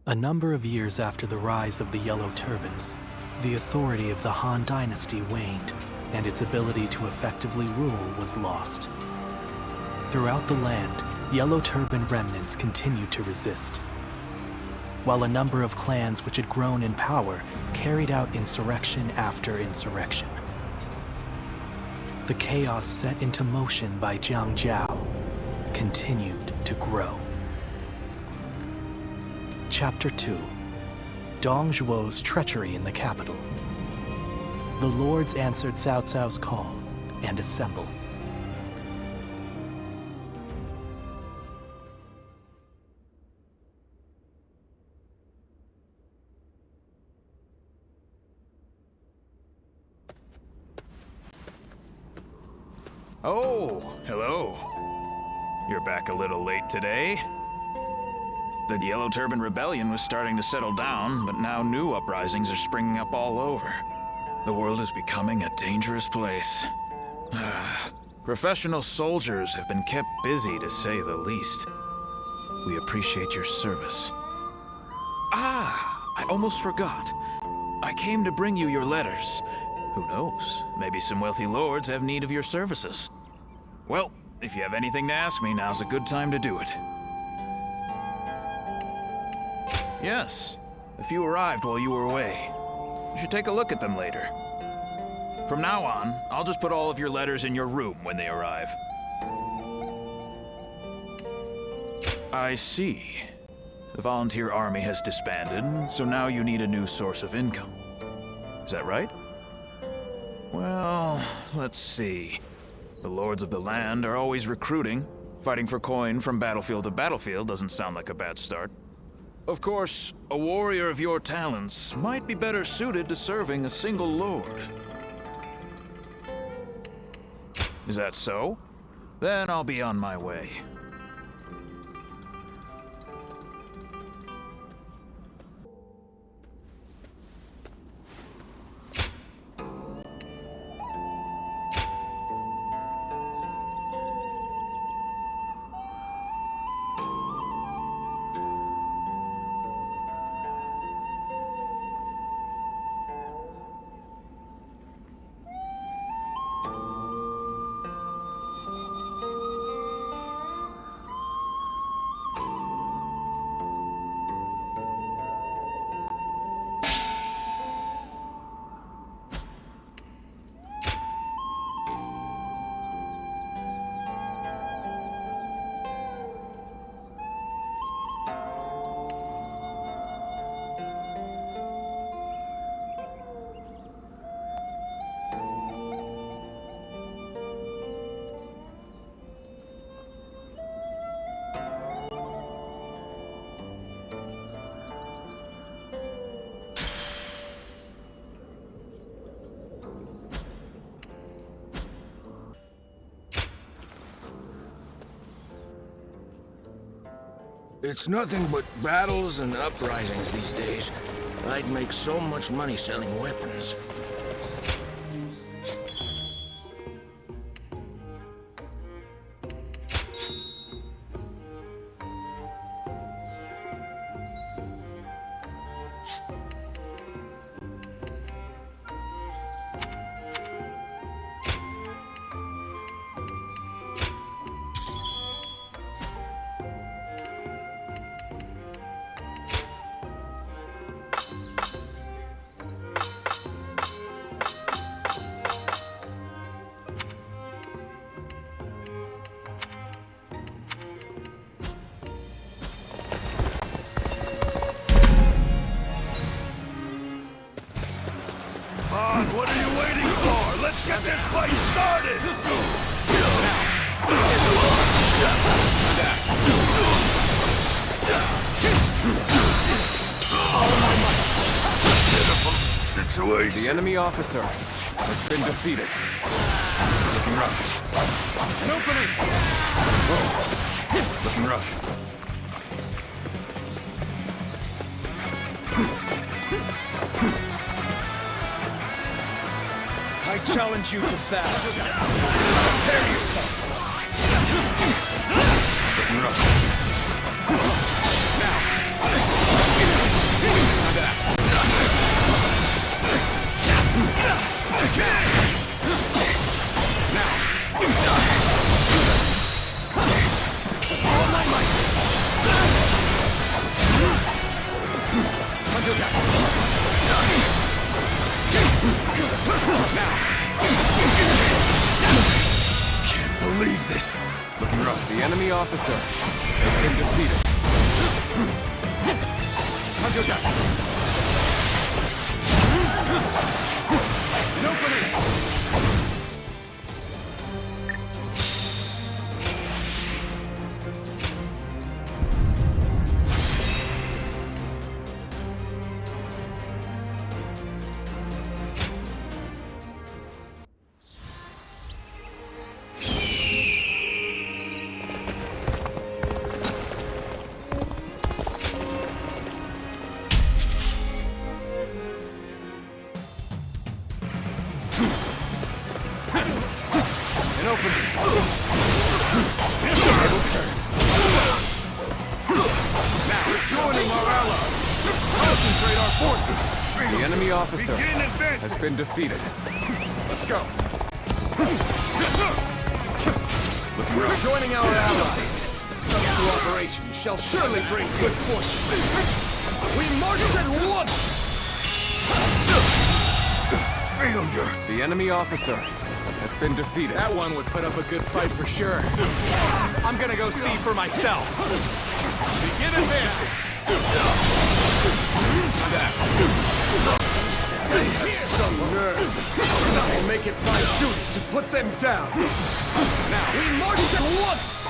A number of years after the rise of the Yellow Turbans, the authority of the Han Dynasty waned, and its ability to effectively rule was lost. Throughout the land, Yellow Turban remnants continued to resist, while a number of clans which had grown in power carried out insurrection after insurrection. The chaos set into motion by Jiang Jiao continued to grow. Chapter 2. Dong Zhuo's treachery in the capital. The lords answered Cao Cao's call and assembled. Oh, hello. You're back a little late today. The Yellow Turban Rebellion was starting to settle down, but now new uprisings are springing up all over. The world is becoming a dangerous place. Professional soldiers have been kept busy, to say the least. We appreciate your service. I almost forgot. I came to bring you your letters. Who knows? Maybe some wealthy lords have need of your services. Well, if you have anything to ask me, now's a good time to do it. Yes, a few arrived while you were away. You should take a look at them later. From now on, I'll just put all of your letters in your room when they arrive. I see. The volunteer army has disbanded, so now you need a new source of income. Is that right? Well, let's see. The lords of the land are always recruiting. Fighting for coin from battlefield to battlefield doesn't sound like a bad start. Of course, a warrior of your talents might be better suited to serving a single lord. Is that so? Then I'll be on my way. It's nothing but battles and uprisings these days. I'd make so much money selling weapons. What are you waiting for? Let's get this fight started! Pitiful situation. The enemy officer has been defeated. Looking rough. An opening! Oh. Looking rough. I challenge you to battle. Prepare yourself. Looking rough. Now. The enemy officer has been defeated. An opening. Now we're joining our allies. Concentrate our forces. The enemy officer Begin advancing. has been defeated. Let's go. We're joining our allies. Such cooperation shall surely bring good fortune. We march at once! Failure. The enemy officer has been defeated. That one would put up a good fight for sure. I'm gonna go see for myself. Begin advancing. They have some nerve. I'll make it my duty to put them down. Now, we march at once!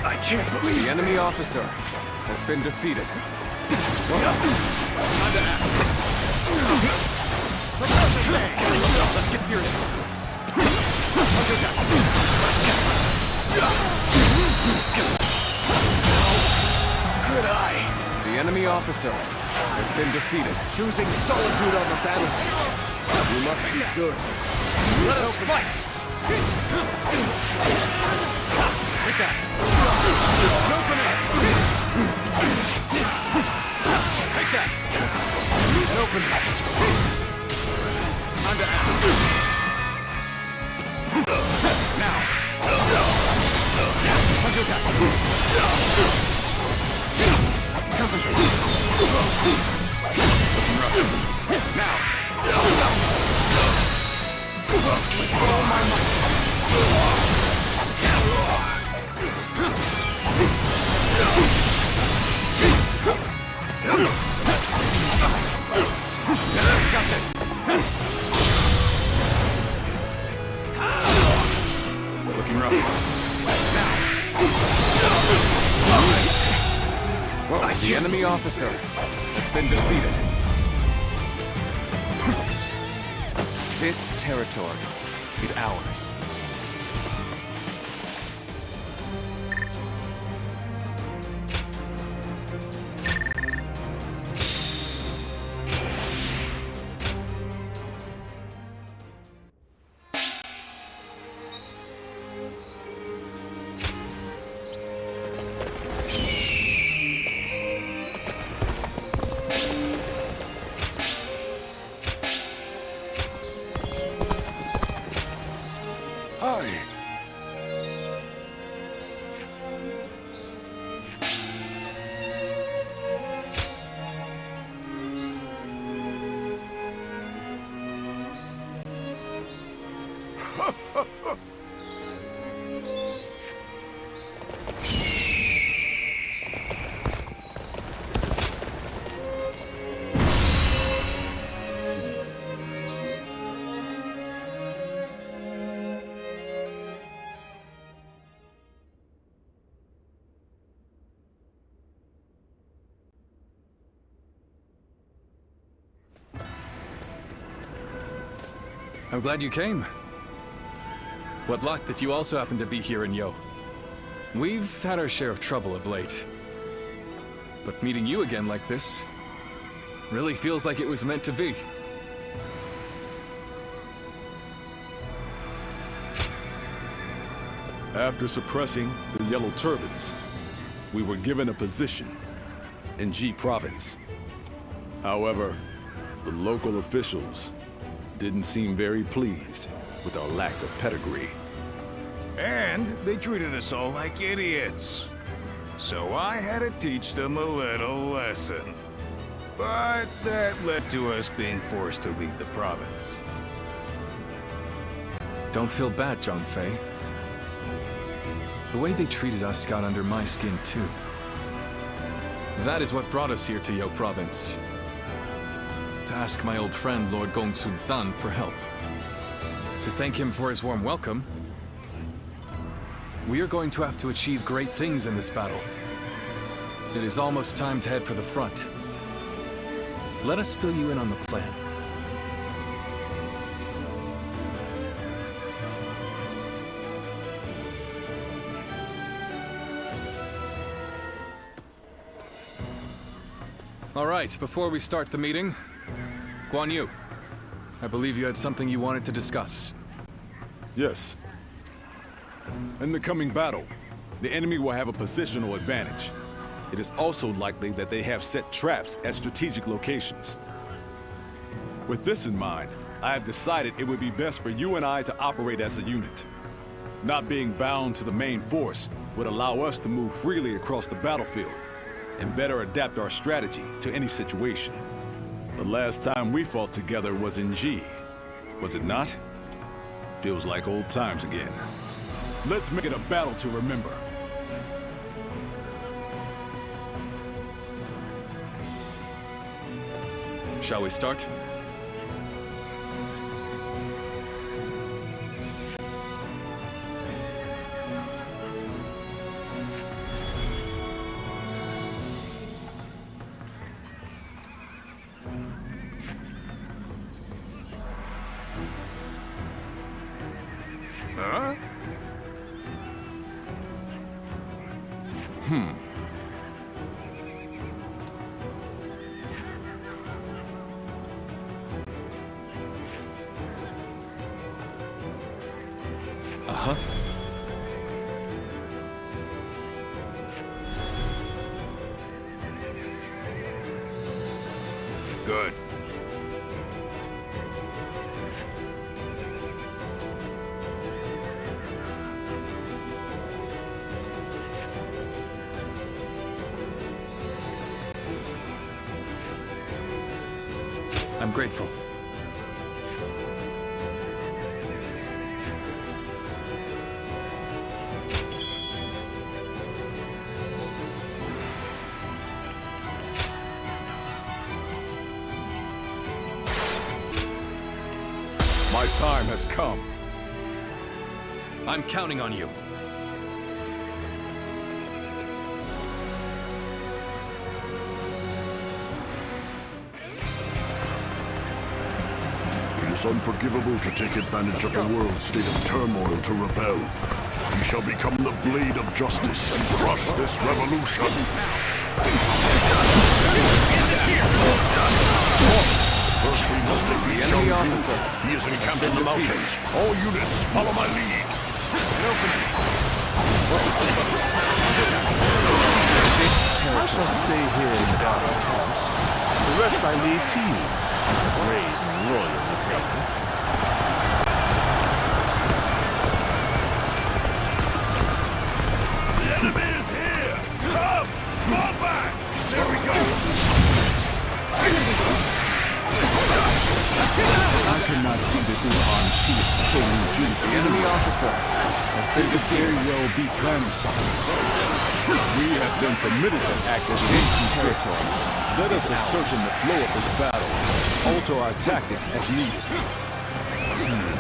I can't believe The enemy officer has been defeated. Let's get serious. Good eye. The enemy officer has been defeated. Choosing solitude on the battlefield. We must be good. Let us fight! Take that! Opening! Take that! An opening! Time to act. Now! Counter attack! Concentrate! Now! With all my might! Got this! Looking rough. Now! Well, the enemy officer has been defeated. This territory is ours. Hi. I'm glad you came. What luck that you also happen to be here in Yo. We've had our share of trouble of late. But meeting you again like this really feels like it was meant to be. After suppressing the Yellow Turbans, we were given a position in G Province. However, the local officials didn't seem very pleased with our lack of pedigree. And they treated us all like idiots. So I had to teach them a little lesson. But that led to us being forced to leave the province. Don't feel bad, Zhang Fei. The way they treated us got under my skin, too. That is what brought us here to Yo Province. To ask my old friend, Lord Gongsun-san, for help. To thank him for his warm welcome. We are going to have to achieve great things in this battle. It is almost time to head for the front. Let us fill you in on the plan. All right, before we start the meeting, Guan Yu, I believe you had something you wanted to discuss. Yes. In the coming battle, the enemy will have a positional advantage. It is also likely that they have set traps at strategic locations. With this in mind, I have decided it would be best for you and I to operate as a unit. Not being bound to the main force would allow us to move freely across the battlefield and better adapt our strategy to any situation. The last time we fought together was in G, was it not? Feels like old times again. Let's make it a battle to remember. Shall we start? Huh? Uh-huh. Good. I'm grateful. My time has come. I'm counting on you. It is unforgivable to take advantage of the world's state of turmoil to rebel. We shall become the blade of justice and crush this revolution. First we must defeat the enemy officer. He is encamped in the mountains. All units, follow my lead. I shall stay here as guards. The rest I leave to you, brave and loyal retainers. The enemy is here! Come! Fall back! There we go! I cannot see the Wuhan chief training you. The enemy officer has been defeated. Will be grandson. We have been permitted to act as This territory. Let us ascertain the flow of this battle. Alter our tactics as needed.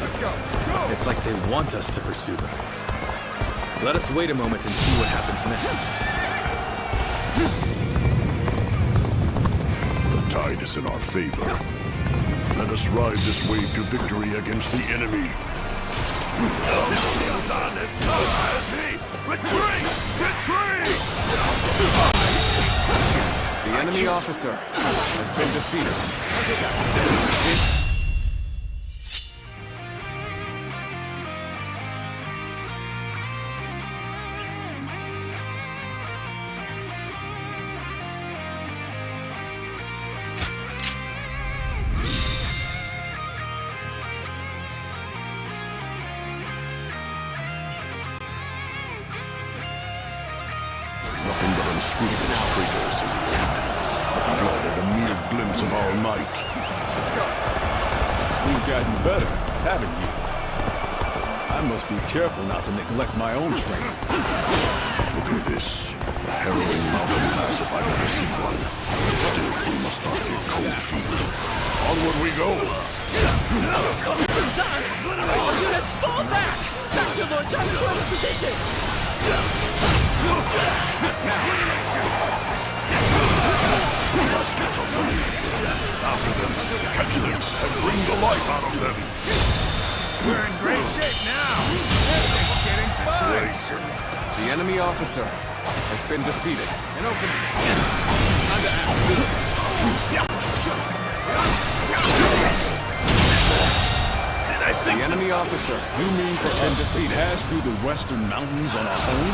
Let's go. It's like they want us to pursue them. Let us wait a moment and see what happens next. The tide is in our favor. Let us ride this wave to victory against the enemy. Shields-on has come, has he? Retreat! Retreat! The enemy officer has been defeated. Nothing but unscrupulous traitors in the end. Blood and a mere glimpse of our might. Let's go. You've gotten better, haven't you? I I must be careful not to neglect my own training. Look at this. A harrowing mountain pass if I've ever seen one. Still, we must not get cold feet. Onward we go! All units fall back! Back to Lord John's position! Bastards are running. After them, catch them, and bring the life out of them! We're in great shape now. It's getting fun. The enemy officer has been defeated. An opening. Time to act. The enemy officer. You mean for us to pass through the western mountains on our own?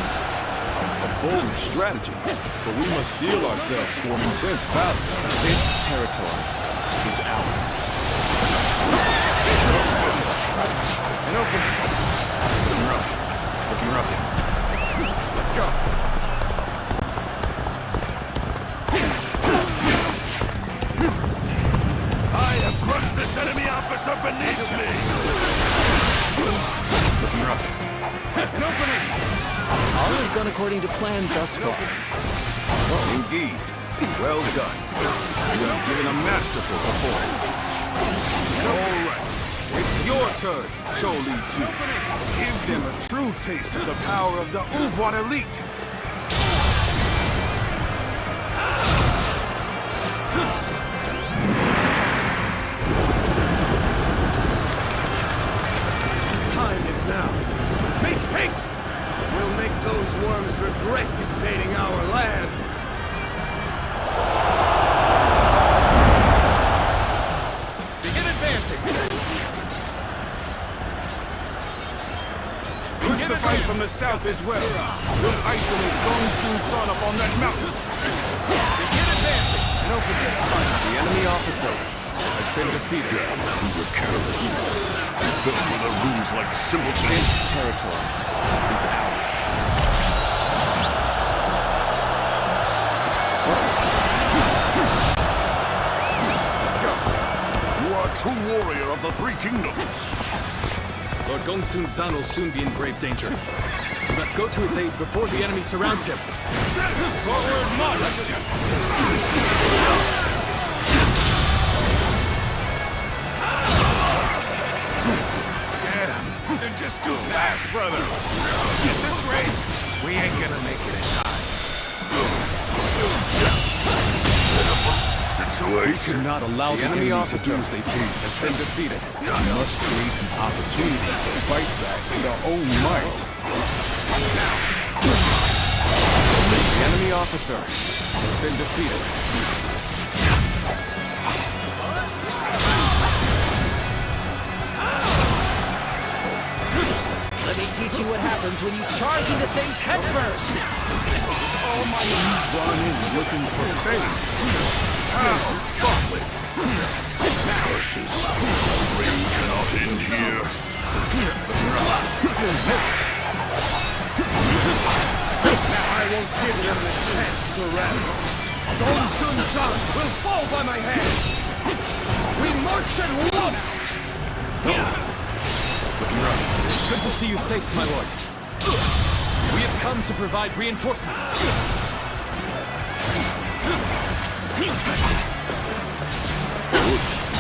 A bold strategy, but we must steel ourselves for an intense battle. This territory is ours. An opening. Looking rough. Looking rough. Let's go. I have crushed this enemy officer beneath me! Looking rough. An opening. All has gone according to plan thus far. Indeed. Well done. You have given a masterful performance. All right. It's your turn, Choli 2. Give them a true taste of the power of the Ubwan Elite. Time is now. Make haste! We'll make those worms regret invading our land. Begin advancing! Push the fight from the south as well. We'll isolate Gong Sun Son up on that mountain. Begin advancing! And open it. The enemy officer has been defeated. Damn, we were careless. We fell for the ruse like simpletons. This territory is ours. Let's go. You are a true warrior of the Three Kingdoms. Lord Gongsun Zan will soon be in grave danger. We must go to his aid before the enemy surrounds him. Forward march! They're just too fast, brother. At this rate, we ain't gonna make it in time. We cannot allow the enemy to do as they please. Has been defeated. We must create an opportunity to fight back with our own might. The enemy officer has been defeated. Let me teach you what happens when you charge into things head first. Run in looking for fate. How thoughtless! Curses. The reign cannot end here. Now I won't give them the chance to rally. Gong Sun San will fall by my hand. We march at once. Looking rough. Good to see you safe, my lord. We have come to provide reinforcements. Good.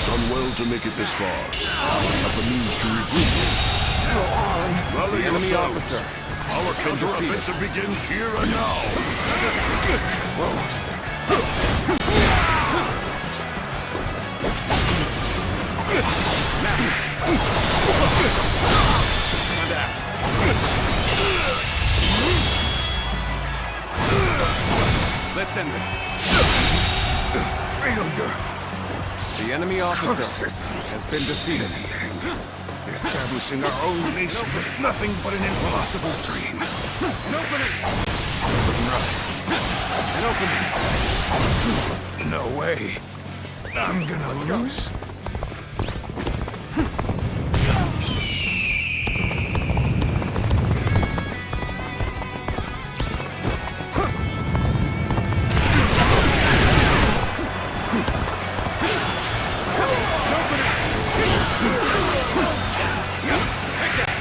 Done well to make it this far. Have the means to regroup. Rally The enemy yourselves. officer Our counter-offensive begins here and now. Time to act. Let's end this. Failure. The enemy officer Curses. has been defeated. Establishing our own nation was nothing but an impossible dream. An opening! Looking rough. An opening! No way. I'm gonna lose. Take that!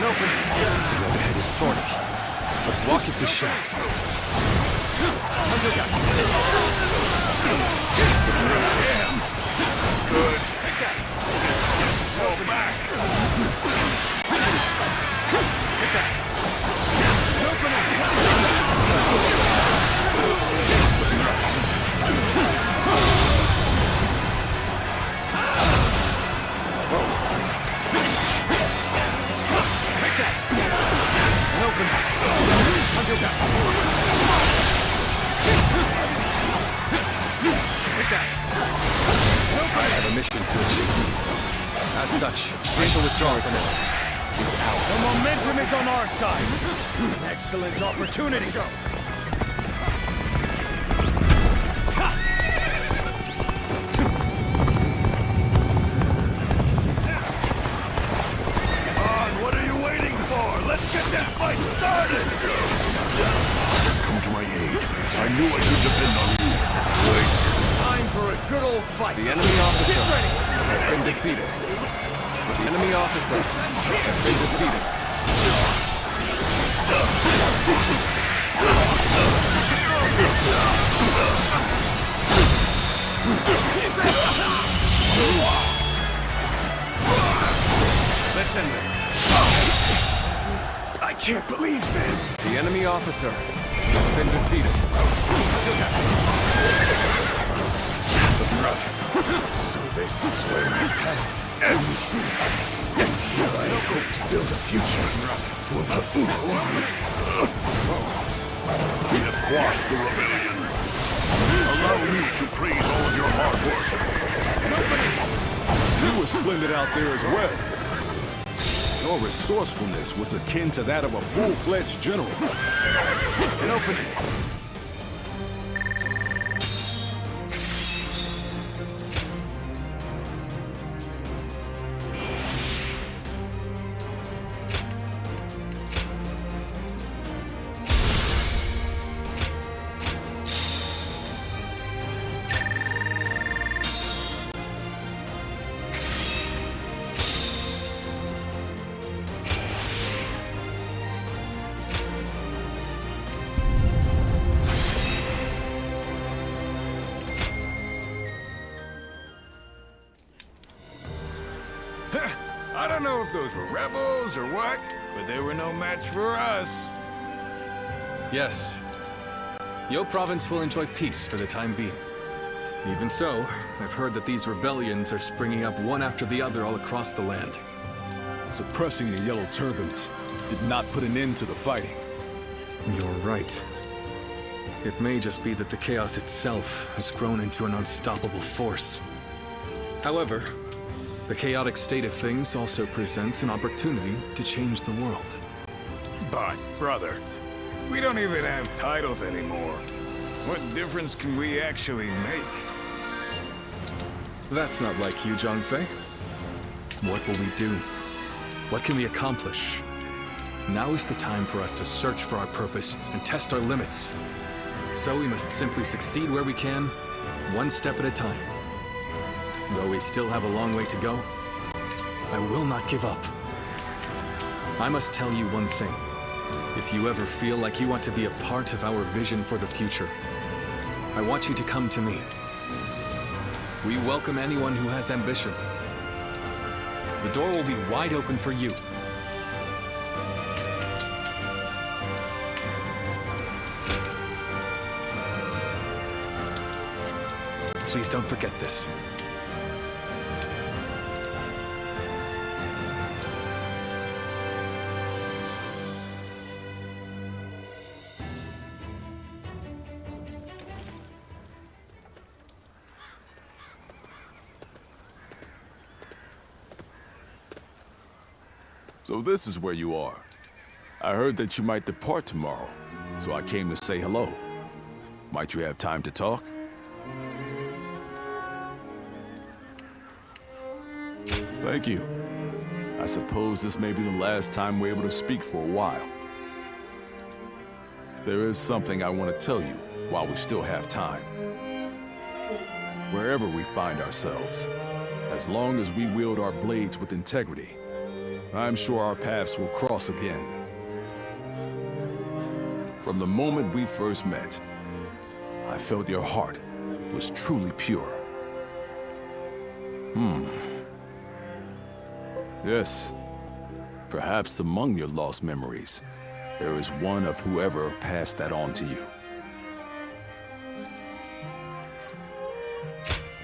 The overhead is thorny, but block it with shaft. Good. Take that. Fall back. Take that. Take that. And open. Hunter's out. Take that. I have a mission to achieve. As such, painful withdrawal from it is out. The momentum is on our side. An excellent opportunity. Go. What are you waiting for? Let's get this fight started! Come to my aid. I knew I could depend on you. Time for a good old fight. The enemy officer Get ready. has been defeated. The enemy officer has been defeated. Let's end this. I can't believe this! The enemy officer has been defeated. So this is where my path ends. Here I hope to build a future for the We have quashed the rebellion. Allow me to praise all of your hard work. You were splendid out there as well. Your resourcefulness was akin to that of a full-fledged general. An opening. I don't know if those were rebels or what, but they were no match for us. Yes. Yo Province will enjoy peace for the time being. Even so, I've heard that these rebellions are springing up one after the other all across the land. Suppressing the Yellow Turbans did not put an end to the fighting. You're right. It may just be that the chaos itself has grown into an unstoppable force. However, the chaotic state of things also presents an opportunity to change the world. But, brother, we don't even have titles anymore. What difference can we actually make? That's not like you, John Fei. What will we do? What can we accomplish? Now is the time for us to search for our purpose and test our limits. So we must simply succeed where we can, one step at a time. Though we still have a long way to go, I will not give up. I must tell you one thing. If you ever feel like you want to be a part of our vision for the future, I want you to come to me. We welcome anyone who has ambition. The door will be wide open for you. Please don't forget this. So this is where you are. I heard that you might depart tomorrow, so I came to say hello. Might you have time to talk? Thank you. I suppose this may be the last time we're able to speak for a while. There is something I want to tell you while we still have time. Wherever we find ourselves, as long as we wield our blades with integrity, I'm sure our paths will cross again. From the moment we first met, I felt your heart was truly pure. Yes, perhaps among your lost memories, there is one of whoever passed that on to you.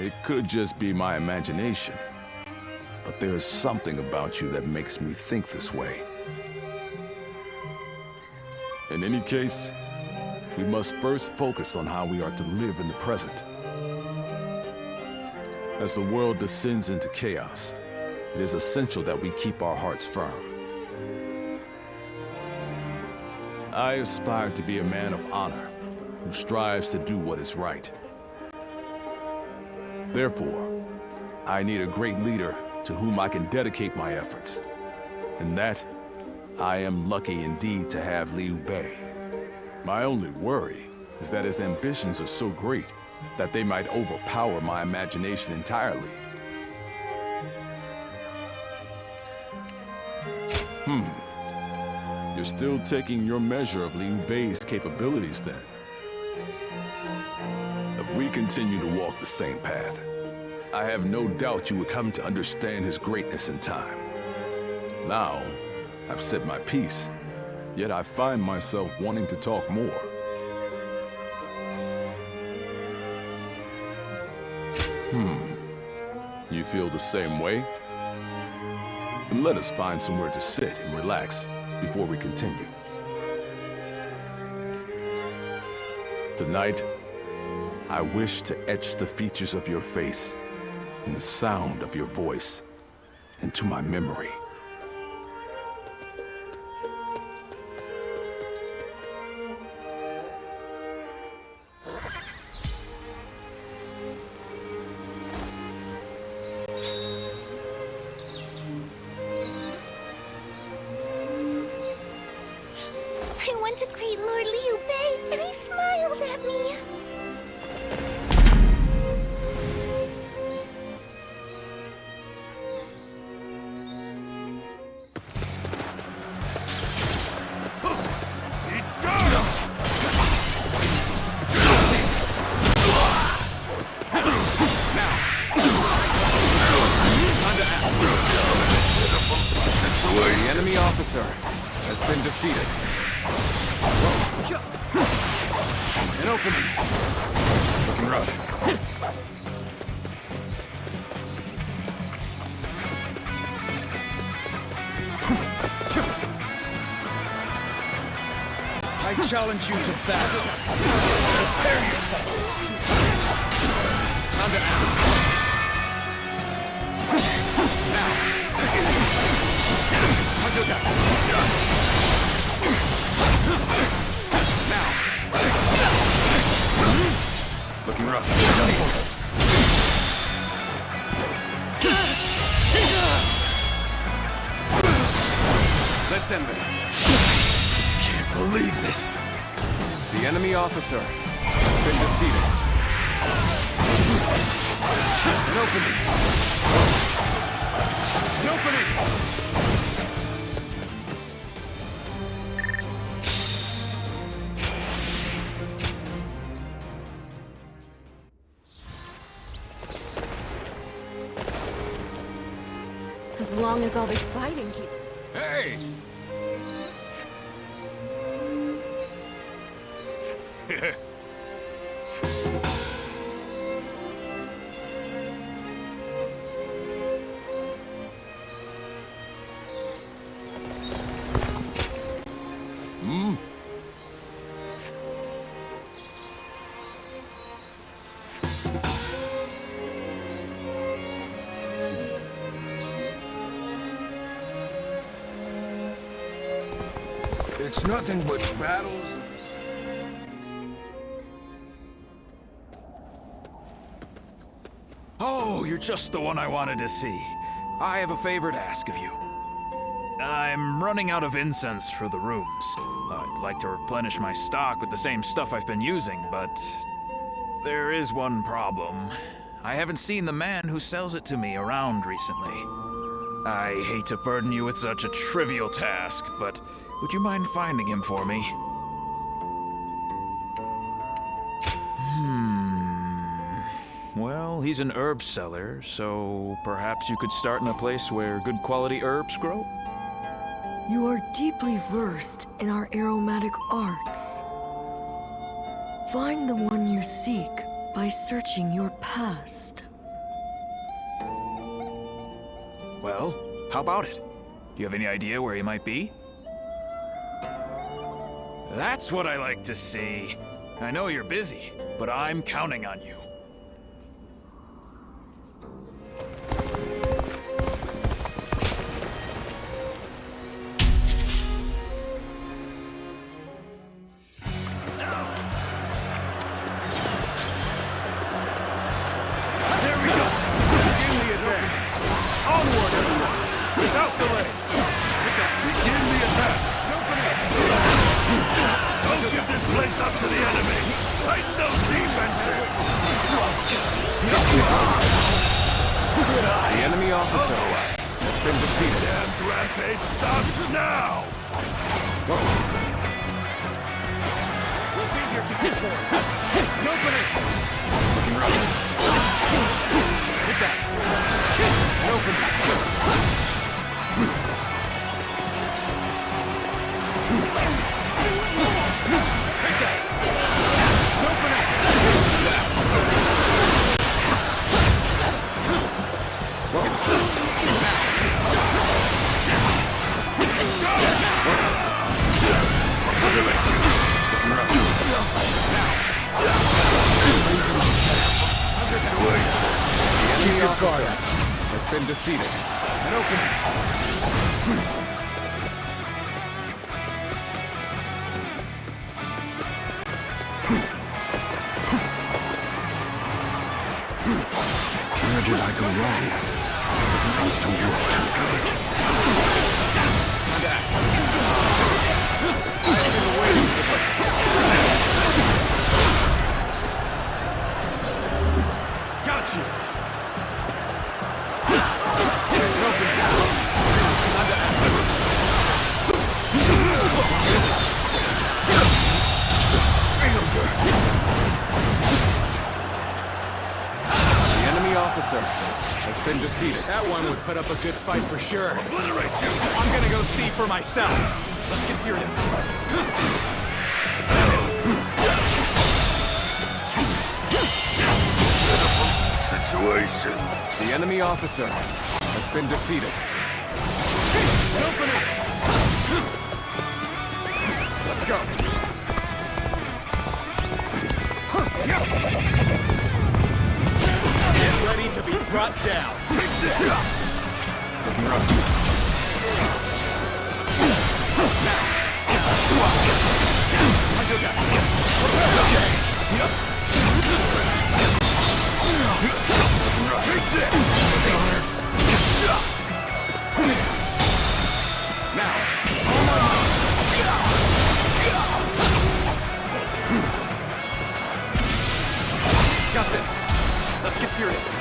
It could just be my imagination, but there is something about you that makes me think this way. In any case, we must first focus on how we are to live in the present. As the world descends into chaos, it is essential that we keep our hearts firm. I aspire to be a man of honor who strives to do what is right. Therefore, I need a great leader to whom I can dedicate my efforts. And that, I am lucky indeed to have Liu Bei. My only worry is that his ambitions are so great that they might overpower my imagination entirely. You're still taking your measure of Liu Bei's capabilities then. If we continue to walk the same path, I have no doubt you would come to understand his greatness in time. Now, I've said my piece, yet I find myself wanting to talk more. You feel the same way? Then let us find somewhere to sit and relax before we continue. Tonight, I wish to etch the features of your face and the sound of your voice into my memory. I went to greet Lord Liu Bei, and he smiled at me. The enemy officer has been defeated. An opening. Looking rough. I challenge you to battle. Prepare yourself. Time to act. Now. Now. Looking rough. Let's end this. Can't believe this. The enemy officer has been defeated. An opening. An opening. As long as all this fighting keeps... Hey! It's nothing but battles. Oh, you're just the one I wanted to see. I have a favor to ask of you. I'm running out of incense for the rooms. I'd like to replenish my stock with the same stuff I've been using, but there is one problem. I haven't seen the man who sells it to me around recently. I hate to burden you with such a trivial task, but would you mind finding him for me? Well, he's an herb seller, so perhaps you could start in a place where good quality herbs grow? You are deeply versed in our aromatic arts. Find the one you seek by searching your past. Well, how about it? Do you have any idea where he might be? That's what I like to see. I know you're busy, but I'm counting on you. The enemy officer has been defeated. Damned rampage stops now! We'll be here to support. An opening! Take that! An opening! Take that! An opening! The enemy officer has been defeated. An opening! Where did I go wrong? Things don't look too good. Got you! The enemy officer has been defeated. That one would put up a good fight for sure. Obliterate you! I'm gonna go see for myself. Let's get serious. Situation. The enemy officer has been defeated. Open it! Let's go. Get ready to be brought down. Looking rough. Got this. Let's get serious.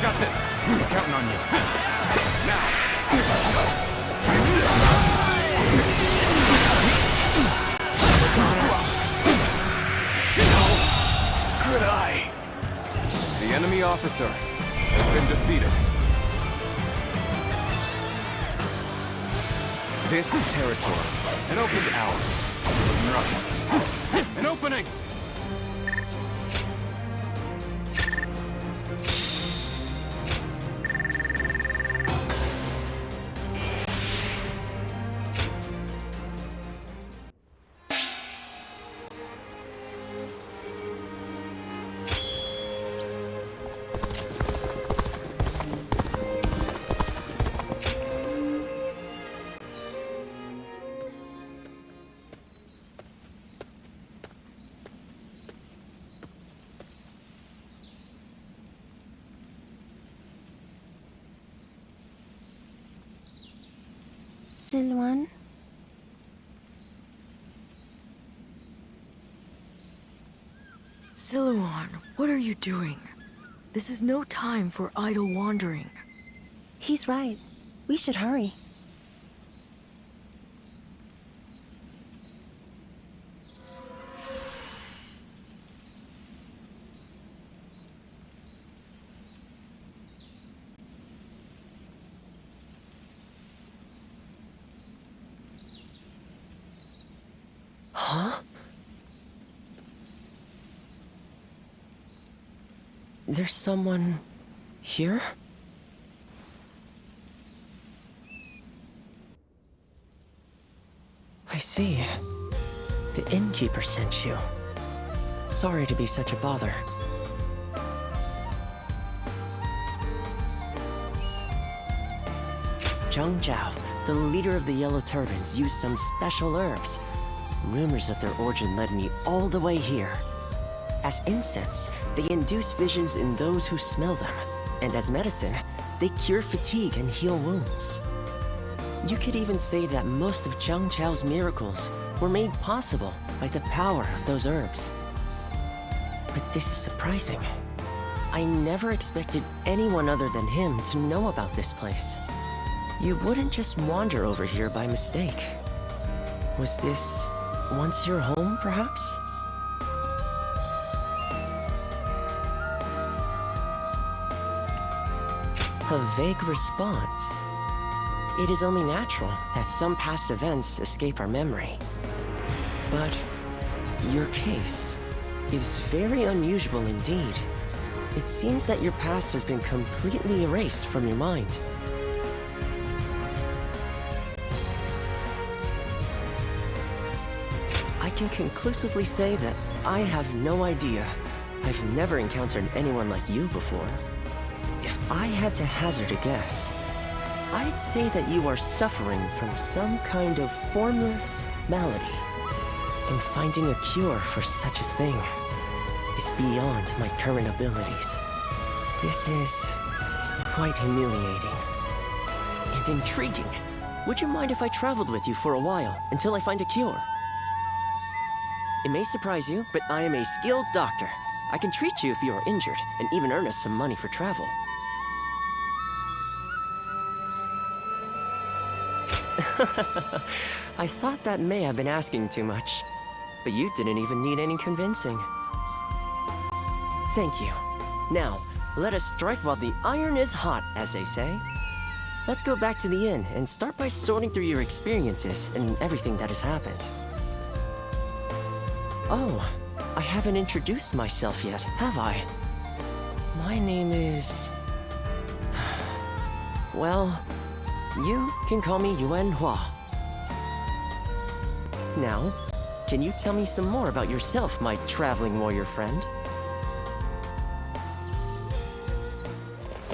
Got this. I'm counting on you. Good eye. The enemy officer has been defeated. This territory is ours. An opening! Silwan? Silwan, what are you doing? This is no time for idle wandering. He's right. We should hurry. Huh? There's someone here? I see. The innkeeper sent you. Sorry to be such a bother. Zhang Zhao, the leader of the Yellow Turbans, used some special herbs. Rumors of their origin led me all the way here. As incense, they induce visions in those who smell them. And as medicine, they cure fatigue and heal wounds. You could even say that most of Zhang Zhao's miracles were made possible by the power of those herbs. But this is surprising. I never expected anyone other than him to know about this place. You wouldn't just wander over here by mistake. Was this once your home, perhaps? A vague response. It is only natural that some past events escape our memory. But your case is very unusual indeed. It seems that your past has been completely erased from your mind. I can conclusively say that I have no idea. I've never encountered anyone like you before. If I had to hazard a guess, I'd say that you are suffering from some kind of formless malady. And finding a cure for such a thing is beyond my current abilities. This is quite humiliating and intriguing. Would you mind if I traveled with you for a while until I find a cure? It may surprise you, but I am a skilled doctor. I can treat you if you are injured and even earn us some money for travel. I thought that may have been asking too much, but you didn't even need any convincing. Thank you. Now, let us strike while the iron is hot, as they say. Let's go back to the inn and start by sorting through your experiences and everything that has happened. Oh, I haven't introduced myself yet, have I? My name is... Well, you can call me Yuan Hua. Now, can you tell me some more about yourself, my traveling warrior friend?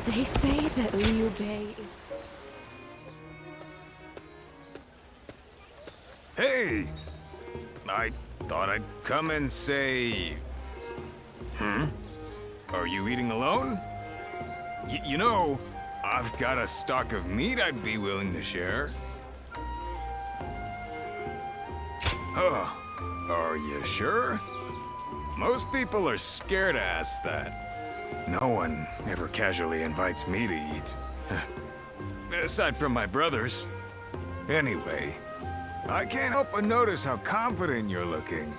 They say that Liu Bei is... Hey! I thought I'd come and say... Are you eating alone? You know, I've got a stock of meat I'd be willing to share. Oh, are you sure? Most people are scared to ask that. No one ever casually invites me to eat. Aside from my brothers. Anyway, I can't help but notice how confident you're looking.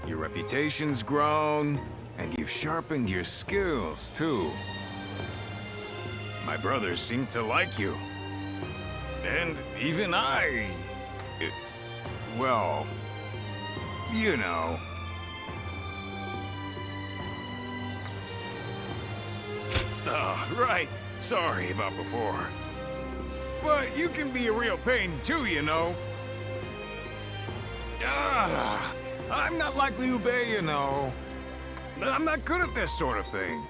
Your reputation's grown, and you've sharpened your skills, too. My brothers seem to like you. And even I... well... you know. Right. Sorry about before. But you can be a real pain too, you know. I'm not like Liu Bei, you know. I'm not good at this sort of thing.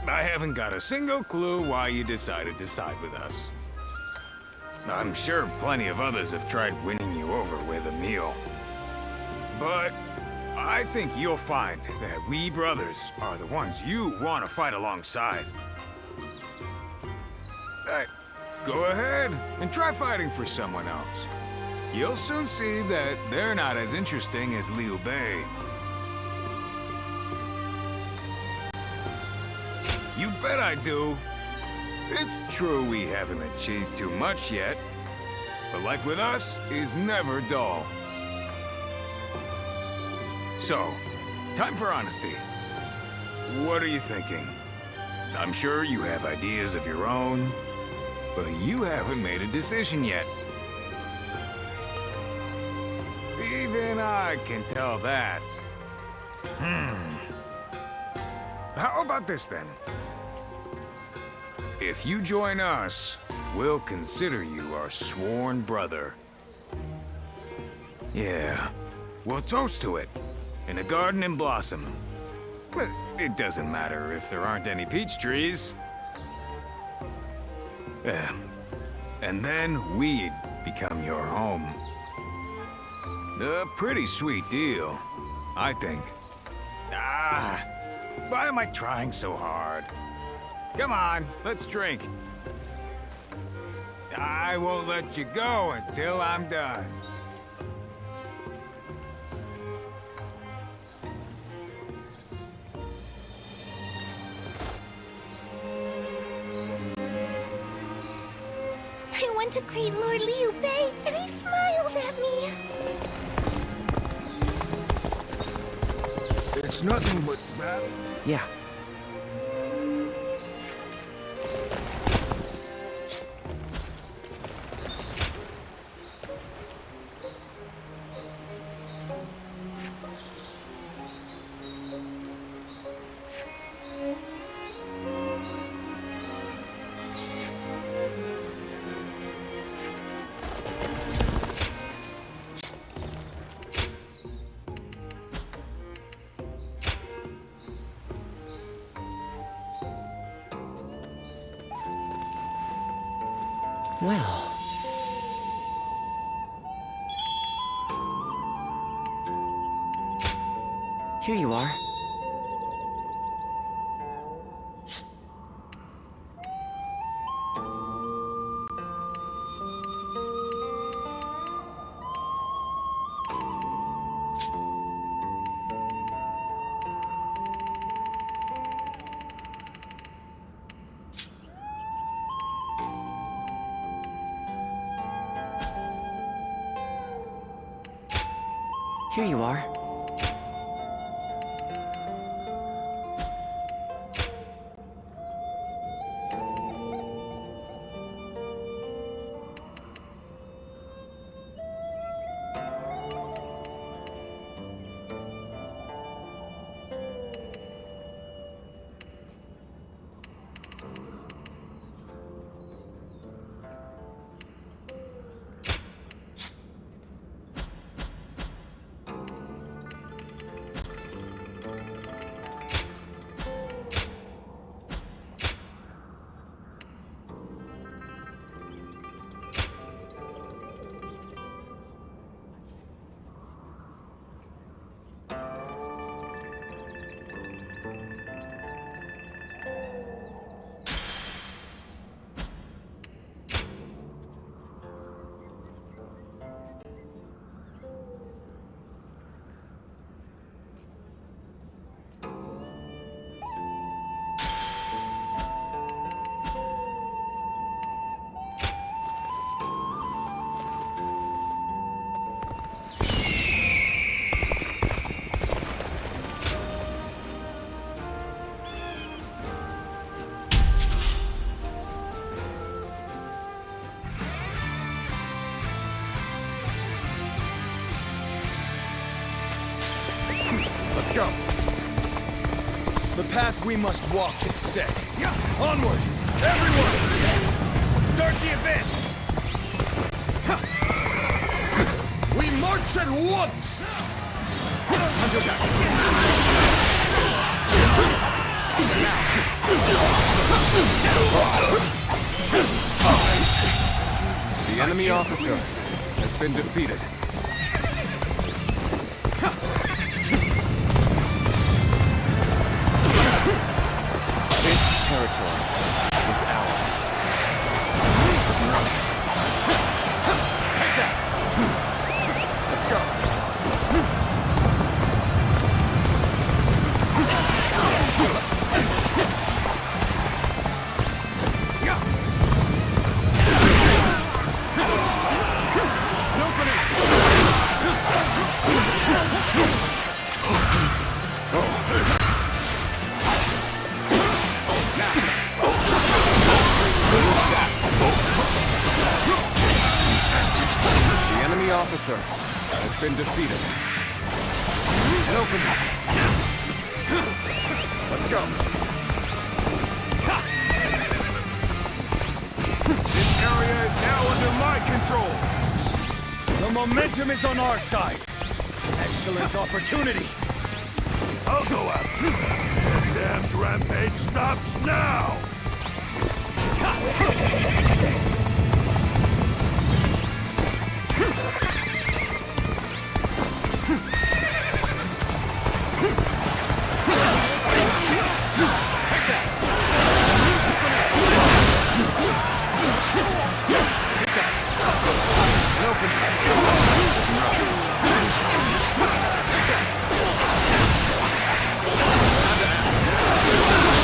I haven't got a single clue why you decided to side with us. I'm sure plenty of others have tried winning you over with a meal. But I think you'll find that we brothers are the ones you want to fight alongside. Hey, go ahead and try fighting for someone else. You'll soon see that they're not as interesting as Liu Bei. You bet I do. It's true we haven't achieved too much yet, but life with us is never dull. So, time for honesty. What are you thinking? I'm sure you have ideas of your own, but you haven't made a decision yet. Even I can tell that. How about this then? If you join us, we'll consider you our sworn brother. Yeah, we'll toast to it in a garden in blossom. But it doesn't matter if there aren't any peach trees. And then we'd become your home. A pretty sweet deal, I think. Why am I trying so hard? Come on, let's drink. I won't let you go until I'm done. I went to greet Lord Liu Bei, and he smiled at me. It's nothing but battle. Yeah. Well... Here you are. Here you are. Let's go. The path we must walk is set. Onward! Everyone! Start the advance! We march at once! Under attack! The enemy officer has been defeated. This territory is ours. Take that! Let's go! officer has been defeated. An opening. Let's go. This area is now under my control. The momentum is on our side. Excellent opportunity. I'll go out. The damned rampage stops now!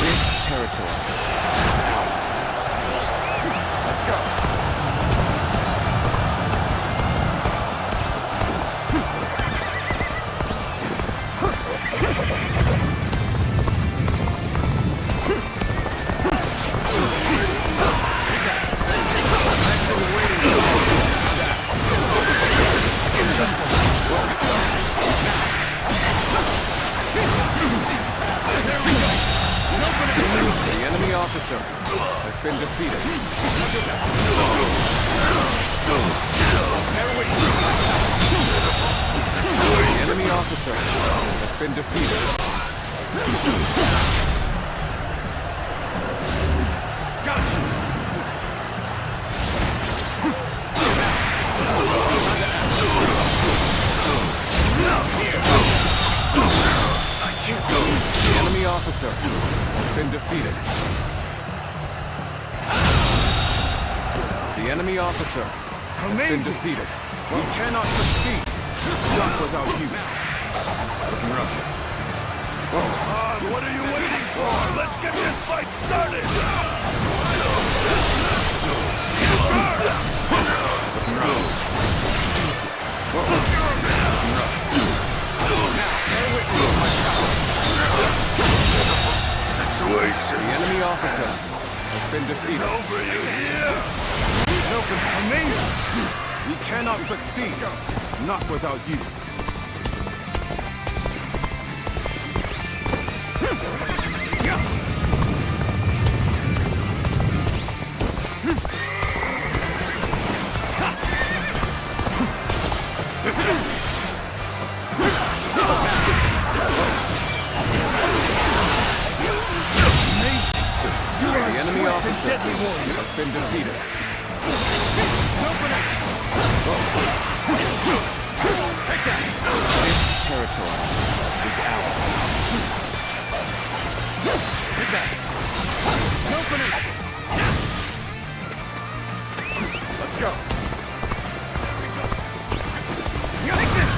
This territory is ours. Let's go. The enemy officer has been defeated. The enemy officer has been defeated. The enemy officer has been defeated. The enemy officer has been defeated. We cannot succeed. Not without you. Looking rough. What are you waiting for? Let's get this fight started! Looking rough. Easy. Looking rough. Situation. The enemy officer has been defeated. Over you here! Amazing! We cannot succeed. Not without you. The enemy officer has been defeated. This territory is ours. Take that. Let's go. Take this.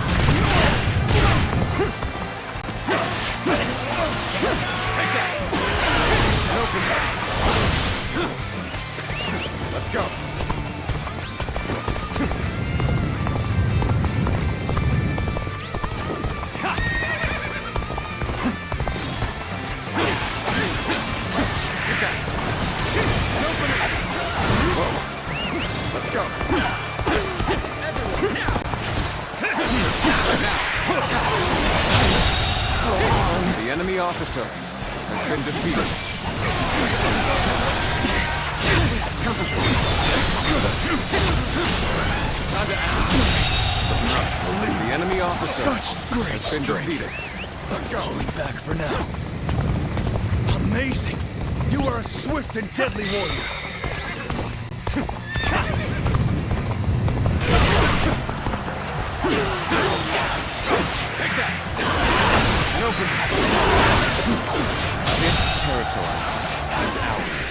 Take that. Let's go. Let's go. The enemy officer has been defeated. The enemy officer has been defeated. Let's go. Pulling back for now. Amazing. You are a swift and deadly warrior. Take that. This territory is ours.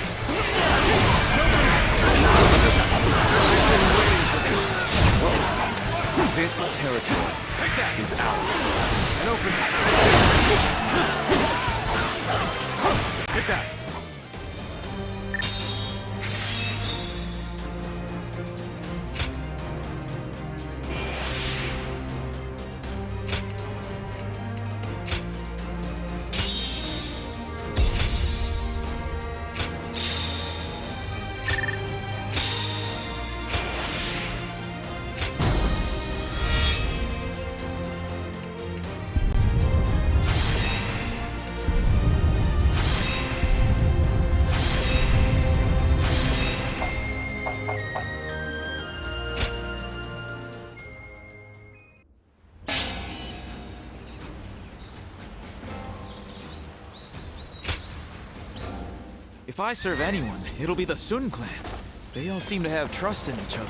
This territory is ours. Take that. If I serve anyone, it'll be the Sun clan. They all seem to have trust in each other.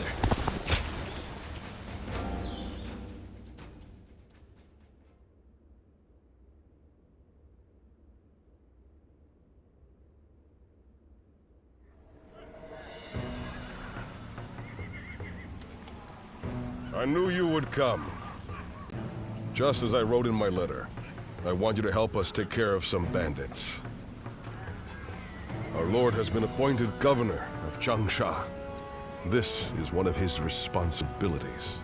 I knew you would come. Just as I wrote in my letter, I want you to help us take care of some bandits. Our lord has been appointed governor of Changsha. This is one of his responsibilities.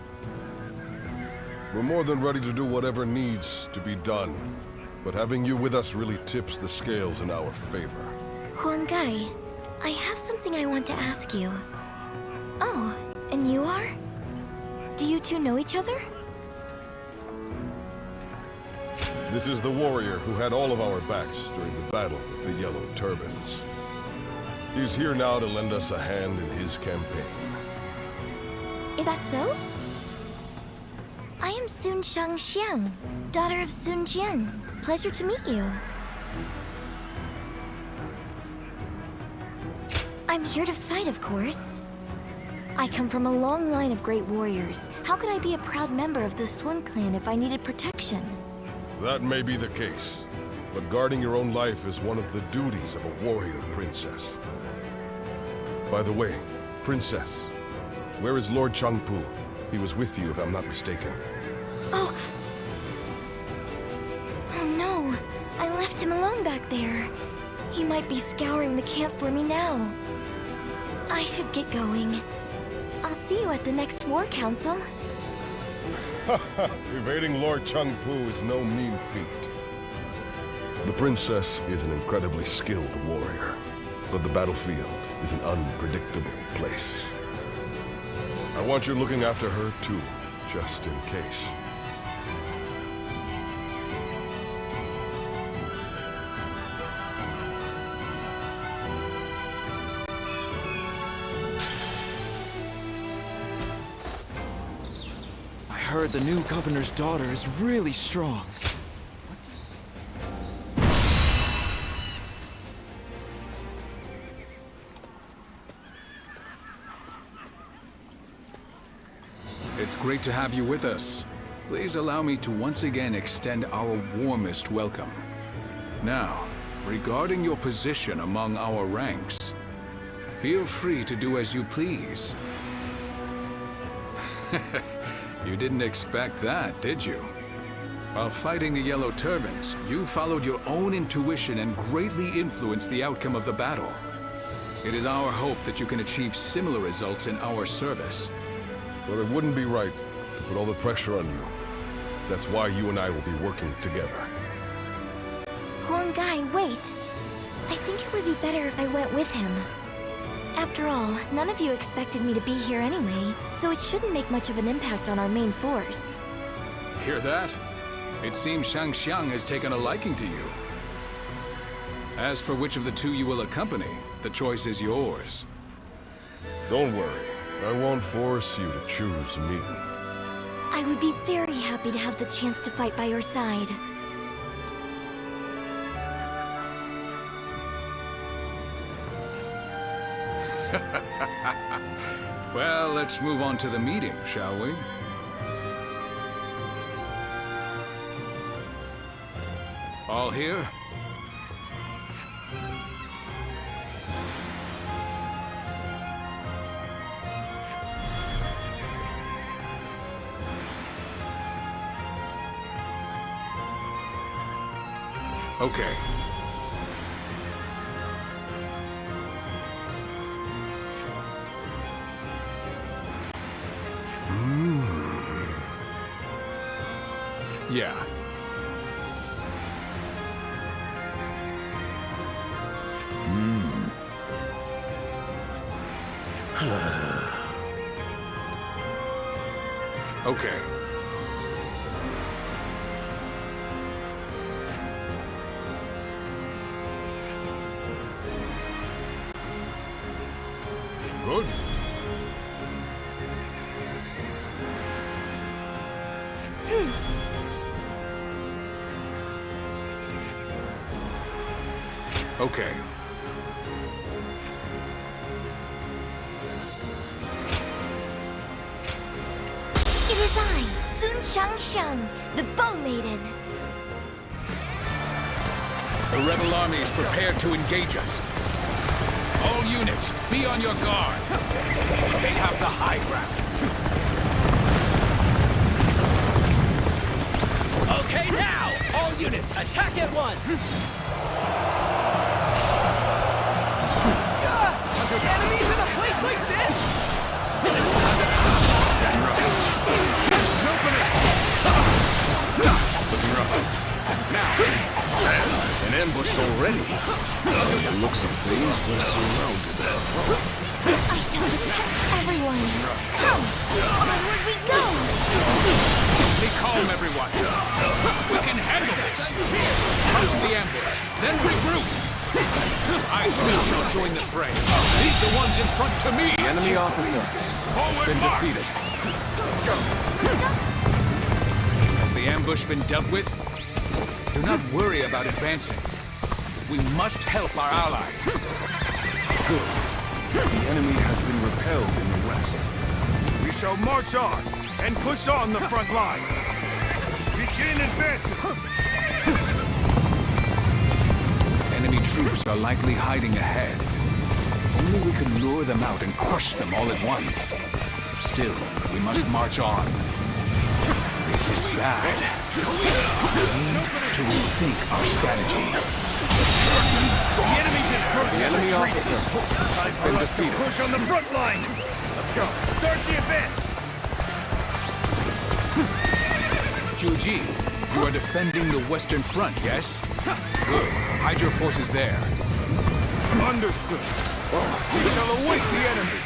We're more than ready to do whatever needs to be done, but having you with us really tips the scales in our favor. Huanggai, I have something I want to ask you. Oh, and you are? Do you two know each other? This is the warrior who had all of our backs during the battle with the Yellow Turbans. He's here now to lend us a hand in his campaign. Is that so? I am Sun Shangxiang, daughter of Sun Jian. Pleasure to meet you. I'm here to fight, of course. I come from a long line of great warriors. How could I be a proud member of the Sun clan if I needed protection? That may be the case, but guarding your own life is one of the duties of a warrior princess. By the way, Princess, where is Lord Changpu? He was with you, if I'm not mistaken. Oh no, I left him alone back there. He might be scouring the camp for me now. I should get going. I'll see you at the next war council. Evading Lord Changpu is no mean feat. The princess is an incredibly skilled warrior, but the battlefield is an unpredictable place. I want you looking after her too, just in case. I heard the new governor's daughter is really strong. It's great to have you with us. Please allow me to once again extend our warmest welcome. Now, regarding your position among our ranks, feel free to do as you please. You didn't expect that, did you? While fighting the Yellow Turbans, you followed your own intuition and greatly influenced the outcome of the battle. It is our hope that you can achieve similar results in our service. But it wouldn't be right to put all the pressure on you. That's why you and I will be working together. Huanggai, wait. I think it would be better if I went with him. After all, none of you expected me to be here anyway, so it shouldn't make much of an impact on our main force. Hear that? It seems Shangxiang has taken a liking to you. As for which of the two you will accompany, the choice is yours. Don't worry. I won't force you to choose me. I would be very happy to have the chance to fight by your side. Well, let's move on to the meeting, shall we? All here? Okay. Yeah. Okay. Good. Okay. was I, Sun Changsheng, the Bow Maiden. The rebel army is prepared to engage us. All units, be on your guard. They have the high ground. Okay, now! All units, attack at once! Enemies in a place like this? Looking rough. Now, an ambush already. The looks of things, we're surrounded. I shall protect everyone. Come, onward we go! Be calm, everyone. We can handle this. First the ambush, then regroup. I too shall join the fray. Lead the ones in front to me. The enemy officer has been defeated. Let's go. Has the ambush been dealt with? Do not worry about advancing. We must help our allies. Good. The enemy has been repelled in the west. We shall march on and push on the front line. Begin advancing. Enemy troops are likely hiding ahead. If only we could lure them out and crush them all at once. Still, we must march on. This is bad. We need to rethink our strategy. The enemy's in front. The enemy officer has been defeated. Push on the front line. Let's go. Start the advance. Juji, you are defending the western front, yes? Good. Hide your forces there. Understood. We shall await the enemy.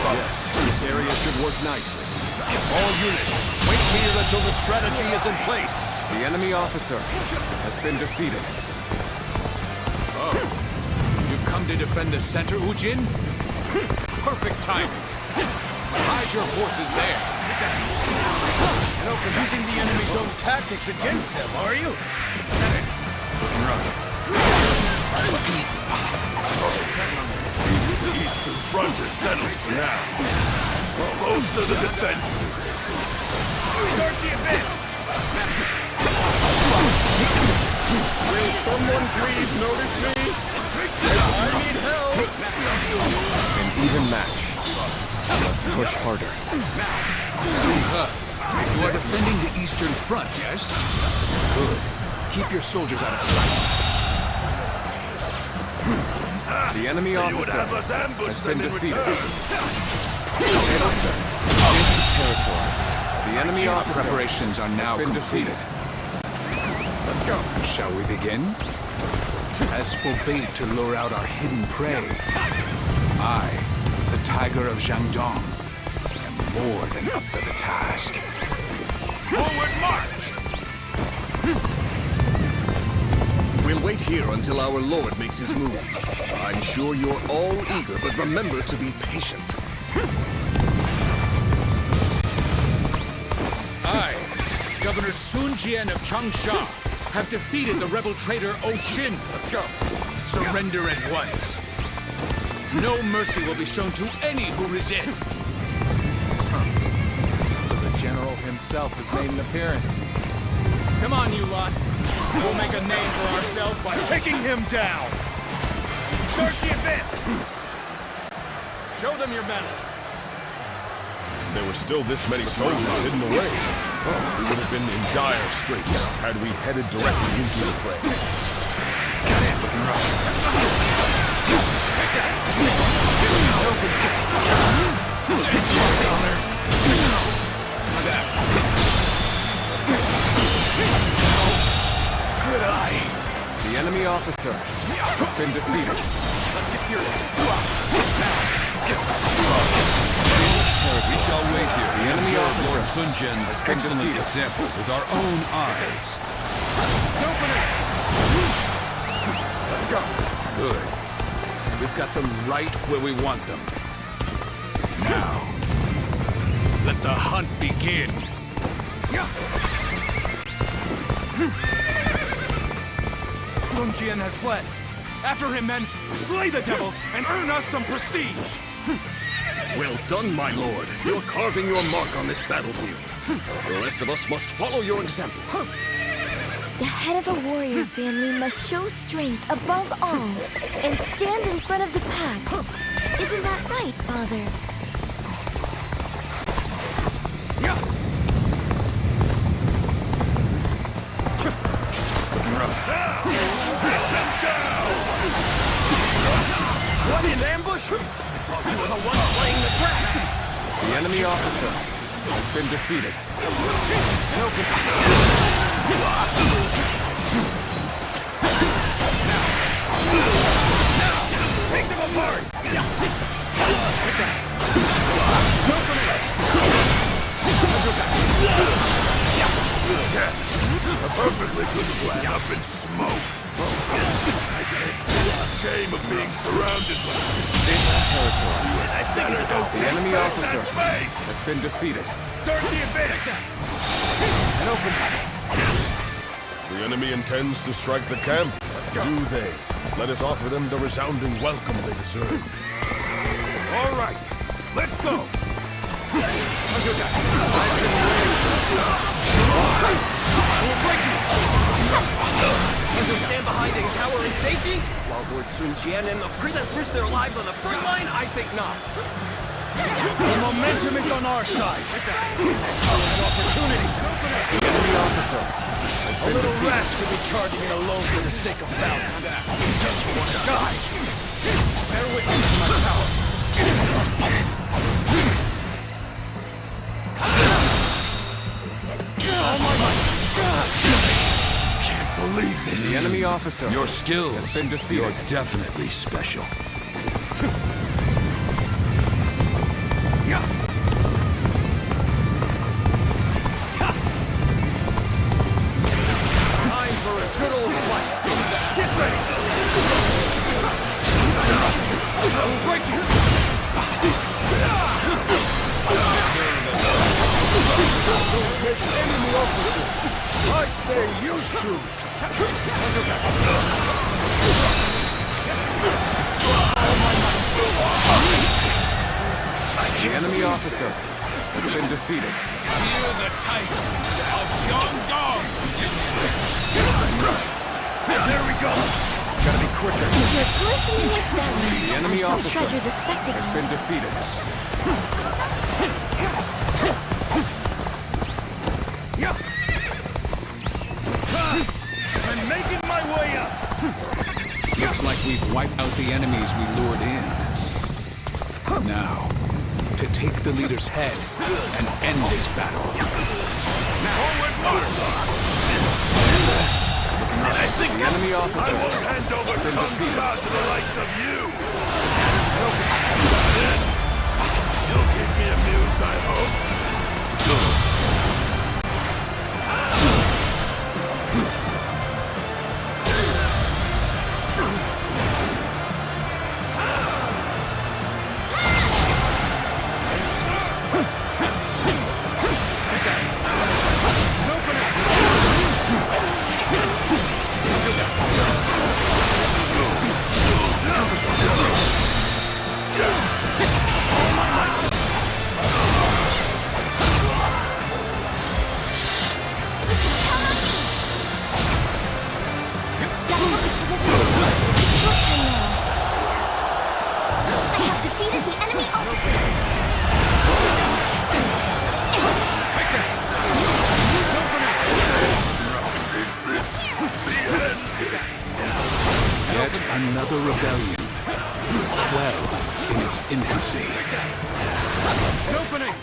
Yes, this area should work nicely. All units, wait here until the strategy is in place. The enemy officer has been defeated. Oh. You've come to defend the center, Ujin? Perfect timing. Hide your forces there. No, for using the enemy's own tactics against them, are you? Looking rough. Easy. The eastern front is settled now. Close to the defense. Start the advance. Will someone please notice me? I need help. An even match. We must push harder. You are defending the eastern front, yes? Good. Keep your soldiers out of sight. The enemy officer has been defeated. This territory. The enemy officer preparations are now has been defeated. Let's go. Shall we begin? As forbade to lure out our hidden prey, I, the Tiger of Jiangdong, am more than up for the task. Forward march! We'll wait here until our lord makes his move. I'm sure you're all eager, but remember to be patient. I, Governor Sun Jian of Changsha, have defeated the rebel traitor Oshin. Let's go. Surrender at once. No mercy will be shown to any who resist. So the general himself has made an appearance. Come on, you lot. We'll make a name for ourselves by taking him down. Start the advance. Show them your mettle. There were still this many soldiers hidden away. Oh, we would have been in dire straits had we headed directly into the fray. Got it, looking rough. Take that! Good eye. The enemy officer has been defeated. Let's get serious. We shall wait here. The enemy officer Lord Sun Jian's has been excellent defeated. example with our own eyes. Let's go. Good. We've got them right where we want them. Now, let the hunt begin. Sun Jian has fled. After him, men. Slay the devil and earn us some prestige. Well done, my lord. You're carving your mark on this battlefield. The rest of us must follow your example. The head of a warrior family must show strength above all and stand in front of the pack. Isn't that right, Father? What in ambush? I thought you were the ones laying the traps. The enemy officer has been defeated. Take them apart! Take that! A perfectly good plan up in smoke. Shame of being surrounded by this territory. The enemy officer has been defeated. Start the advance! And open. The enemy intends to strike the camp. Let's go. Do they? Let us offer them the resounding welcome they deserve. All right, let's go. Stand behind and cower in safety? While Lord Sun Jian and the princess risk their lives on the front line? I think not. The momentum is on our side. An opportunity. The enemy officer has been little defeated. rash to be charging it alone for the sake of battle. Just want to die. Bear witness to my power. All my might. Can't believe this. The enemy officer. Your skills has been defeated. You're definitely special. Time for a good old fight. Get ready. I'll break you. Enemy officer, like they used to. The enemy officer has been defeated. Hear the tiger of Shandong. There we go. Gotta be quicker. You're glistening with valor. The enemy I shall officer treasure the spectacle. has been defeated. I'm making my way up. Looks like we've wiped out the enemies we lured in. Now, to take the leader's head and end this battle. Forward march! I think The enemy officer I will hand over has been Tung defeated. Sha to the likes of you. You'll keep me amused, I hope. Yet another rebellion. Well, in its infancy. An opening.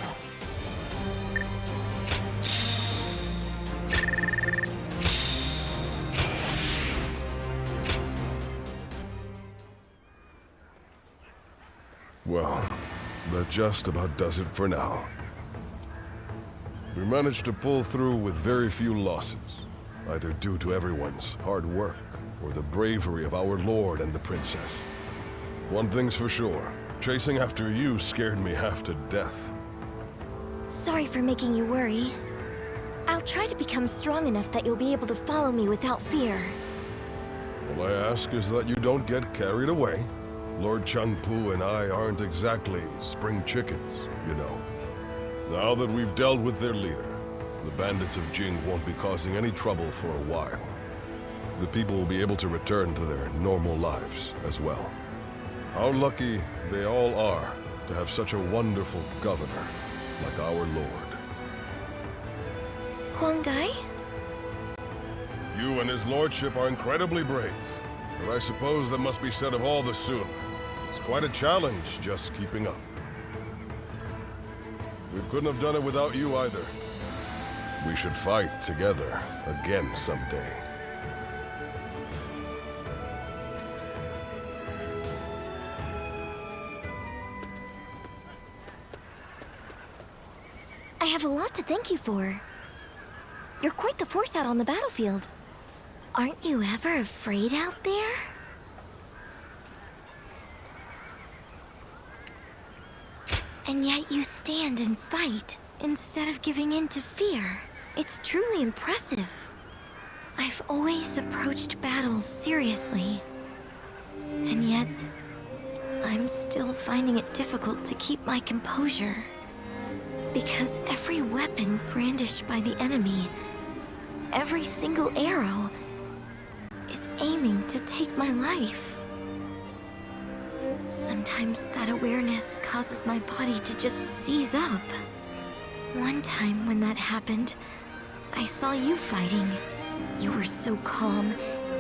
Well, that just about does it for now. We managed to pull through with very few losses, either due to everyone's hard work or the bravery of our lord and the princess. One thing's for sure, chasing after you scared me half to death. Sorry for making you worry. I'll try to become strong enough that you'll be able to follow me without fear. All I ask is that you don't get carried away. Lord Changpu and I aren't exactly spring chickens, you know. Now that we've dealt with their leader, the bandits of Jing won't be causing any trouble for a while. The people will be able to return to their normal lives as well. How lucky they all are to have such a wonderful governor like our lord. Huanggai? You and his lordship are incredibly brave, but I suppose that must be said of all the Sun. It's quite a challenge just keeping up. We couldn't have done it without you either. We should fight together again someday. I have a lot to thank you for. You're quite the force out on the battlefield. Aren't you ever afraid out there? And yet you stand and fight instead of giving in to fear. It's truly impressive. I've always approached battles seriously. And yet, I'm still finding it difficult to keep my composure. Because every weapon brandished by the enemy, every single arrow, is aiming to take my life. Sometimes that awareness causes my body to just seize up. One time when that happened, I saw you fighting. You were so calm,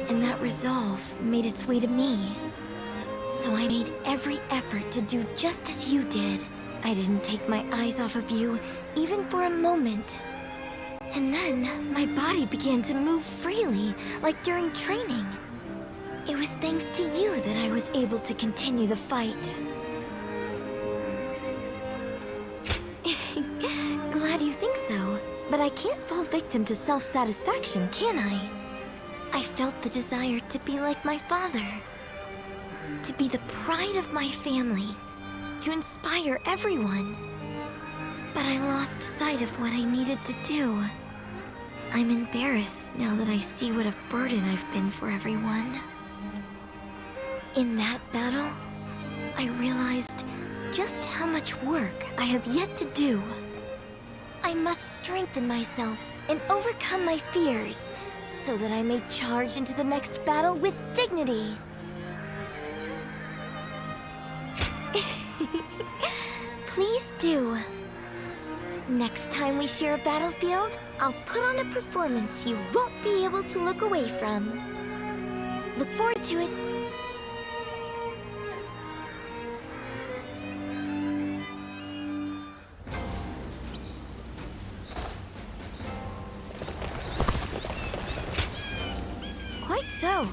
and that resolve made its way to me. So I made every effort to do just as you did. I didn't take my eyes off of you, even for a moment. And then, my body began to move freely, like during training. It was thanks to you that I was able to continue the fight. Glad you think so, but I can't fall victim to self-satisfaction, can I? I felt the desire to be like my father. To be the pride of my family. To inspire everyone. But I lost sight of what I needed to do. I'm embarrassed now that I see what a burden I've been for everyone. In that battle, I realized just how much work I have yet to do. I must strengthen myself and overcome my fears, so that I may charge into the next battle with dignity. Please do. Next time we share a battlefield, I'll put on a performance you won't be able to look away from. Look forward to it. Quite so.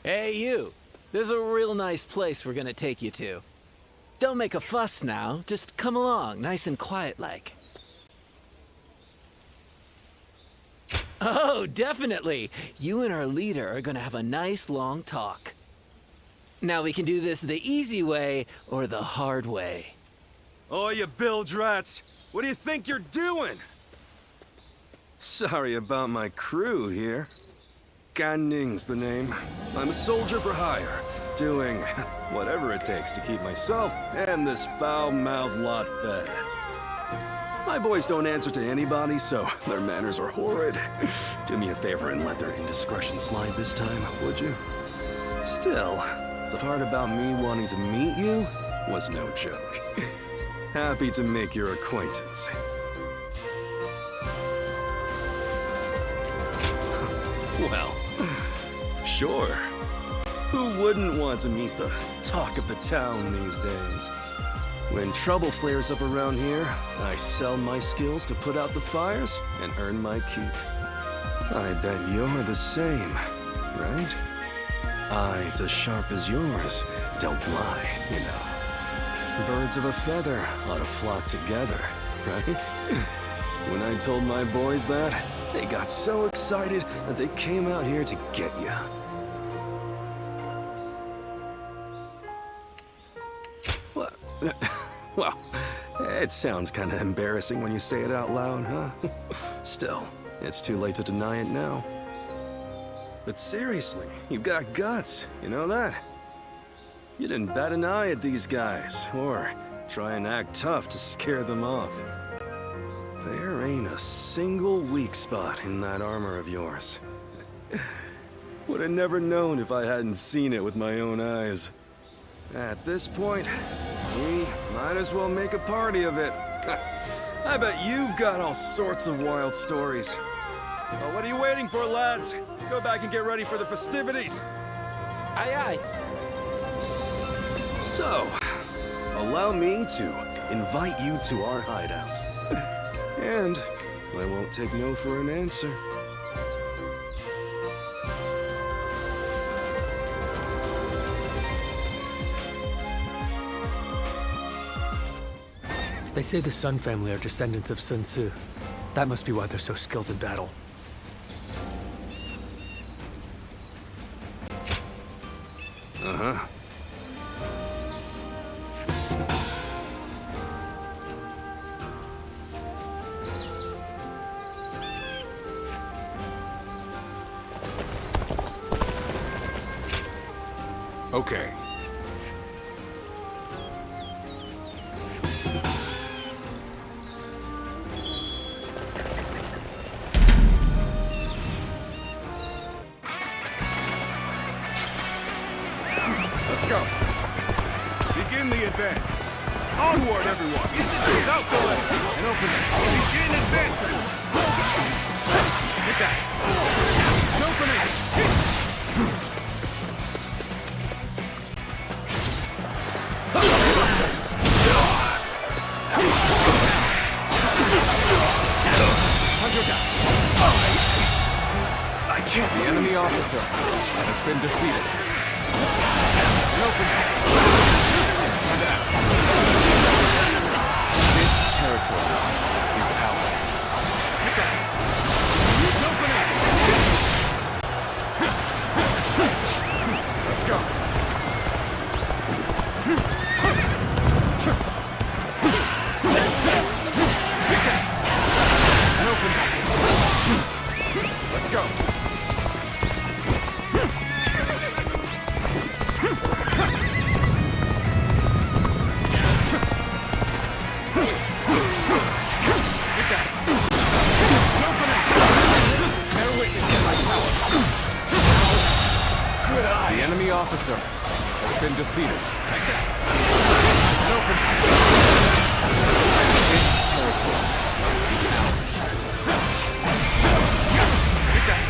Hey, you. There's a real nice place we're gonna take you to. Don't make a fuss now. Just come along, nice and quiet-like. Oh, definitely. You and our leader are gonna have a nice long talk. Now we can do this the easy way or the hard way. Oh, you bilge rats! What do you think you're doing? Sorry about my crew here. Gan Ning's the name. I'm a soldier for hire, doing whatever it takes to keep myself and this foul-mouthed lot fed. My boys don't answer to anybody, so their manners are horrid. Do me a favor and let their indiscretion slide this time, would you? Still, the part about me wanting to meet you was no joke. Happy to make your acquaintance. Well, sure. Who wouldn't want to meet the talk of the town these days? When trouble flares up around here, I sell my skills to put out the fires and earn my keep. I bet you're the same, right? eyes as sharp as yours don't lie, you know. Birds of a feather ought to flock together, right? When I told my boys that, they got so excited that they came out here to get you. What? Well, it sounds kind of embarrassing when you say it out loud, huh? Still, it's too late to deny it now. But seriously, you've got guts, you know that? You didn't bat an eye at these guys, or try and act tough to scare them off. There ain't a single weak spot in that armor of yours. Would have never known if I hadn't seen it with my own eyes. At this point, we might as well make a party of it. I bet you've got all sorts of wild stories. Well, what are you waiting for, lads? Go back and get ready for the festivities. Aye, aye. So, allow me to invite you to our hideout. And I won't take no for an answer. They say the Sun family are descendants of Sun Tzu. That must be why they're so skilled in battle. Uh-huh. Okay. Let's go. Begin the advance. Onward, everyone. Without delay. And open it. Begin advancing. Take that. And open it. I can't. The enemy officer has been defeated. This territory is ours. Take that. Let's go. Take that. And open it. Let's go. The enemy officer has been defeated. Take that. This territory is ours. Take that.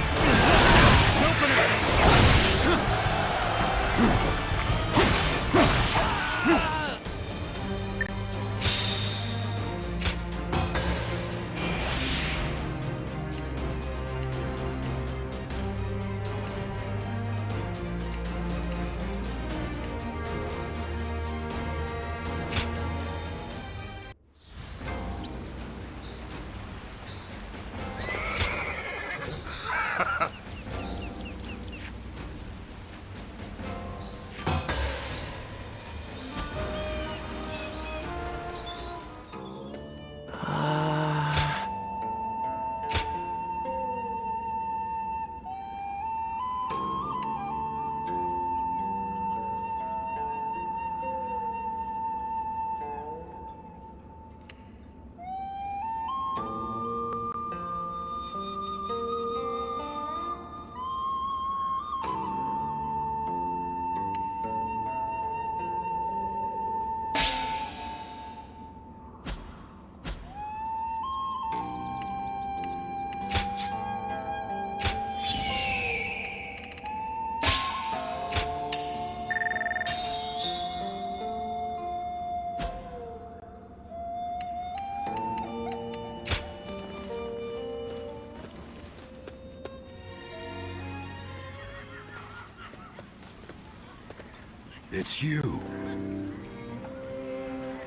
It's you.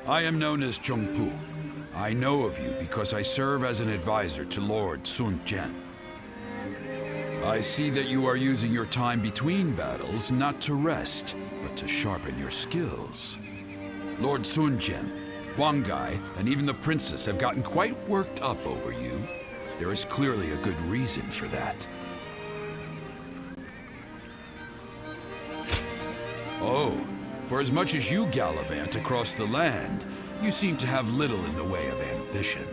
I am known as Chongpu. I know of you because I serve as an advisor to Lord Sun Jian. I see that you are using your time between battles not to rest, but to sharpen your skills. Lord Sun Jian, Huang Gai, and even the princess have gotten quite worked up over you. There is clearly a good reason for that. Oh, for as much as you gallivant across the land, you seem to have little in the way of ambition.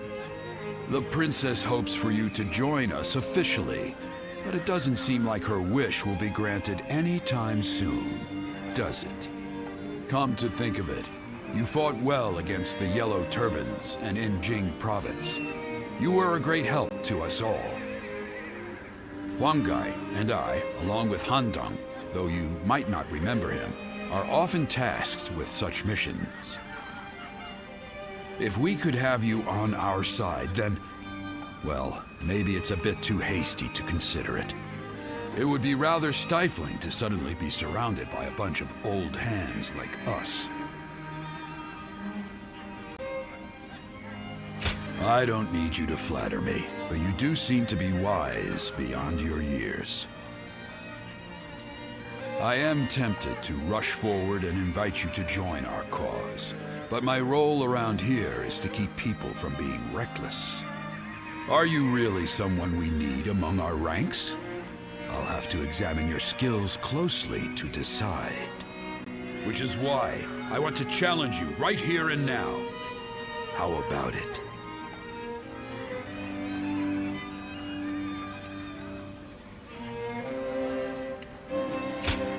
The princess hopes for you to join us officially, but it doesn't seem like her wish will be granted anytime soon, does it? Come to think of it, you fought well against the Yellow Turbans and in Jing Province. You were a great help to us all. Huang Gai and I, along with Han Dang, though you might not remember him, are often tasked with such missions. If we could have you on our side, then, well, maybe it's a bit too hasty to consider it. It would be rather stifling to suddenly be surrounded by a bunch of old hands like us. I don't need you to flatter me, but you do seem to be wise beyond your years. I am tempted to rush forward and invite you to join our cause, but my role around here is to keep people from being reckless. Are you really someone we need among our ranks? I'll have to examine your skills closely to decide. Which is why I want to challenge you right here and now. How about it?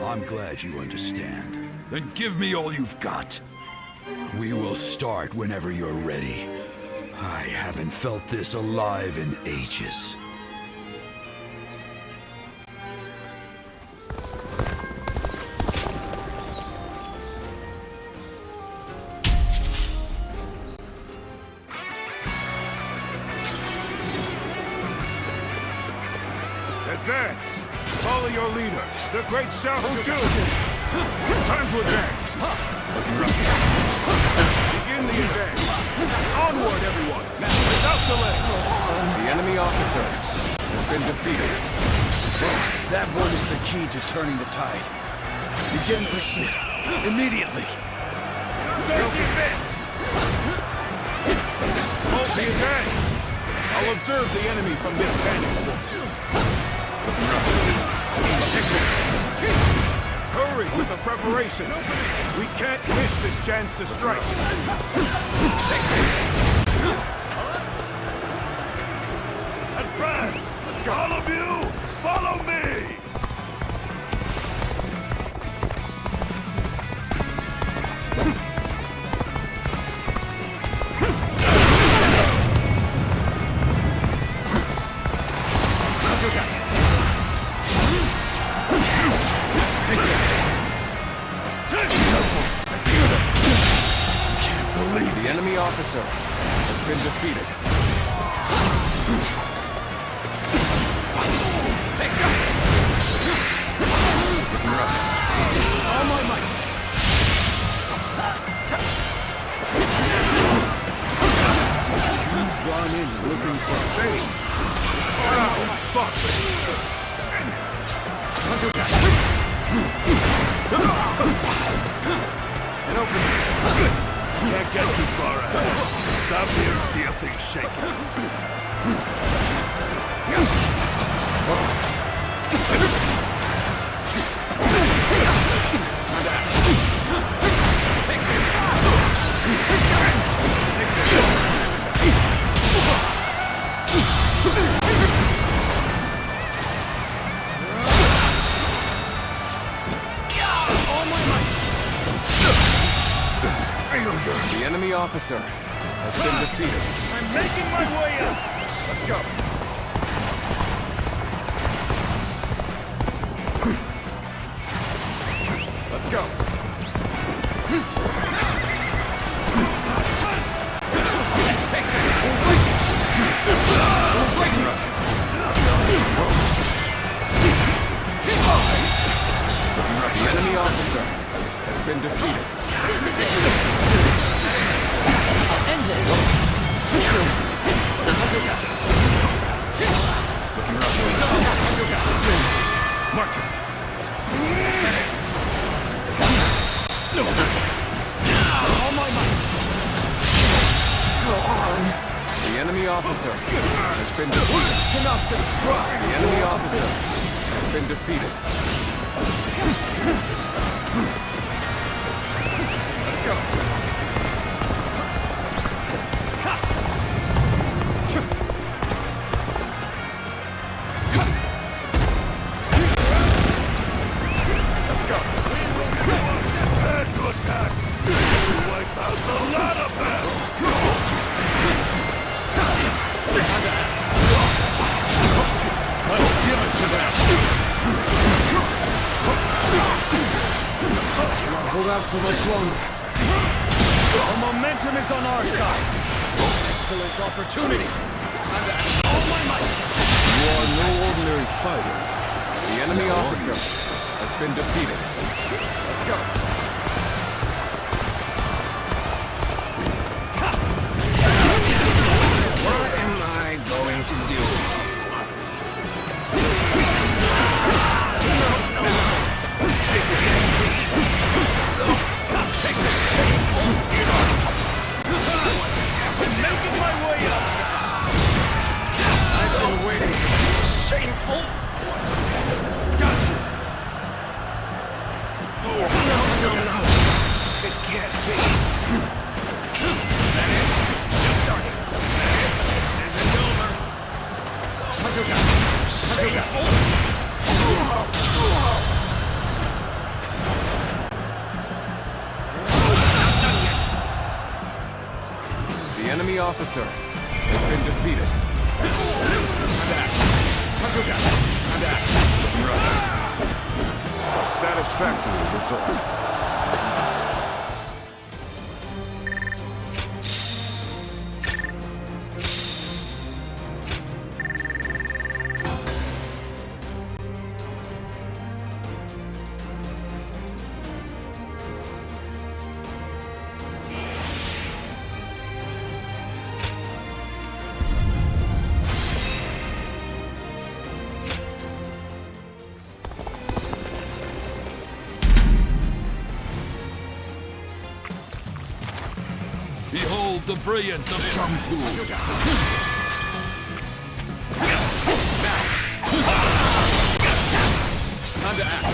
I'm glad you understand. Then give me all you've got. We will start whenever you're ready. I haven't felt this alive in ages. Advance! Follow your leader, the great Xiahou. Time to advance! Begin the advance! Onward, everyone! Without delay! The enemy officer has been defeated. That one is the key to turning the tide. Begin pursuit. Immediately! Start the advance! Hold the advance! I'll observe the enemy from this vantage point. Hurry with the preparations! We can't miss this chance to strike! Advance! Let's go! All of you, follow me! The enemy officer has been defeated. All my might! You've gone in looking for fame. Oh, fuck! An opening. Can't get too far ahead. Stop here and see how things shake. The enemy officer has been defeated. I'm making my way up! Let's go! Let's go! Take this! We'll break it! We'll break it! The enemy officer has been defeated. This is it! I'll end this! Looking rough. March it. No. All my might! Go on! The enemy officer has been defeated. Cannot describe! The enemy officer has been defeated. Let's go. Let's go. Prepare to attack. Wipe out the ladder battle. Let's give it to them. Cannot hold out for much longer. The momentum is on our side. Excellent opportunity. Time to act all my might. You are no ordinary fighter. The enemy officer has been defeated. Let's go. What am I going to do? Take this. So, take this shameful. Making my way up. I've been waiting. Shameful. Gotcha. No. It can't be. Just starting. This isn't over. So shameful. The enemy officer has been defeated. A satisfactory result. Behold the brilliance of Kung Fu. Time to act.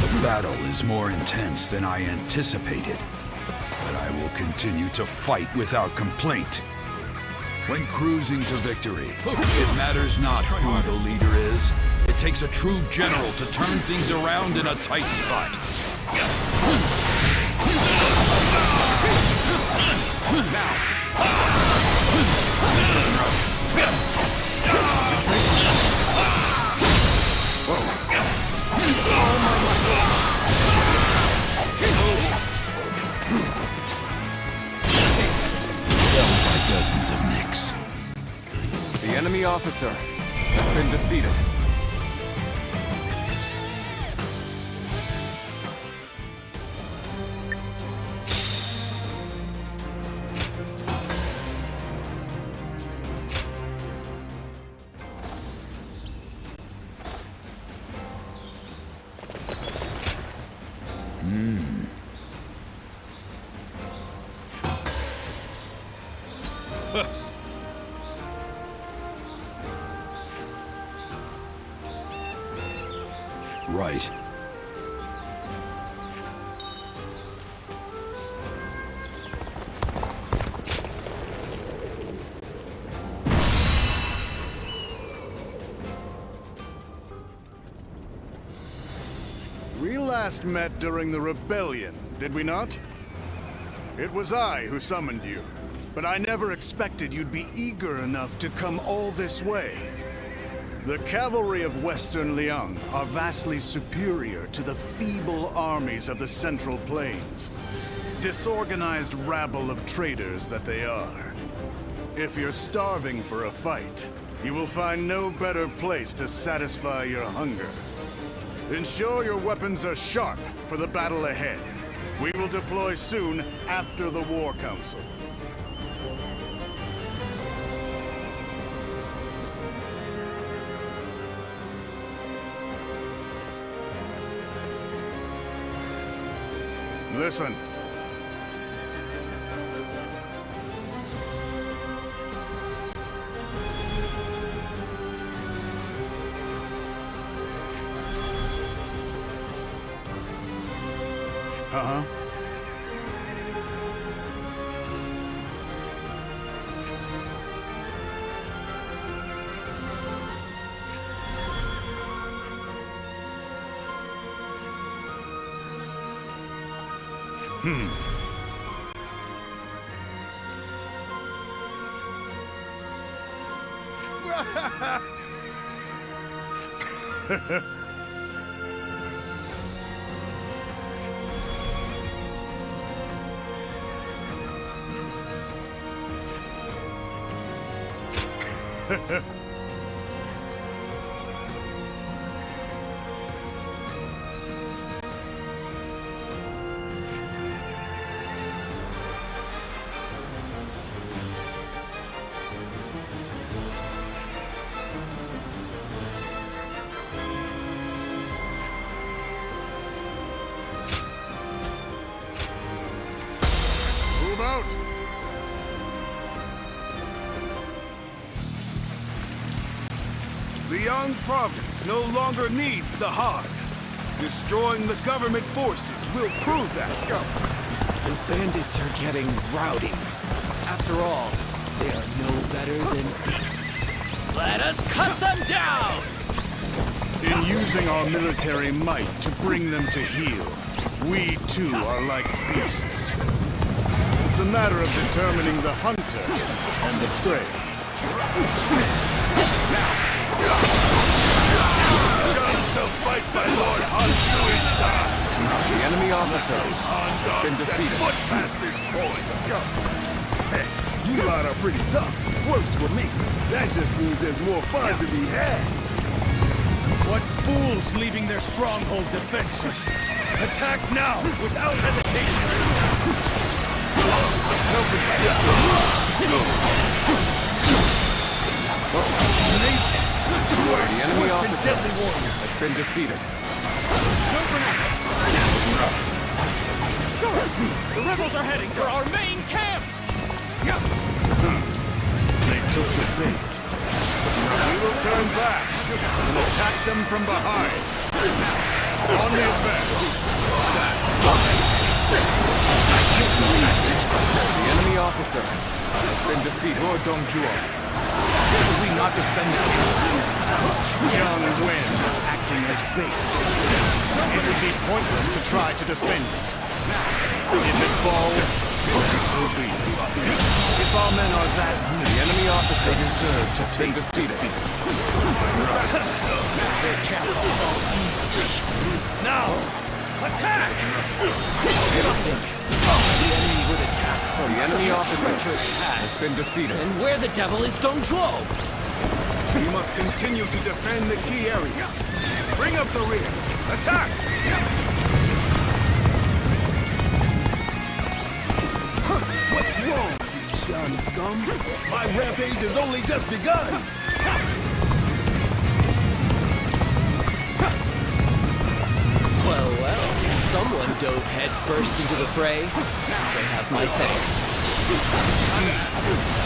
The battle is more intense than I anticipated, but I will continue to fight without complaint. When cruising to victory, it matters not who the leader is. It takes a true general to turn things around in a tight spot. By dozens of nicks. The enemy officer has been defeated. Right. We last met during the rebellion, did we not? It was I who summoned you, but I never expected you'd be eager enough to come all this way. The cavalry of Western Liang are vastly superior to the feeble armies of the Central Plains. disorganized rabble of traitors that they are. If you're starving for a fight, you will find no better place to satisfy your hunger. Ensure your weapons are sharp for the battle ahead. We will deploy soon after the War Council. Listen. Uh-huh. Move out! The young province no longer needs the Hard. Destroying the government forces will prove that. Let's go. The bandits are getting rowdy. After all, they are no better than beasts. Let us cut them down! In using our military might to bring them to heel, we too are like beasts. It's a matter of determining the hunter and the prey. Guns of fight by Lord Han suicide! The enemy officer has been defeated. Foot past this point. Let's go. Hey, you lot are pretty tough. Works for me. That just means there's more fun to be had. What fools leaving their stronghold defenseless! Attack now, without hesitation! The enemy officer has been defeated. Sir, the rebels are heading for our main camp! They took the bait. We will turn back and attack them from behind. On the advance. The enemy officer has been defeated. Lord Dongjuo, should we not defend the camp? Young Wen is acting as bait. It would be pointless to try to defend it. If it falls, so be it. If our men are that weak, the enemy officer deserve to been defeated. Now, attack! The enemy would attack from the enemy officer has has been defeated. And where the devil is Dongjuo? We must continue to defend the key areas. Bring up the rear. Attack! What's wrong, you Johnny scum? My rampage has only just begun! Well, someone dove headfirst into the fray. They have my thanks.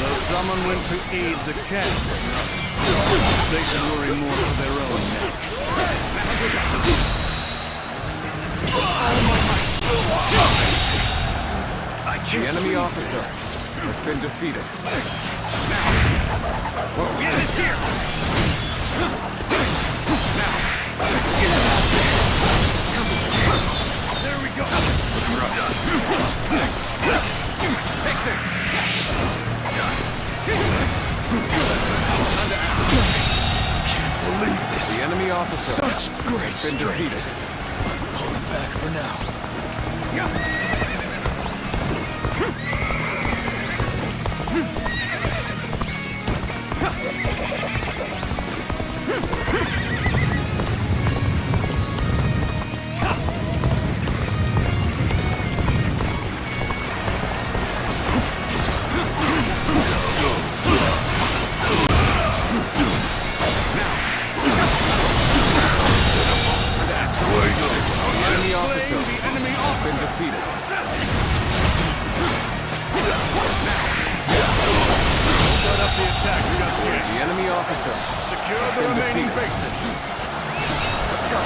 Though someone went to aid the camp, they should worry more for their own neck. The enemy officer has been defeated. It is here! There we go! Take this! Can't believe this. The enemy officer Such great has been defeated. Pulling back for now. Secure the remaining bases. Let's go.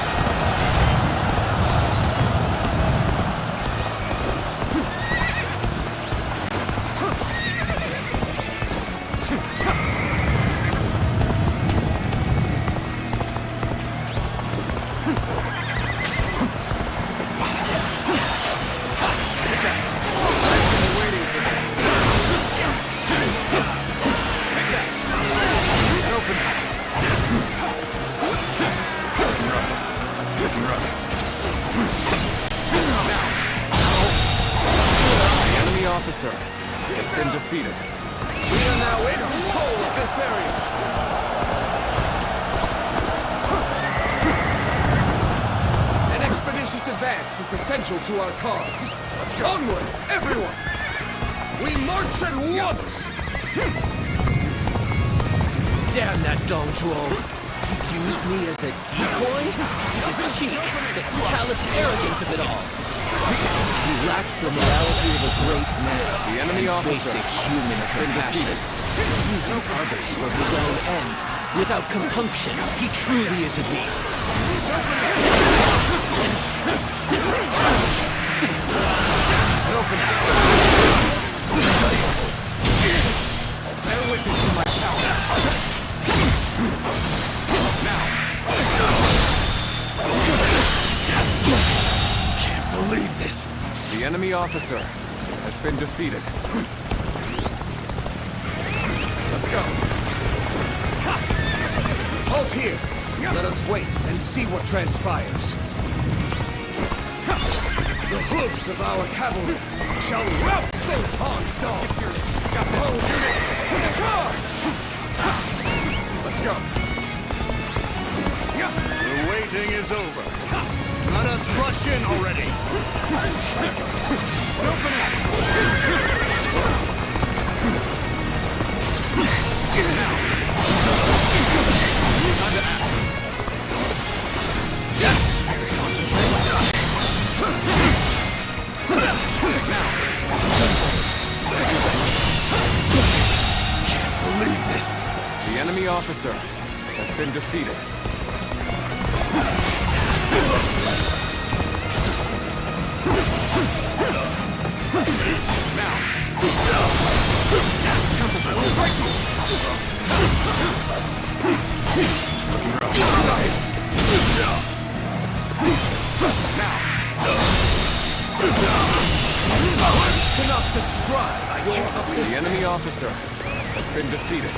Officer has been defeated. We are now in control of this area. An expeditious advance is essential to our cause. Let's go. Onward, everyone! We march at once! Damn that Dong Zhuo! He used me as a decoy? The cheek, the callous arrogance of it all! He lacks the morality of a great man. The enemy officer Basic human compassion. Using others for his own ends, without compunction, he truly is a beast. Bear witness to my power. Believe this. The enemy officer has been defeated. Let's go. Halt here. Let us wait and see what transpires. The hooves of our cavalry shall rout those Han dogs. All units, charge! Let's go. The waiting is over. Let us rush in already! Open it! Get it out! Time to act! Yes! Concentrate! Now! Can't believe this! The enemy officer has been defeated. Cannot describe your ability. The enemy officer has been defeated.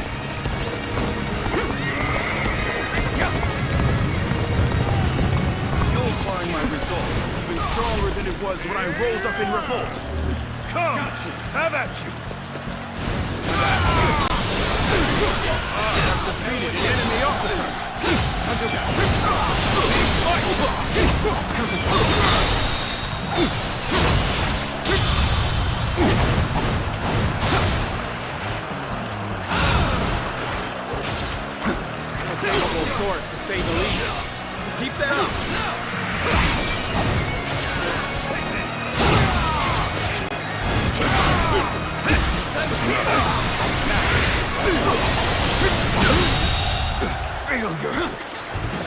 You'll find my resolve is even stronger than it was when I rose up in revolt. Come! Have at you! I've defeated an enemy officer! A capable sword, to say the least. Keep that up! Take this!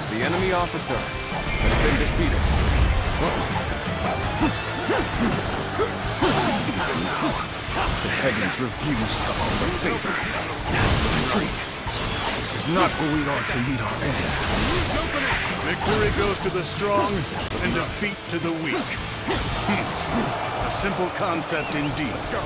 The enemy officer has been defeated. Even now, the heavens refuse to offer favor. Retreat. This is not where we ought to meet our end. Victory goes to the strong, and defeat to the weak. A simple concept indeed. Let's go.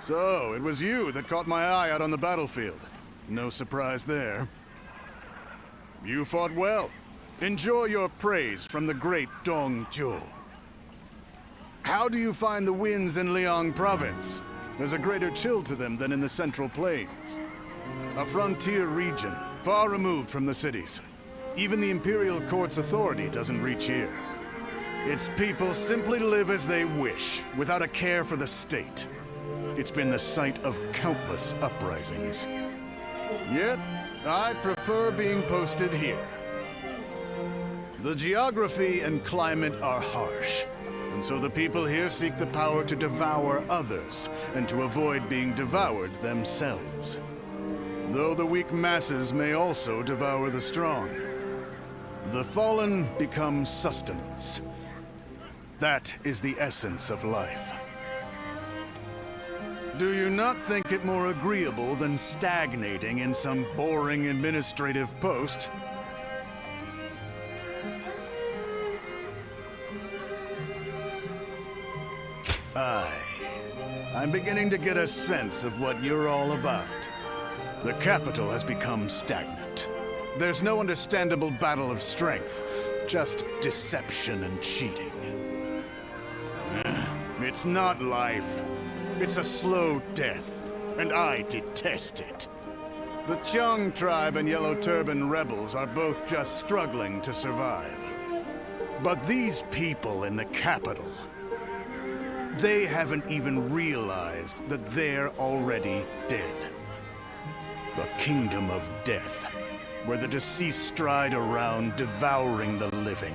So, it was you that caught my eye out on the battlefield. No surprise there. You fought well. Enjoy your praise from the great Dong Zhuo. How do you find the winds in Liang province? There's a greater chill to them than in the Central Plains. A frontier region, far removed from the cities. Even the Imperial Court's authority doesn't reach here. Its people simply live as they wish, without a care for the state. It's been the site of countless uprisings. Yet, I prefer being posted here. The geography and climate are harsh, and so the people here seek the power to devour others, and to avoid being devoured themselves. Though the weak masses may also devour the strong. The fallen become sustenance. That is the essence of life. Do you not think it more agreeable than stagnating in some boring administrative post? I'm beginning to get a sense of what you're all about. The capital has become stagnant. There's no understandable battle of strength, just deception and cheating. It's not life. It's a slow death, and I detest it. The Chung tribe and Yellow Turban rebels are both just struggling to survive. But these people in the capital, they haven't even realized that they're already dead. A kingdom of death, where the deceased stride around, devouring the living.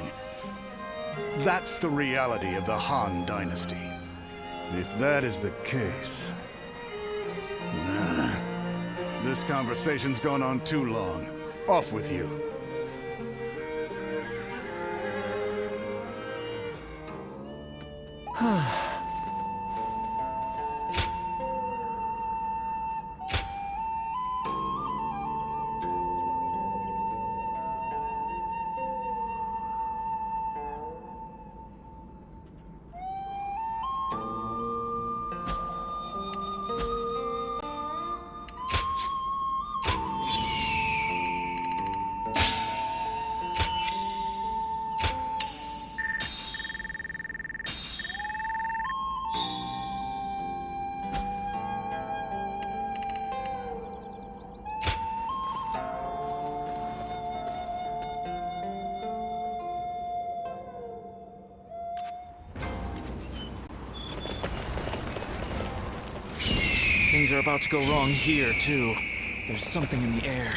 That's the reality of the Han Dynasty. If that is the case... This conversation's gone on too long. Off with you. Things are about to go wrong here, too. There's something in the air.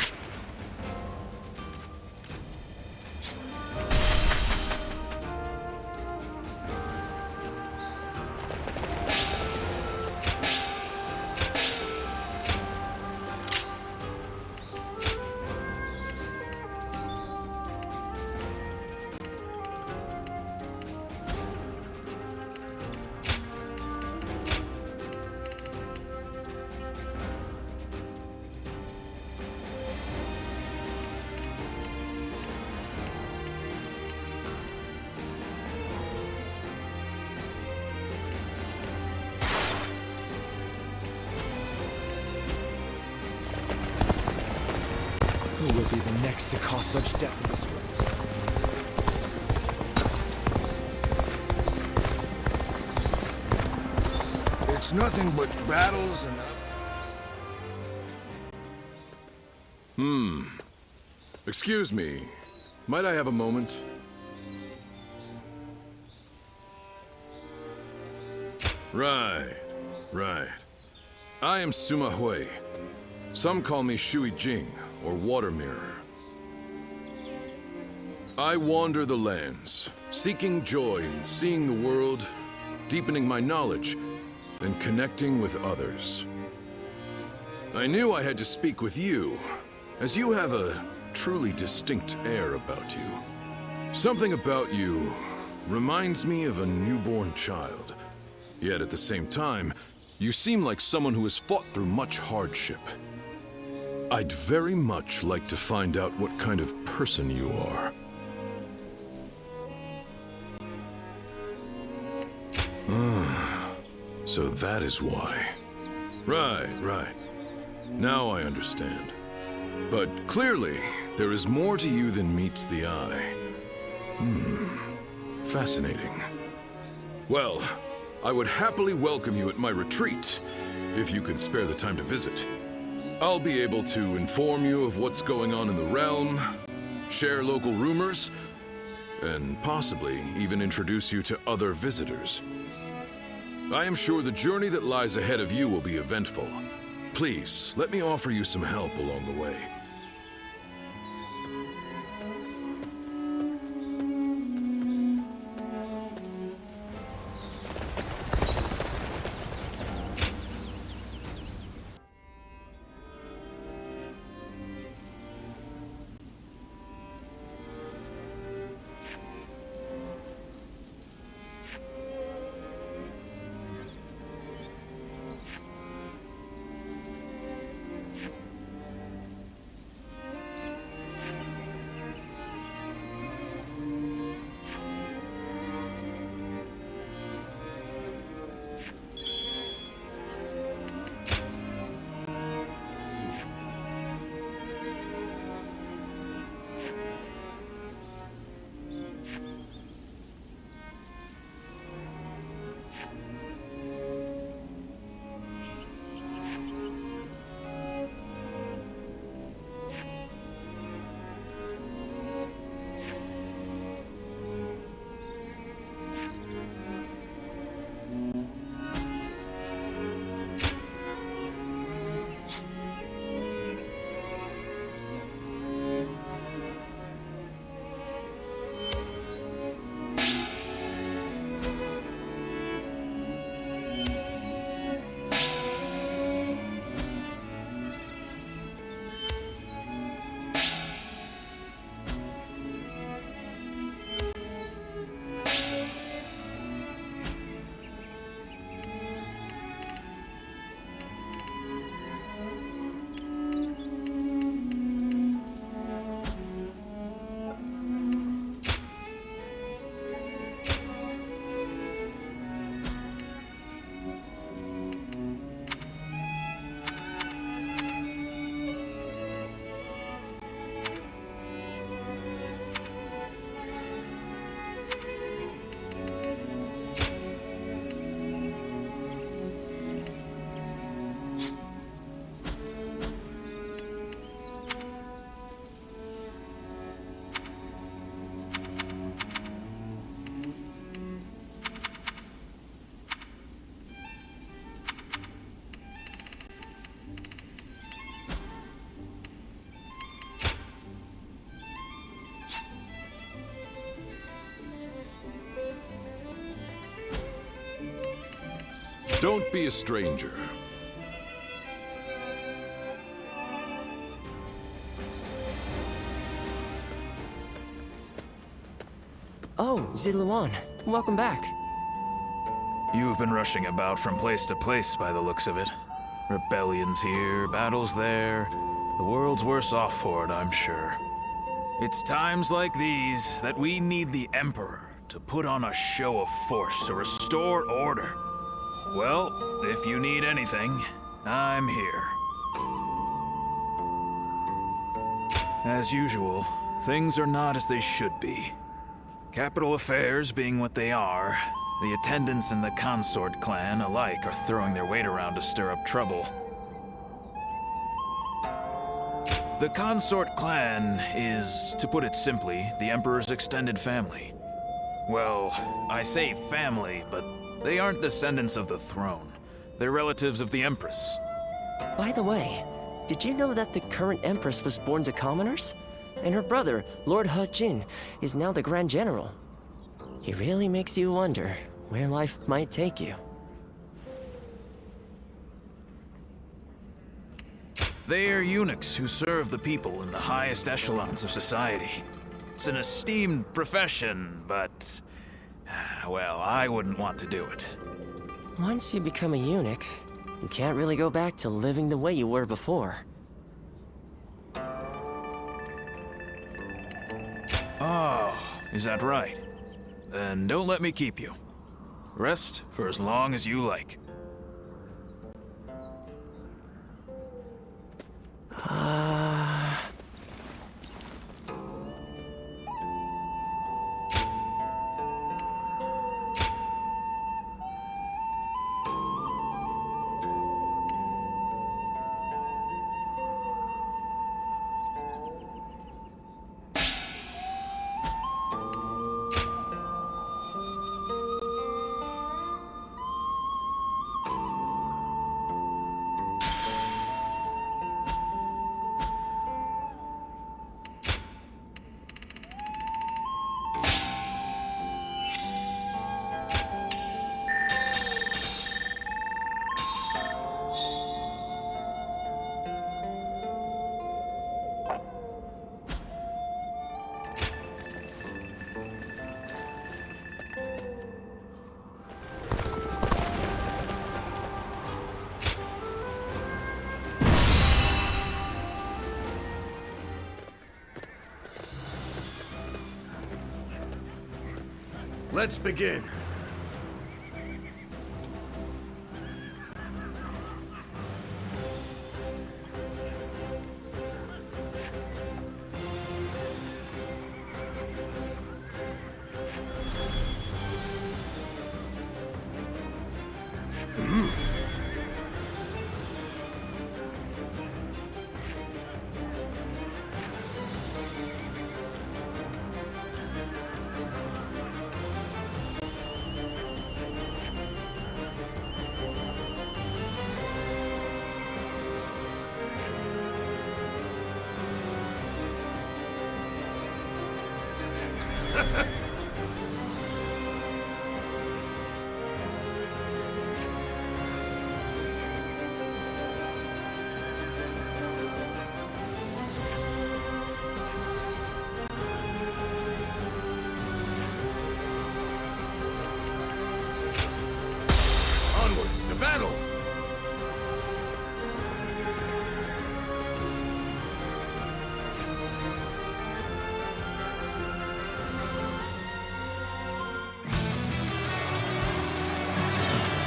Who will be the next to cause such death in this world? It's nothing but battles and... Excuse me. Might I have a moment? Right. I am Sima Hui. Some call me Shui Jing, or Water Mirror. I wander the lands, seeking joy in seeing the world, deepening my knowledge, and connecting with others. I knew I had to speak with you, as you have a truly distinct air about you. Something about you reminds me of a newborn child. Yet at the same time, you seem like someone who has fought through much hardship. I'd very much like to find out what kind of person you are. So that is why. Right. Now I understand. But clearly, there is more to you than meets the eye. Fascinating. Well, I would happily welcome you at my retreat, if you could spare the time to visit. I'll be able to inform you of what's going on in the realm, share local rumors, and possibly even introduce you to other visitors. I am sure the journey that lies ahead of you will be eventful. Please, let me offer you some help along the way. Don't be a stranger. Oh, Ziluan, welcome back. You've been rushing about from place to place by the looks of it. Rebellions here, battles there. The world's worse off for it, I'm sure. It's times like these that we need the Emperor to put on a show of force to restore order. Well, if you need anything, I'm here. As usual, things are not as they should be. Capital affairs being what they are, the attendants in the Consort clan alike are throwing their weight around to stir up trouble. The Consort clan is, to put it simply, the Emperor's extended family. Well, I say family, but they aren't descendants of the throne. They're relatives of the Empress. By the way, did you know that the current Empress was born to commoners? And her brother, Lord He Jin, is now the Grand General. He really makes you wonder where life might take you. They are eunuchs who serve the people in the highest echelons of society. It's an esteemed profession, but... well, I wouldn't want to do it. Once you become a eunuch, you can't really go back to living the way you were before. Oh, is that right? Then don't let me keep you. Rest for as long as you like. Let's begin. Onward to battle!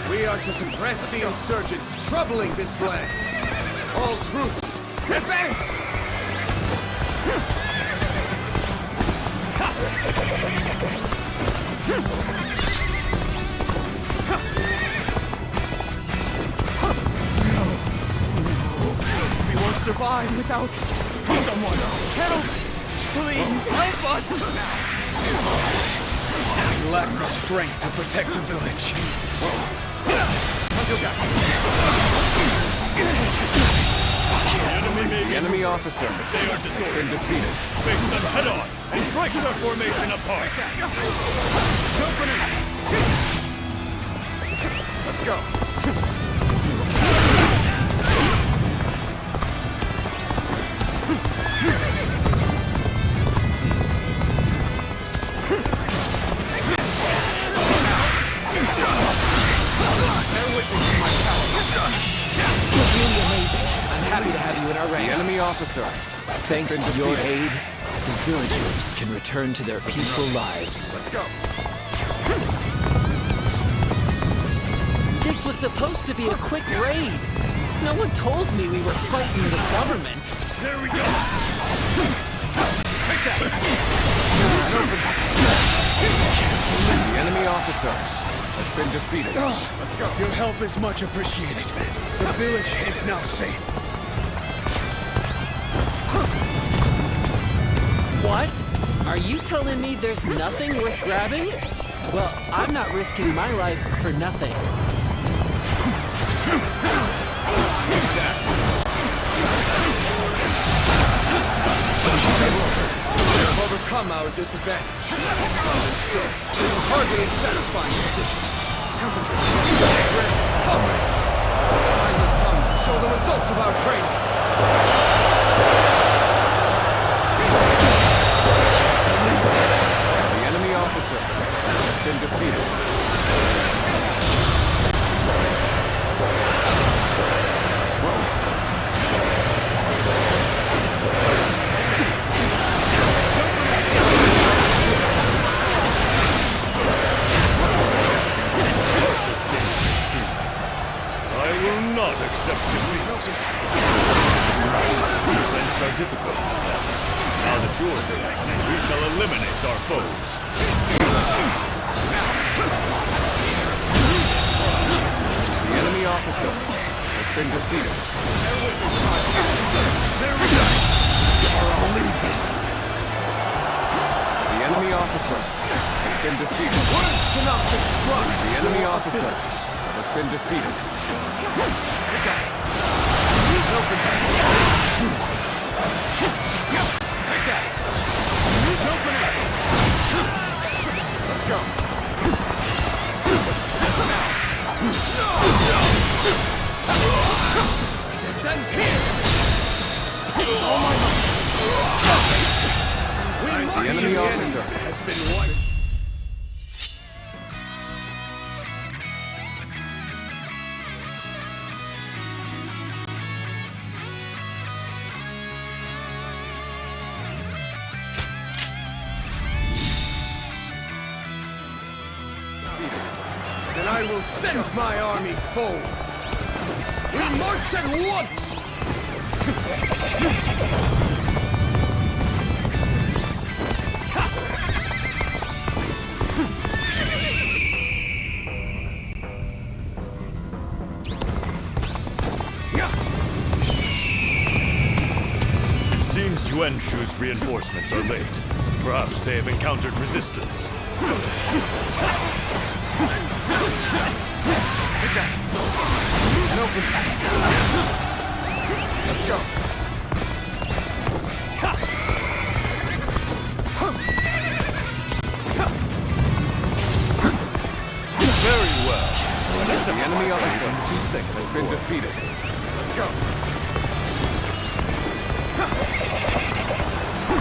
We are to suppress the insurgents troubling this land. All troops, advance! We won't survive without someone. Help! Please, help us! We lack the strength to protect the village. The enemy officer has been defeated. Face them head on and break their formation apart. Let's go. Really amazing. I'm happy to have you in our ranks. The enemy officer. Thanks to your aid, the villagers can return to their peaceful lives. Let's go. This was supposed to be a quick raid. No one told me we were fighting the government. There we go. Take that. The enemy officer has been defeated. Let's go. Your help is much appreciated. The village is now safe. What? Are you telling me there's nothing worth grabbing? Well, I'm not risking my life for nothing. We have overcome our disadvantage. And so, this is hardly a satisfying position. Concentrate. Comrades, the time has come to show the results of our training. The enemy officer has been defeated. I will not accept defeat. You sensed our difficulties then. Now that yours are like, we shall eliminate our foes. The enemy officer has been defeated. There we go. I'll leave this. The enemy officer has been defeated. Words cannot describe. The enemy officer has been defeated. Take that. Open. Take that. Open it. Let's go. This ends here. Oh my God. The enemy officer has been wiped. I will send my army forward. We march at once! It seems Yuan Shu's reinforcements are late. Perhaps they have encountered resistance. Take that! And open. Let's go. Very well. The enemy officer has been defeated. Let's go.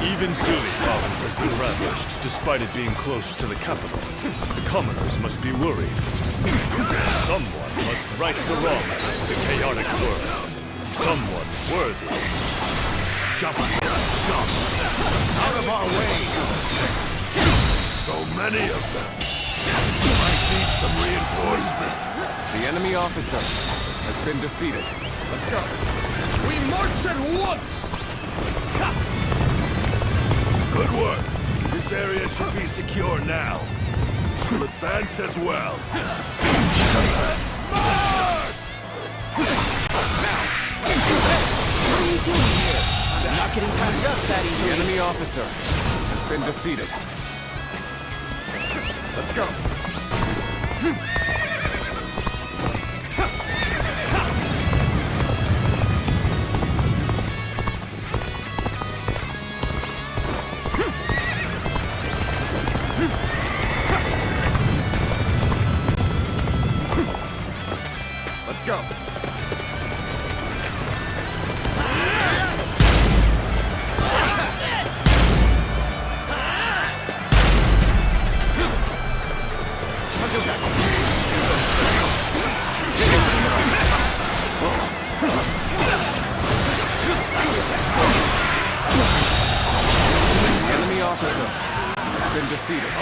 Even Suli province has been ravaged, despite it being close to the capital. The commoners must be worried. Someone must right the wrongs of this chaotic world. Someone worthy. Government scum! Out of our way! So many of them! Might need some reinforcements. The enemy officer has been defeated. Let's go. We march at once! Good work. This area should be secure now. We shall advance as well. Let's march! What are you doing here? You're not getting past us that easily. The enemy officer has been defeated. Let's go. Let's go. Enemy officer has been defeated.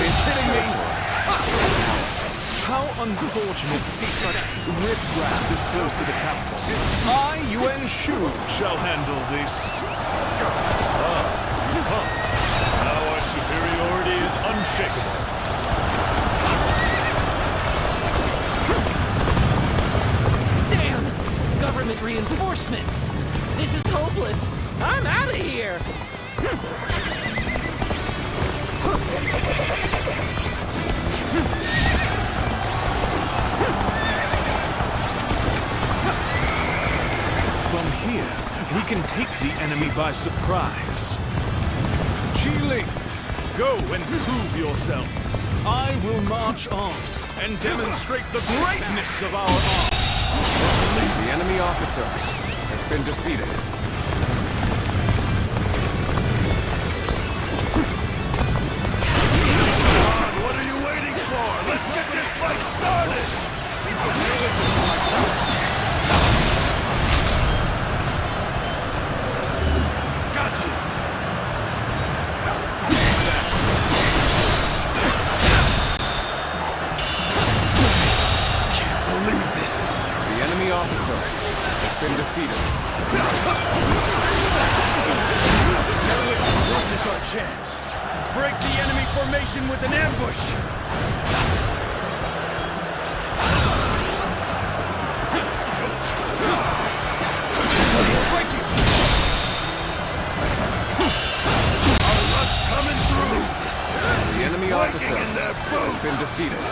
He's sitting me. How unfortunate to see such riffraff this close to the capital. I, Yuan Shu, shall handle this. Let's go. You come. Now our superiority is unshakable. Damn! Government reinforcements! This is hopeless! I'm out of here! From here, we can take the enemy by surprise. Qi, go and prove yourself. I will march on and demonstrate the greatness of our arm. The enemy officer has been defeated. What are you waiting for? Let's get this fight started! Gotcha! Can't believe this. The enemy officer has been defeated. This is our chance. Break the enemy formation with an ambush! Our luck's coming through! The enemy officer has been defeated.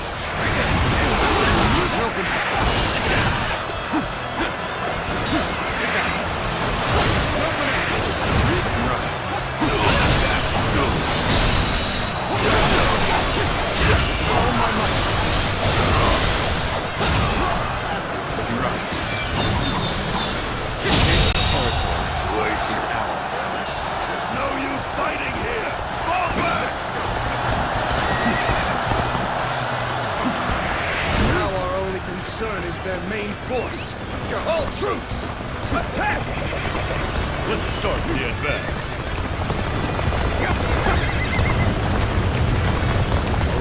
Their main force. Let's go. All troops, attack! Let's start the advance.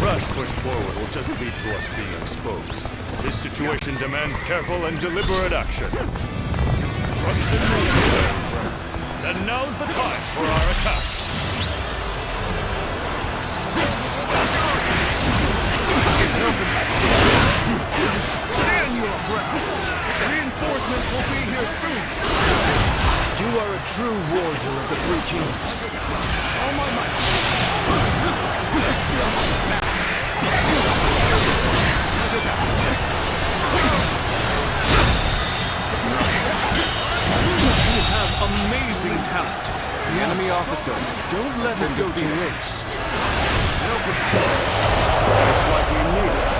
rash push forward will just lead to us being exposed. This situation demands careful and deliberate action. Trust in me, and now's the time for our attack. Stand your ground! Reinforcements will be here soon! You are a true warrior of the Three Kingdoms. All my might! You have amazing talent. The enemy officer, don't let him go to waste. Looks like we need it.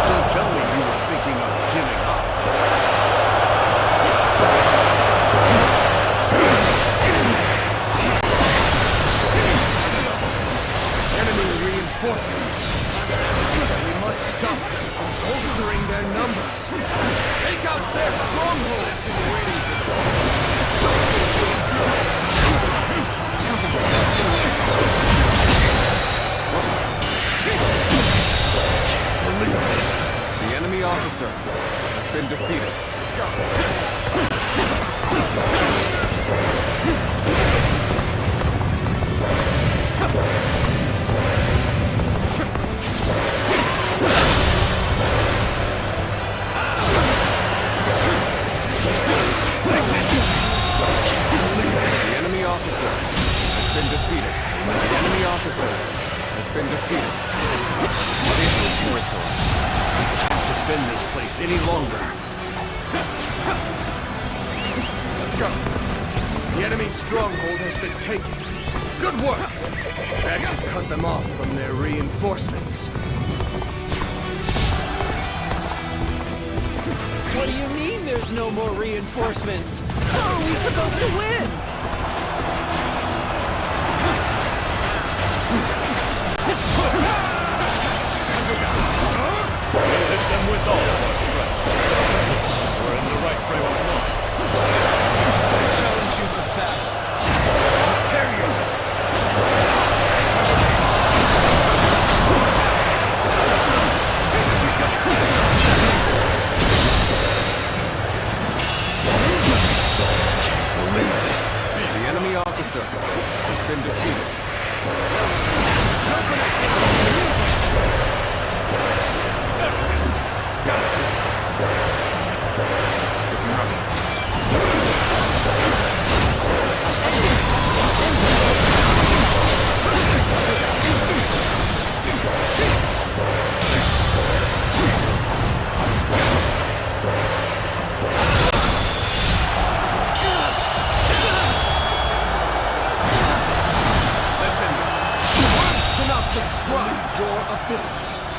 Don't tell me you were thinking of giving up. Enemy reinforcements. We must stop bolstering their numbers. Take out their stronghold. Waiting for The enemy officer has been defeated. Let's go. The enemy officer has been defeated. The enemy officer has been defeated. This territory can't defend this place any longer. Let's go. The enemy's stronghold has been taken. Good work. That should cut them off from their reinforcements. What do you mean there's no more reinforcements? How are we supposed to win? We'll hit them with all of our strength. We're in the right frame of mind. I challenge you to battle. Prepare yourself. The enemy officer has been defeated.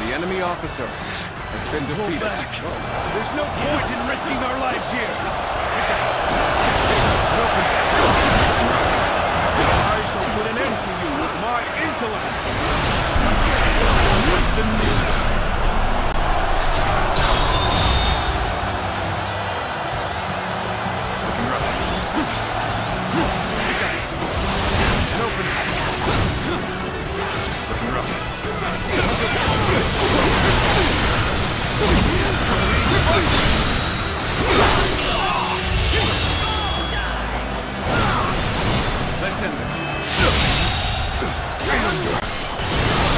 The enemy officer has been defeated. Pull back. There's no point in risking our lives here. I shall put an end to you with my intellect. Trust in me. Let's end this.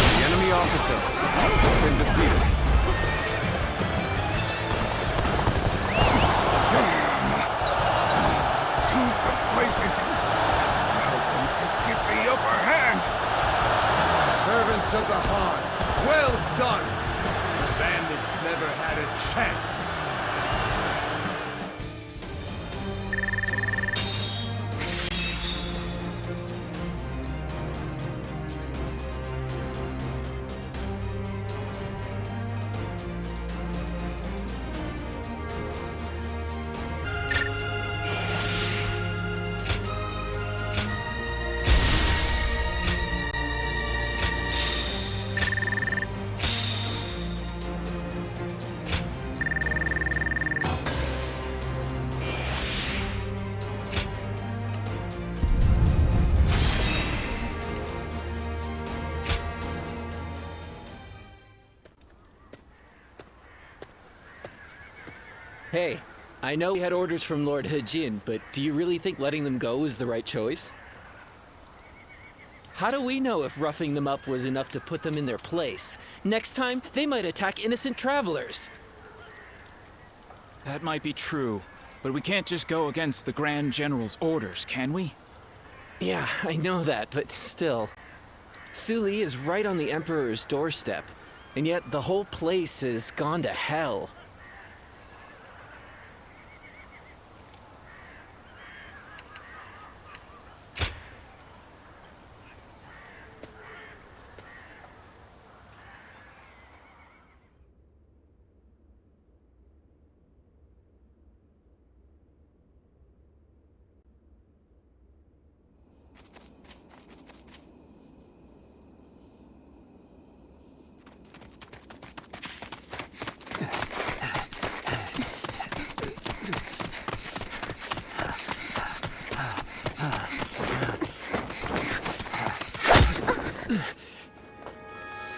The enemy officer has been defeated. Too complacent. Helping to get the upper hand. Servants of the Han, well done. The bandits never had a chance. Hey, I know we had orders from Lord Hejin, but do you really think letting them go was the right choice? How do we know if roughing them up was enough to put them in their place? Next time, they might attack innocent travelers. That might be true, but we can't just go against the Grand General's orders, can we? Yeah, I know that, but still. Suli is right on the Emperor's doorstep, and yet the whole place has gone to hell.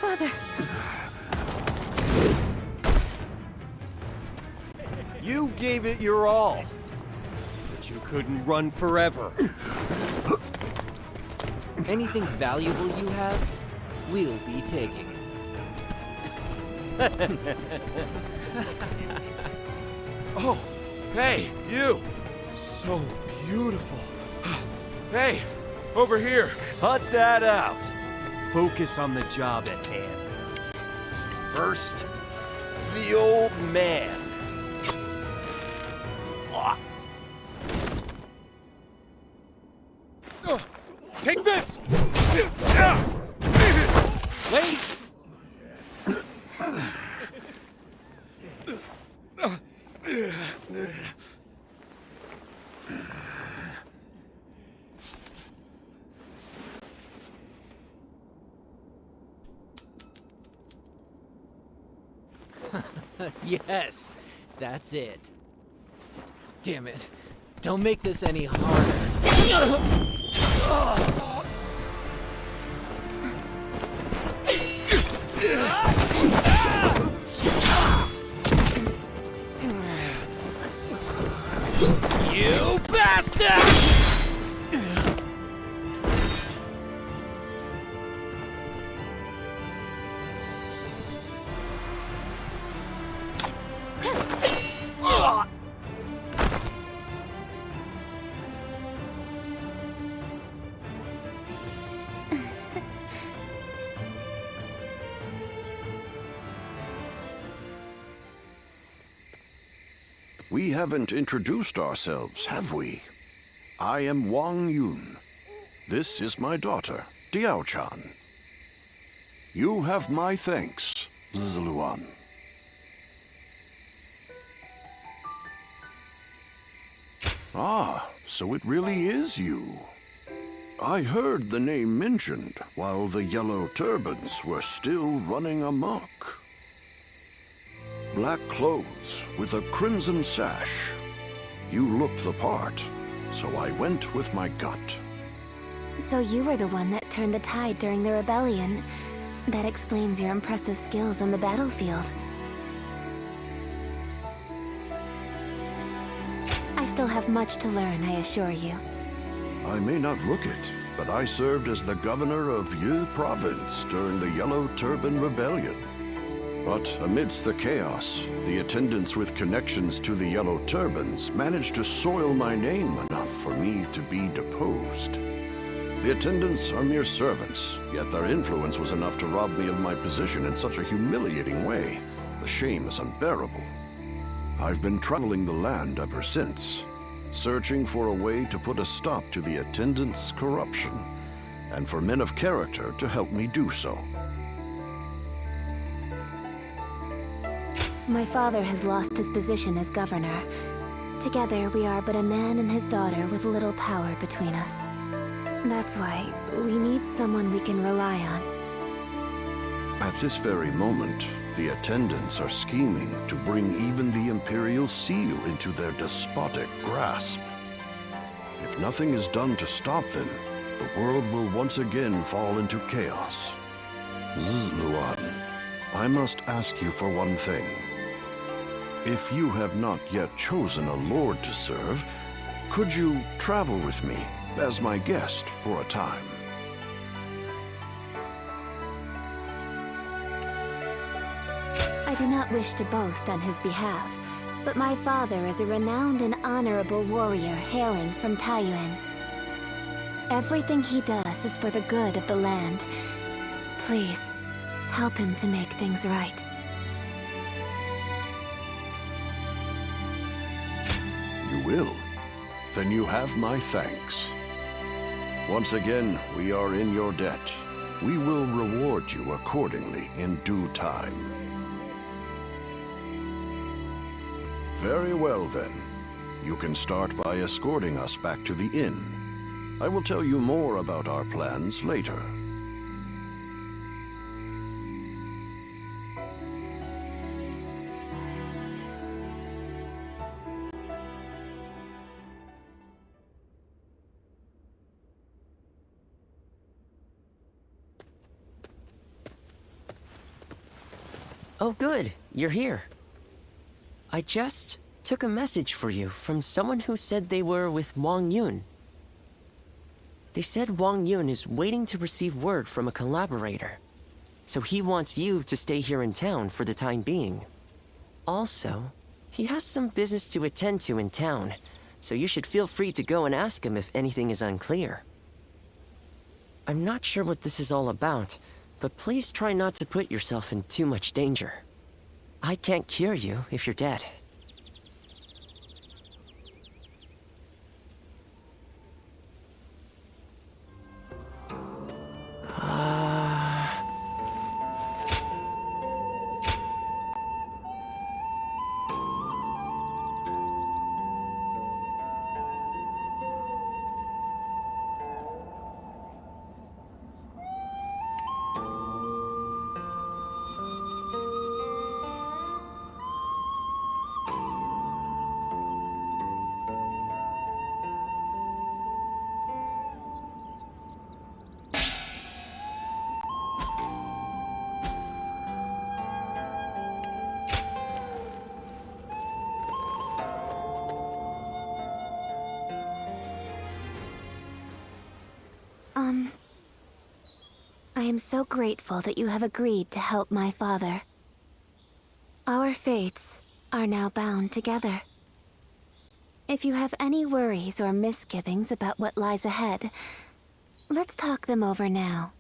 Father. You gave it your all, but you couldn't run forever. Anything valuable you have, we'll be taking. Oh, hey, you! So beautiful. Hey, over here. Cut that out. Focus on the job at hand. First, the old man. Take this! Wait! Yes, that's it. Damn it. Don't make this any harder. You bastard! We haven't introduced ourselves, have we? I am Wang Yun. This is my daughter, Diao-chan. You have my thanks, Zluan. Ah, so it really is you. I heard the name mentioned while the Yellow Turbans were still running amok. Black clothes with a crimson sash. You looked the part, so I went with my gut. So you were the one that turned the tide during the rebellion. That explains your impressive skills on the battlefield. I still have much to learn, I assure you. I may not look it, but I served as the governor of Yi Province during the Yellow Turban Rebellion. But amidst the chaos, the attendants with connections to the Yellow Turbans managed to soil my name enough for me to be deposed. The attendants are mere servants, yet their influence was enough to rob me of my position in such a humiliating way. The shame is unbearable. I've been traveling the land ever since, searching for a way to put a stop to the attendants' corruption, and for men of character to help me do so. My father has lost his position as governor. Together, we are but a man and his daughter with little power between us. That's why we need someone we can rely on. At this very moment, the attendants are scheming to bring even the Imperial Seal into their despotic grasp. If nothing is done to stop them, the world will once again fall into chaos. Zluan, I must ask you for one thing. if you have not yet chosen a lord to serve, could you travel with me as my guest for a time? I do not wish to boast on his behalf, but my father is a renowned and honorable warrior hailing from Taiyuan. Everything he does is for the good of the land. Please, help him to make things right. You will? Then you have my thanks. Once again, we are in your debt. We will reward you accordingly in due time. Very well, then. You can start by escorting us back to the inn. I will tell you more about our plans later. Oh good, you're here. I just took a message for you from someone who said they were with Wang Yun. They said Wang Yun is waiting to receive word from a collaborator, so he wants you to stay here in town for the time being. Also, he has some business to attend to in town, so you should feel free to go and ask him if anything is unclear. I'm not sure what this is all about, but please try not to put yourself in too much danger. I can't cure you if you're dead. I am so grateful that you have agreed to help my father. Our fates are now bound together. If you have any worries or misgivings about what lies ahead, let's talk them over now.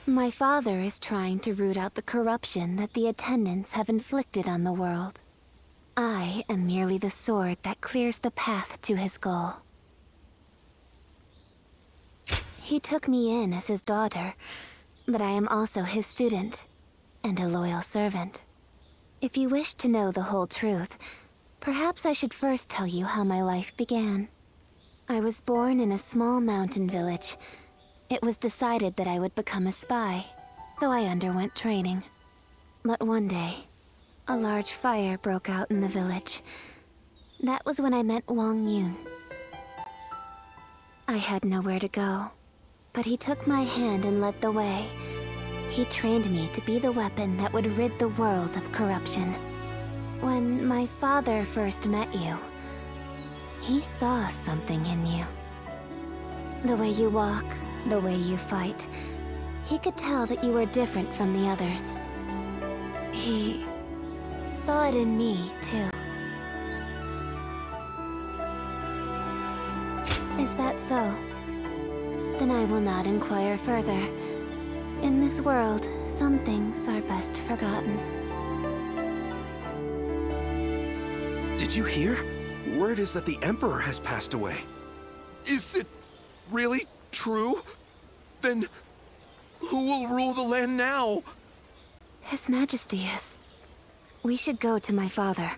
My father is trying to root out the corruption that the attendants have inflicted on the world. I am merely the sword that clears the path to his goal. He took me in as his daughter, but I am also his student, and a loyal servant. If you wish to know the whole truth, perhaps I should first tell you how my life began. I was born in a small mountain village. It was decided that I would become a spy, though I underwent training. But one day, a large fire broke out in the village. That was when I met Wang Yun. I had nowhere to go, but he took my hand and led the way. He trained me to be the weapon that would rid the world of corruption. When my father first met you, he saw something in you. The way you walk, the way you fight, he could tell that you were different from the others. He saw it in me, too. Is that so? Then I will not inquire further. In this world, some things are best forgotten. Did you hear? Word is that the Emperor has passed away. Is it really true? Then who will rule the land now? His Majesty is. We should go to my father.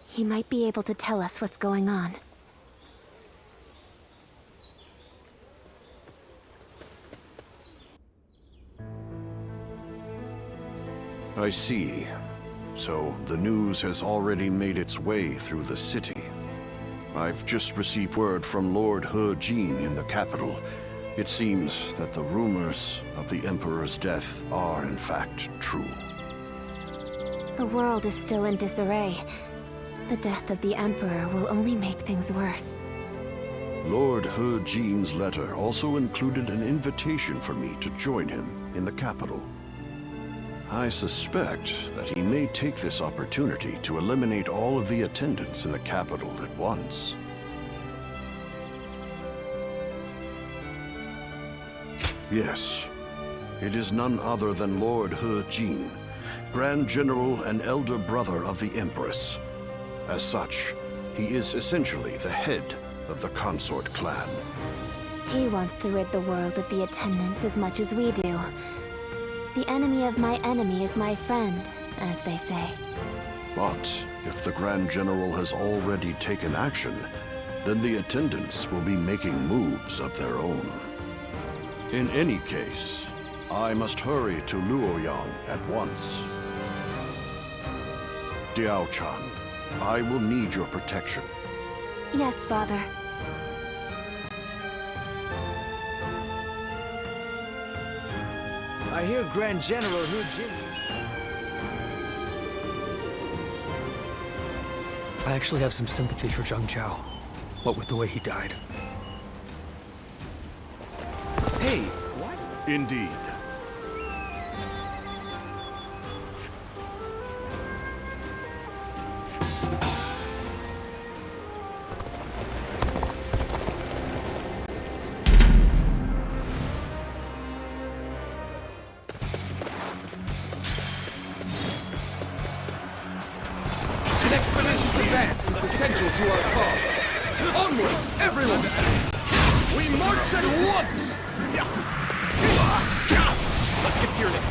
He might be able to tell us what's going on. I see. So the news has already made its way through the city. I've just received word from Lord He Jin in the capital. It seems that the rumors of the Emperor's death are in fact true. The world is still in disarray. The death of the Emperor will only make things worse. Lord He Jin's letter also included an invitation for me to join him in the capital. I suspect that he may take this opportunity to eliminate all of the attendants in the capital at once. Yes, it is none other than Lord He Jin, Grand General and elder brother of the Empress. As such, he is essentially the head of the consort clan. He wants to rid the world of the attendants as much as we do. The enemy of my enemy is my friend, as they say. But if the Grand General has already taken action, then the attendants will be making moves of their own. In any case, I must hurry to Luoyang at once. Diao-chan, I will need your protection. Yes, Father. I hear Grand General He Jin. I actually have some sympathy for Zhang Zhao, what with the way he died. Hey, what? Indeed. An expeditious advance is essential to our cause. Onward, everyone! We march at once! Let's get serious.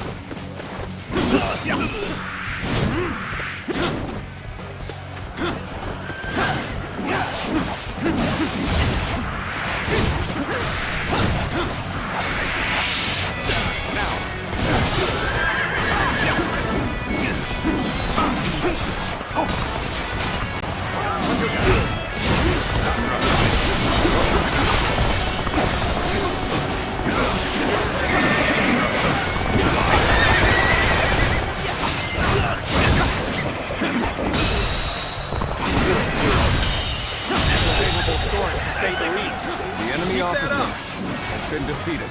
The enemy officer has been defeated.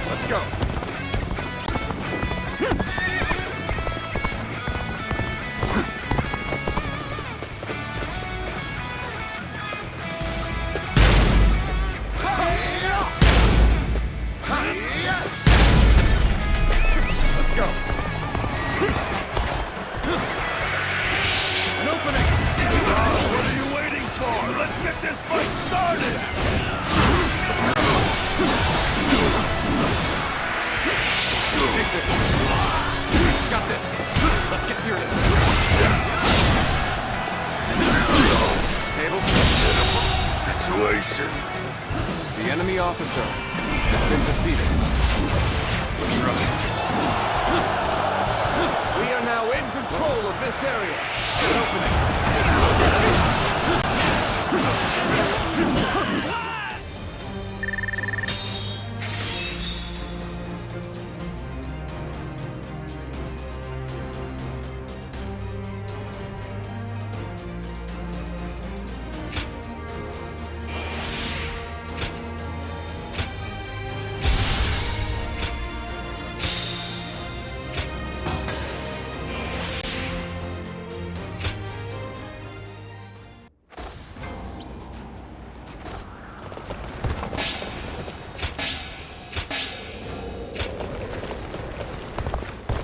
Let's go. Let's go. An opening! What are you waiting for? Let's get this fight started! Take this. Got this. Let's get serious. Tables. Situation. The enemy officer has been defeated. We are now in control of this area. An opening.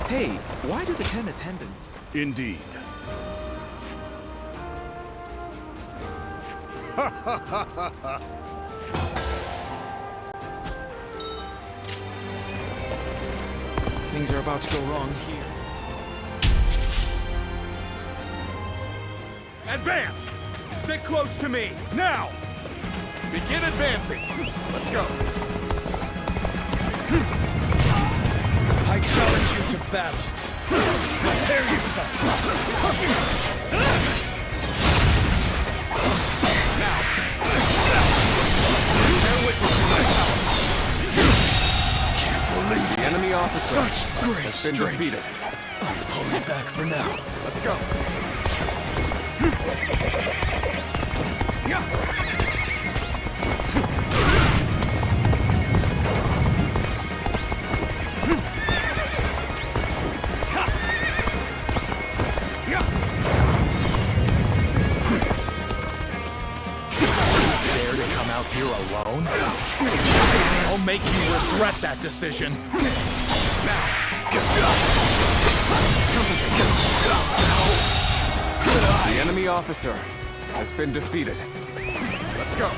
Hey, why do the 10 attendants? Indeed. Things are about to go wrong here. Advance! Stick close to me, now! Begin advancing! Let's go! I challenge you to battle. Prepare yourself. Now! officer Such great has been strength. defeated. I'll pull you back for now. Let's go. Dare to come out here alone? I'll make you regret that decision. The enemy officer has been defeated. Let's go.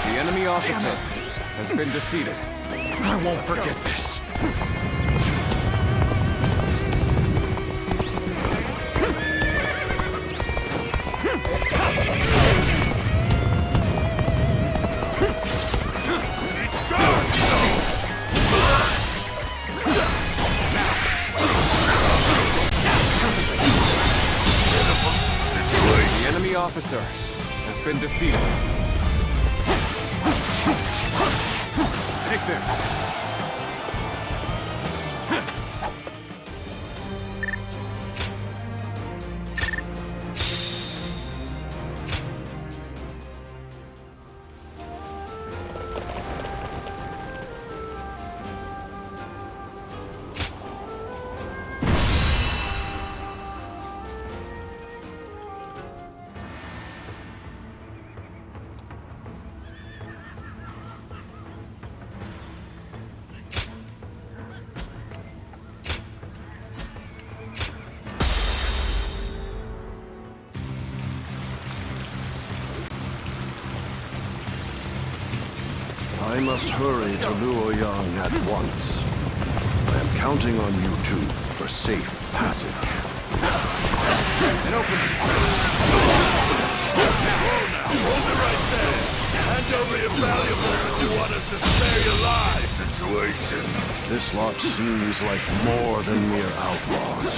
The enemy officer has been defeated. I won't forget this. The enemy officer has been defeated. Take this. I must hurry to Luoyang at once. I am counting on you two for safe passage. And open it. Hold it right there! Hand over your valuables if you want us to spare your life! Situation. This lot seems like more than mere outlaws.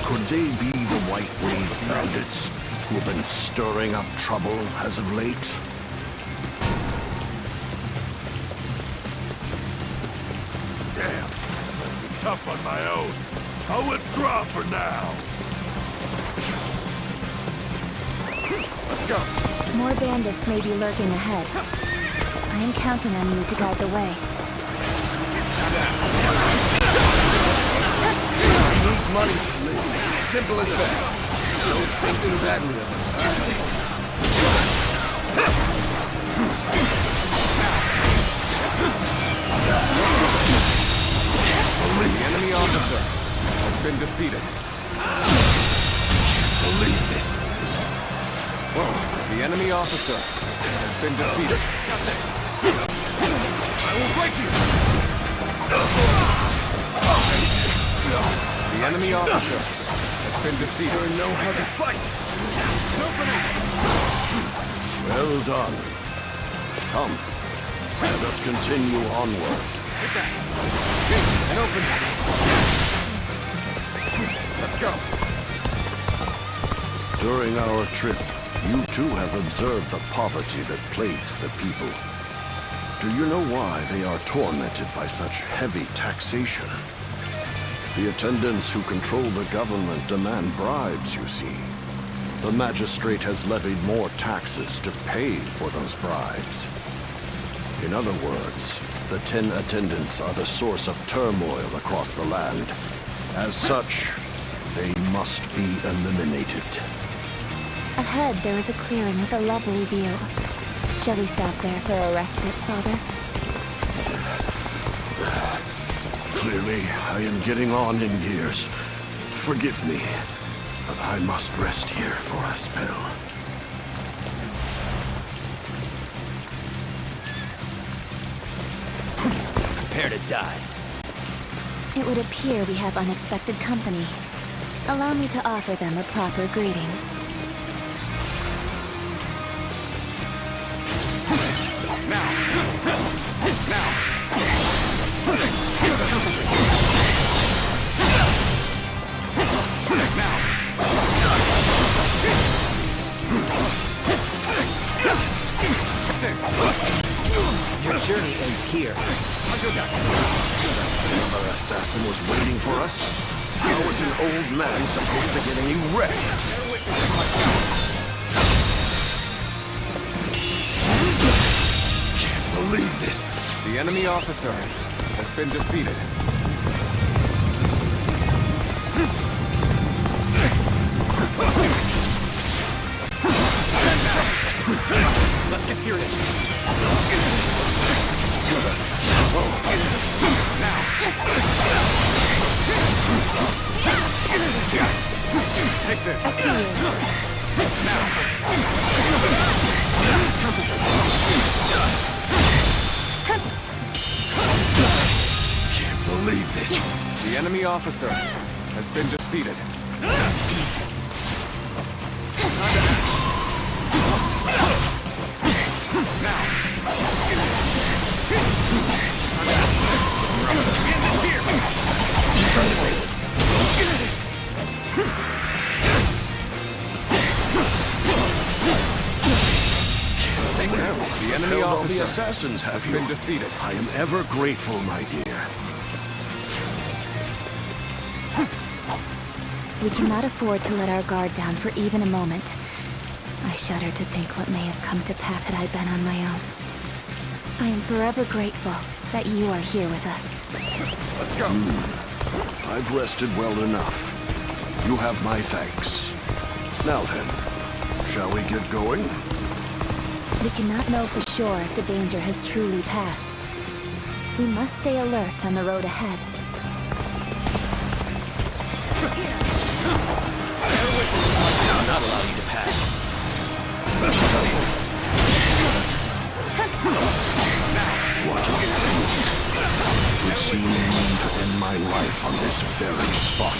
Could they be the White Wave bandits who have been stirring up trouble as of late? Damn. I'll be tough on my own. I'll withdraw for now. Let's go. More bandits may be lurking ahead. I am counting on you to guide the way. We need money to live. Simple as that. Don't think too badly of us. The enemy officer has been defeated. Believe this. Whoa. The enemy officer has been defeated. Got this. I will break you. The enemy officer has been defeated. Sure know how to fight. Well done. Come, let us continue onward. Take that. And open it. Let's go. During our trip, you too have observed the poverty that plagues the people. Do you know why they are tormented by such heavy taxation? The attendants who control the government demand bribes, you see. The magistrate has levied more taxes to pay for those bribes. In other words, the 10 attendants are the source of turmoil across the land. As such, they must be eliminated. Ahead, there is a clearing with a lovely view. Shall we stop there for a respite, Father? Clearly, I am getting on in years. Forgive me. but I must rest here for a spell. Prepare to die. It would appear we have unexpected company. Allow me to offer them a proper greeting. Your journey ends here. Another assassin was waiting for us? How was an old man supposed to get any rest? Can't believe this. The enemy officer has been defeated. Let's get serious. Take this. I see you. Can't believe this. The enemy officer has been defeated. Easy. The enemy All officer the assassins has have been you. defeated. I am ever grateful, my dear. We cannot afford to let our guard down for even a moment. I shudder to think what may have come to pass had I been on my own. I am forever grateful that you are here with us. Let's go. I've rested well enough. You have my thanks. Now then, shall we get going? We cannot know for sure if the danger has truly passed. We must stay alert on the road ahead. I'll not allow you to pass. It seemed to end my life on this very spot.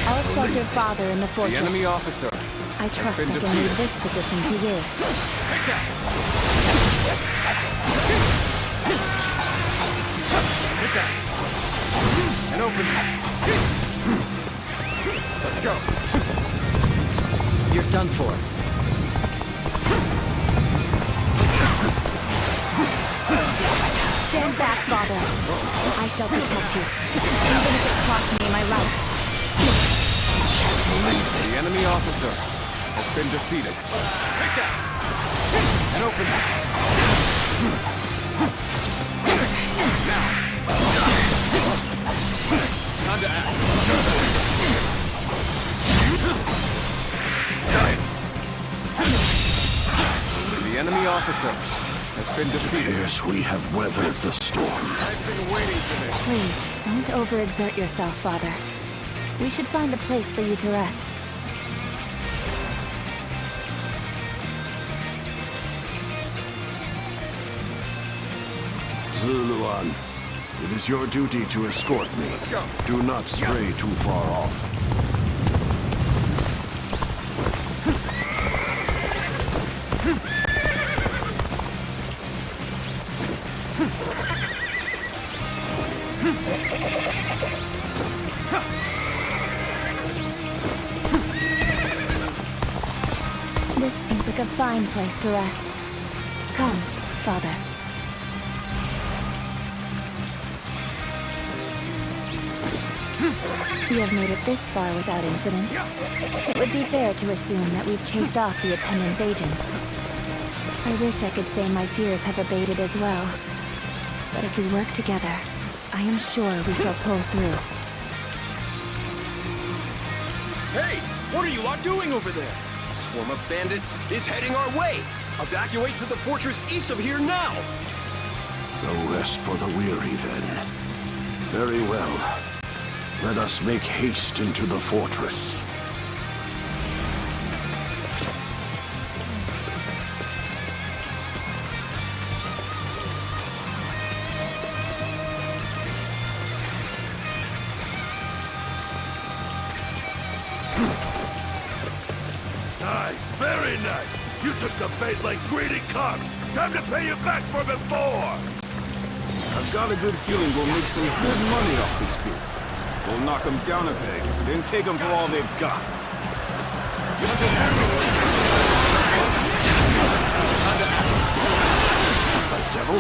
I'll shelter Father in the The fortress. enemy officer I has trust I been can defeated. leave this position to you. Take that! Take that! And open it. Let's go. You're done for. Stand back, Father. I shall protect you, even if it costs me my life. The enemy officer has been defeated. Take that! And open it. Time to act. The enemy officer has been defeated. Yes, we have weathered the storm. I've been waiting for this. Please, don't overexert yourself, Father. We should find a place for you to rest. Zuluan, it is your duty to escort me. Let's go. Do not stray too far off. This seems like a fine place to rest. Come, Father. We have made it this far without incident. It would be fair to assume that we've chased off the attendant's agents. I wish I could say my fears have abated as well. But if we work together, I am sure we shall pull through. Hey! What are you lot doing over there? A swarm of bandits is heading our way! Evacuate to the fortress east of here now! No rest for the weary, then. Very well. Let us make haste into the fortress. Nice, very nice. You took the bait like greedy cock. Time to pay you back for before. I've got a good feeling we'll make some good money off this group. We'll knock them down a peg, then take them for all they've got. The devil?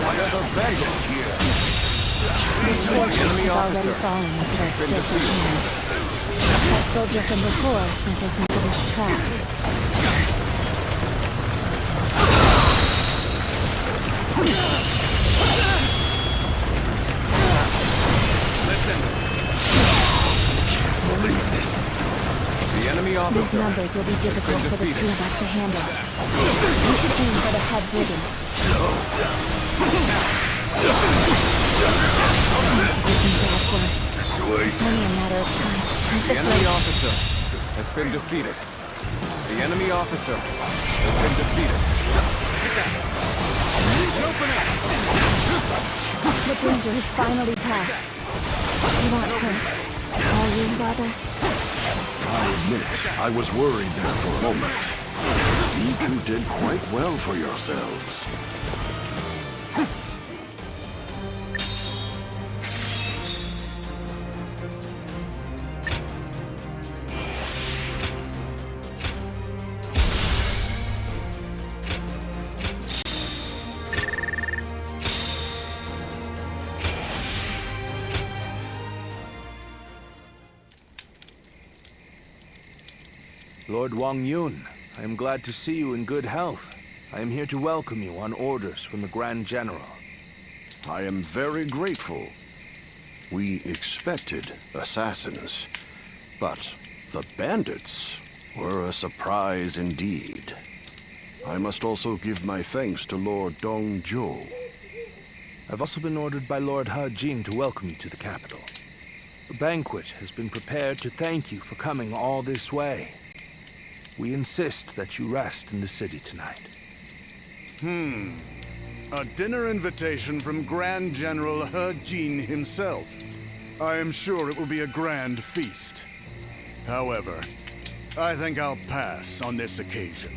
Why are the bandits here? This fortress is already falling into their filthy hands. That soldier from before sent us into this trap. Let's end this. Believe this. The enemy These officer numbers will be difficult for the two of us to handle. We should aim for the head brigand. This is looking bad for us. It's only a matter of time. The enemy officer has been defeated. The enemy officer has been defeated. Take that. Open it. The danger has finally passed. You're not hurt, are you, brother? I admit, I was worried there for a moment. You two did quite well for yourselves. Lord Wang Yun, I am glad to see you in good health. I am here to welcome you on orders from the Grand General. I am very grateful. We expected assassins, but the bandits were a surprise indeed. I must also give my thanks to Lord Dongzhou. I've also been ordered by Lord He Jin to welcome you to the capital. A banquet has been prepared to thank you for coming all this way. We insist that you rest in the city tonight. A dinner invitation from Grand General He Jin himself. I am sure it will be a grand feast. However, I think I'll pass on this occasion.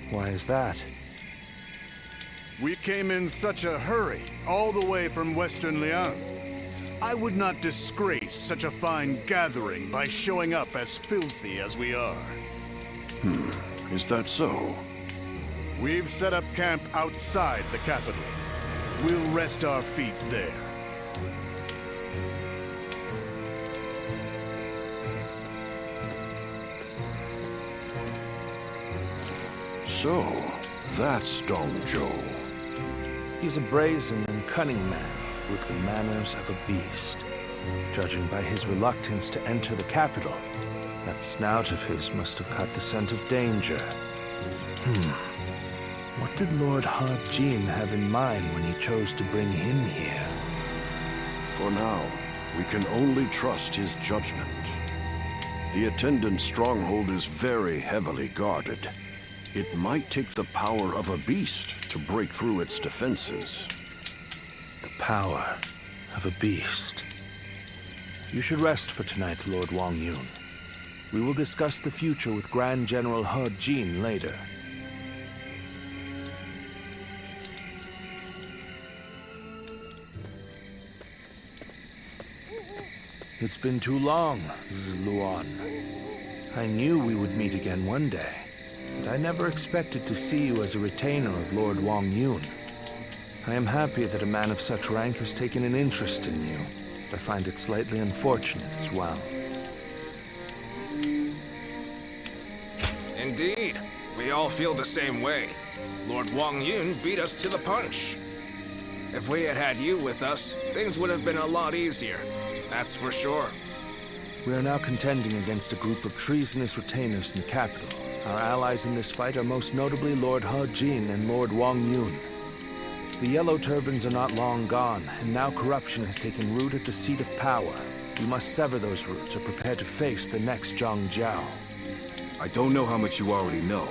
Why is that? We came in such a hurry, all the way from Western Liang. I would not disgrace such a fine gathering by showing up as filthy as we are. Is that so? We've set up camp outside the capital. We'll rest our feet there. So, that's Dongzhou. He's a brazen and cunning man with the manners of a beast. Judging by his reluctance to enter the capital, that snout of his must have caught the scent of danger. What did Lord He Jin have in mind when he chose to bring him here? For now, we can only trust his judgment. The attendant stronghold is very heavily guarded. It might take the power of a beast to break through its defenses. The power of a beast. You should rest for tonight, Lord Wang Yun. We will discuss the future with Grand General He Jin later. It's been too long, Zluan. I knew we would meet again one day, but I never expected to see you as a retainer of Lord Wang Yun. I am happy that a man of such rank has taken an interest in you, but I find it slightly unfortunate as well. Indeed. We all feel the same way. Lord Wang Yun beat us to the punch. If we had had you with us, things would have been a lot easier. That's for sure. We are now contending against a group of treasonous retainers in the capital. Our allies in this fight are most notably Lord He Jin and Lord Wang Yun. The Yellow Turbans are not long gone, and now corruption has taken root at the seat of power. We must sever those roots or prepare to face the next Zhang Jiao. I don't know how much you already know,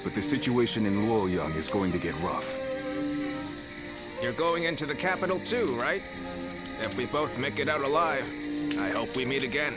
but the situation in Luoyang is going to get rough. You're going into the capital too, right? If we both make it out alive, I hope we meet again.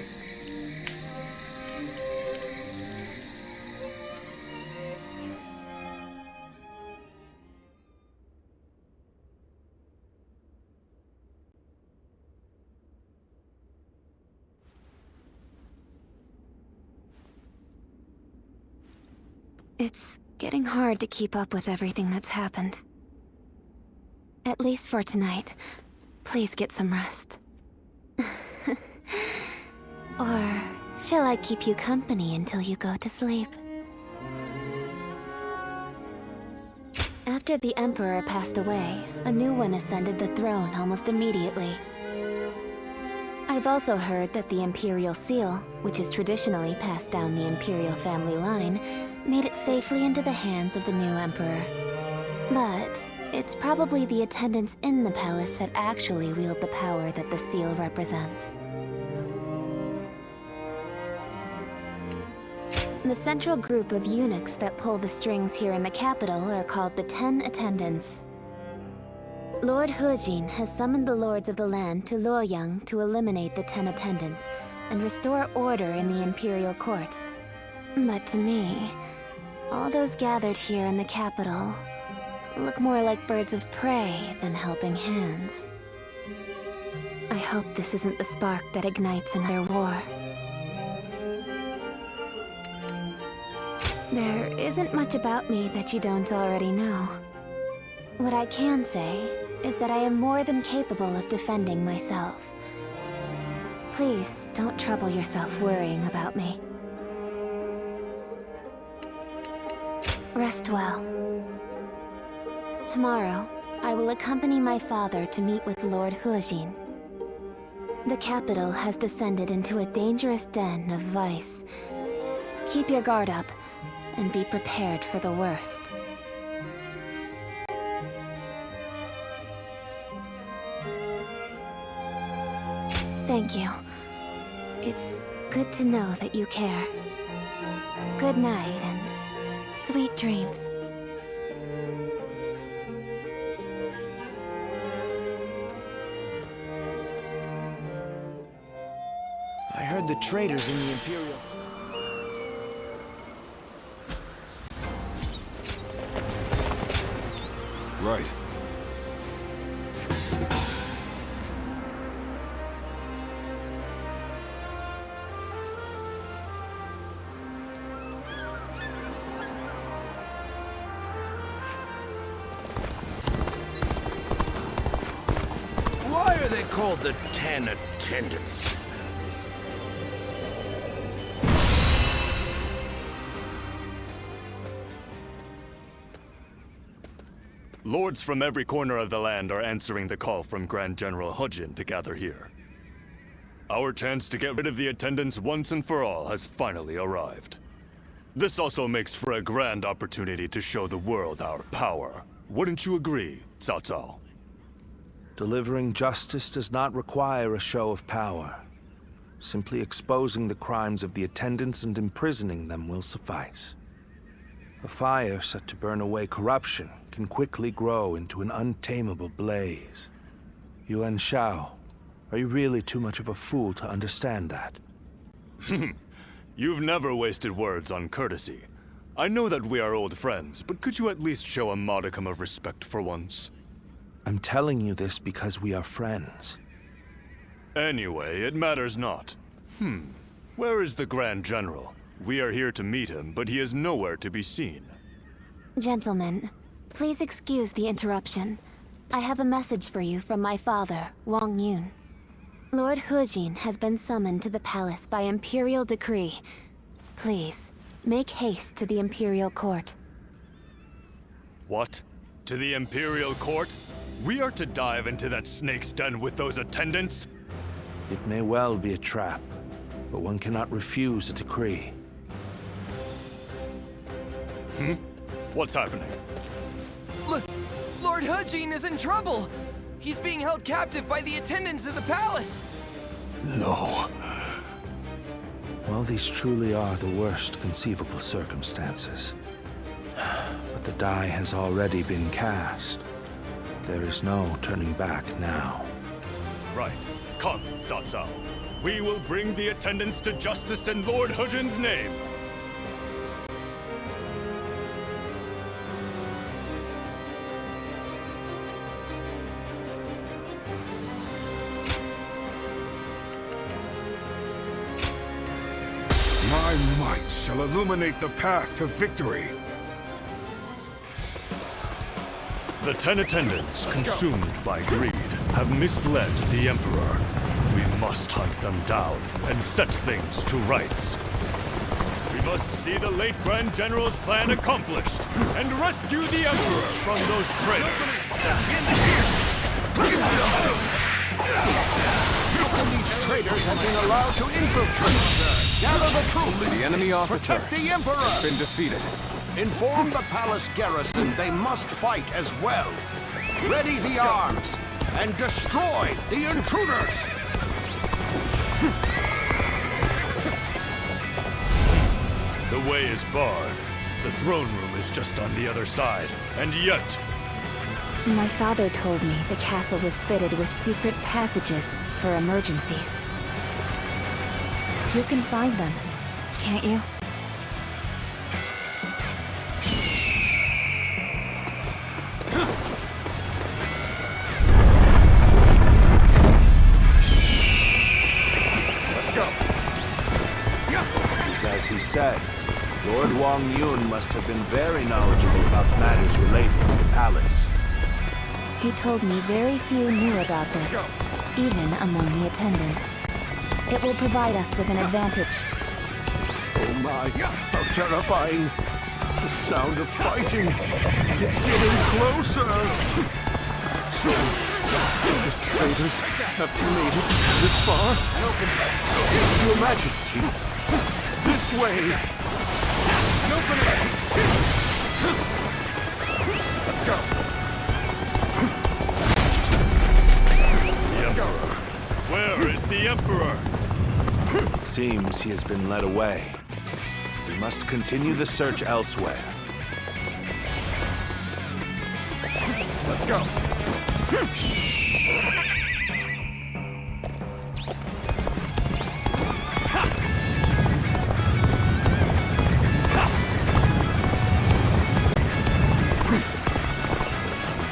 It's getting hard to keep up with everything that's happened. At least for tonight. Please get some rest. Or shall I keep you company until you go to sleep? After the Emperor passed away, a new one ascended the throne almost immediately. I've also heard that the Imperial Seal, which is traditionally passed down the Imperial family line, made it safely into the hands of the new Emperor. But it's probably the attendants in the palace that actually wield the power that the seal represents. The central group of eunuchs that pull the strings here in the capital are called the 10 Attendants. Lord Hejin has summoned the lords of the land to Luoyang to eliminate the 10 Attendants and restore order in the Imperial Court. But to me, all those gathered here in the capital look more like birds of prey than helping hands. I hope this isn't the spark that ignites another war. There isn't much about me that you don't already know. What I can say is that I am more than capable of defending myself. Please don't trouble yourself worrying about me. Rest well. Tomorrow, I will accompany my father to meet with Lord Hejin. The capital has descended into a dangerous den of vice. Keep your guard up, and be prepared for the worst. Thank you. It's good to know that you care. Good night and sweet dreams. I heard the traitors in the Imperial... Right. Why are they called the 10 Attendants? Lords from every corner of the land are answering the call from Grand General Hejin to gather here. Our chance to get rid of the attendants once and for all has finally arrived. This also makes for a grand opportunity to show the world our power. Wouldn't you agree, Cao Cao? Delivering justice does not require a show of power. Simply exposing the crimes of the attendants and imprisoning them will suffice. A fire set to burn away corruption can quickly grow into an untamable blaze. Yuan Shao, are you really too much of a fool to understand that? You've never wasted words on courtesy. I know that we are old friends, but could you at least show a modicum of respect for once? I'm telling you this because we are friends. Anyway, it matters not. Where is the Grand General? We are here to meet him, but he is nowhere to be seen. Gentlemen, please excuse the interruption. I have a message for you from my father, Wang Yun. Lord Hejin has been summoned to the palace by Imperial decree. Please, make haste to the Imperial Court. What? To the Imperial Court? We are to dive into that snake's den with those attendants? It may well be a trap, but one cannot refuse a decree. What's happening? Look, Lord Hejin is in trouble! He's being held captive by the attendants of the palace! No. Well, these truly are the worst conceivable circumstances. But the die has already been cast. There is no turning back now. Right. Come, Cao Cao. We will bring the attendants to justice in Lord Hejin's name. My might shall illuminate the path to victory. The 10 attendants, consumed by greed, have misled the Emperor. We must hunt them down and set things to rights. We must see the late Grand General's plan accomplished and rescue the Emperor from those traitors. These traitors have been allowed to infiltrate. Gather the troops. The enemy officer Protect the Emperor. has been defeated. Inform the palace garrison they must fight as well. Ready the arms and destroy the intruders. The way is barred. The throne room is just on the other side. And yet, My father told me the castle was fitted with secret passages for emergencies. You can find them, can't you? Let's go. It's as he said. Lord Wang Yun must have been very knowledgeable about matters related to the palace. He told me very few knew about this, even among the attendants. It will provide us with an advantage. Oh my, how terrifying. The sound of fighting. It's getting closer. So, the traitors have made it this far? Your Majesty, this way. Let's go. the Emperor. Where is the Emperor? It seems he has been led away. We must continue the search elsewhere. Let's go.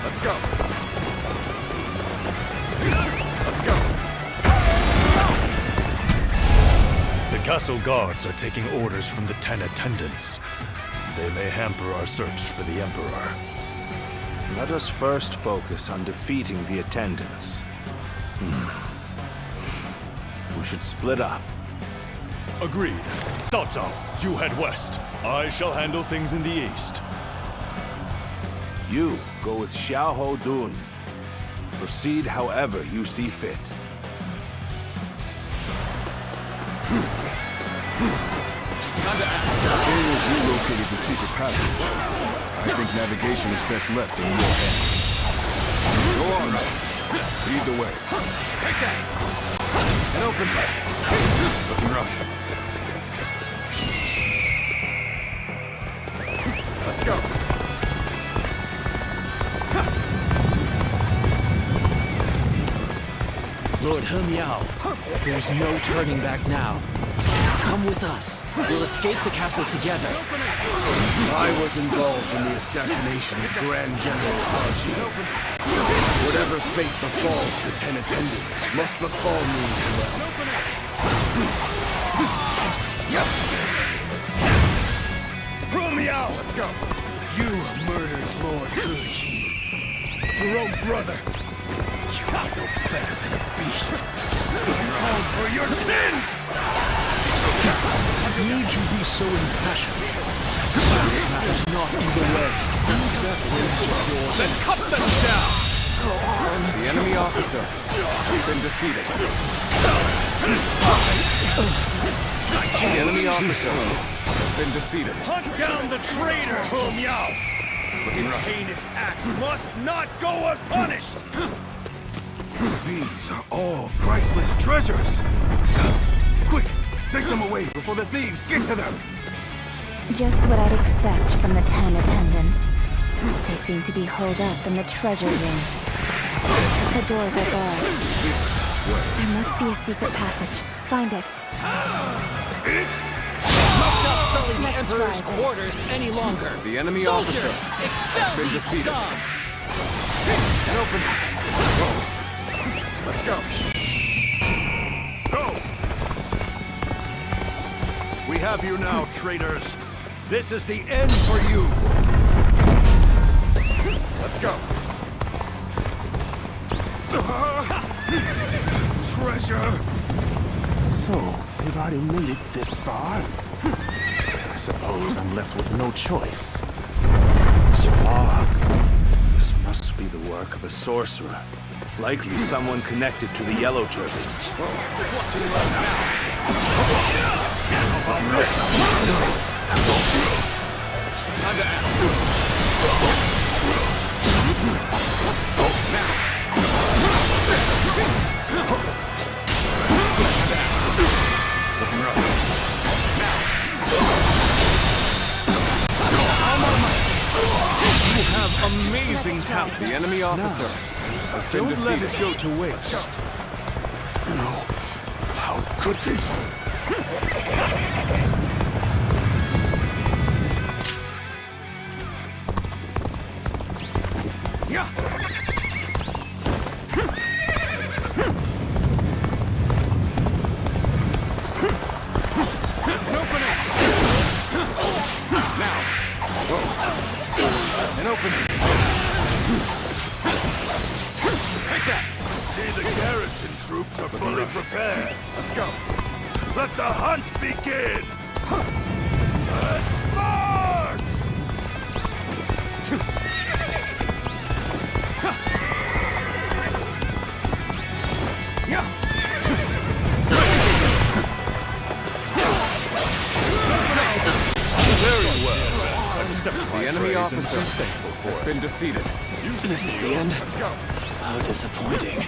Let's go. Let's go. The castle guards are taking orders from the 10 attendants. They may hamper our search for the Emperor. Let us first focus on defeating the attendants. We should split up. Agreed. Cao Cao, you head west. I shall handle things in the east. You go with Xiahou Dun. Proceed however you see fit. Seeing as you located the secret passage, I think navigation is best left in your hands. Go on, lead the way. Take that. And open. Looking rough. Let's go. Lord He Miao, there's no turning back now. Come with us. We'll escape the castle together. I was involved in the assassination of Grand General Haji. Whatever fate befalls the 10 attendants must befall me as well. Miao, let's go. You murdered Lord Haji. Your own brother. You're no better than a beast. Atone for your sins! Need you be so impassioned? That is not either way. Use that rage of yours. Then cut them down! Go on. The enemy officer has been defeated. The enemy officer has been defeated. Hunt down the traitor, He Miao! His heinous acts must not go unpunished! These are all priceless treasures. Quick, take them away before the thieves get to them. Just what I'd expect from the 10 attendants. They seem to be holed up in the treasure room. The doors are barred. There must be a secret passage. Find it. Must not sully the Emperor's quarters any longer. The enemy Soldiers, officer expel has been these defeated. scum. And open. Let's go. Go! We have you now, traitors. This is the end for you. Let's go. Treasure! So, they've already made it this far? I suppose I'm left with no choice. This fog. This must be the work of a sorcerer. Likely someone connected to the Yellow Turbans. You have amazing talent. The enemy officer has been Don't let defeated. it go to waste. No. How could this? An opening. Take that. See, the garrison troops are fully prepared. Let's go. Let the hunt begin! Let's march! Very well. The enemy officer has been defeated. This is the end? Let's go. How disappointing.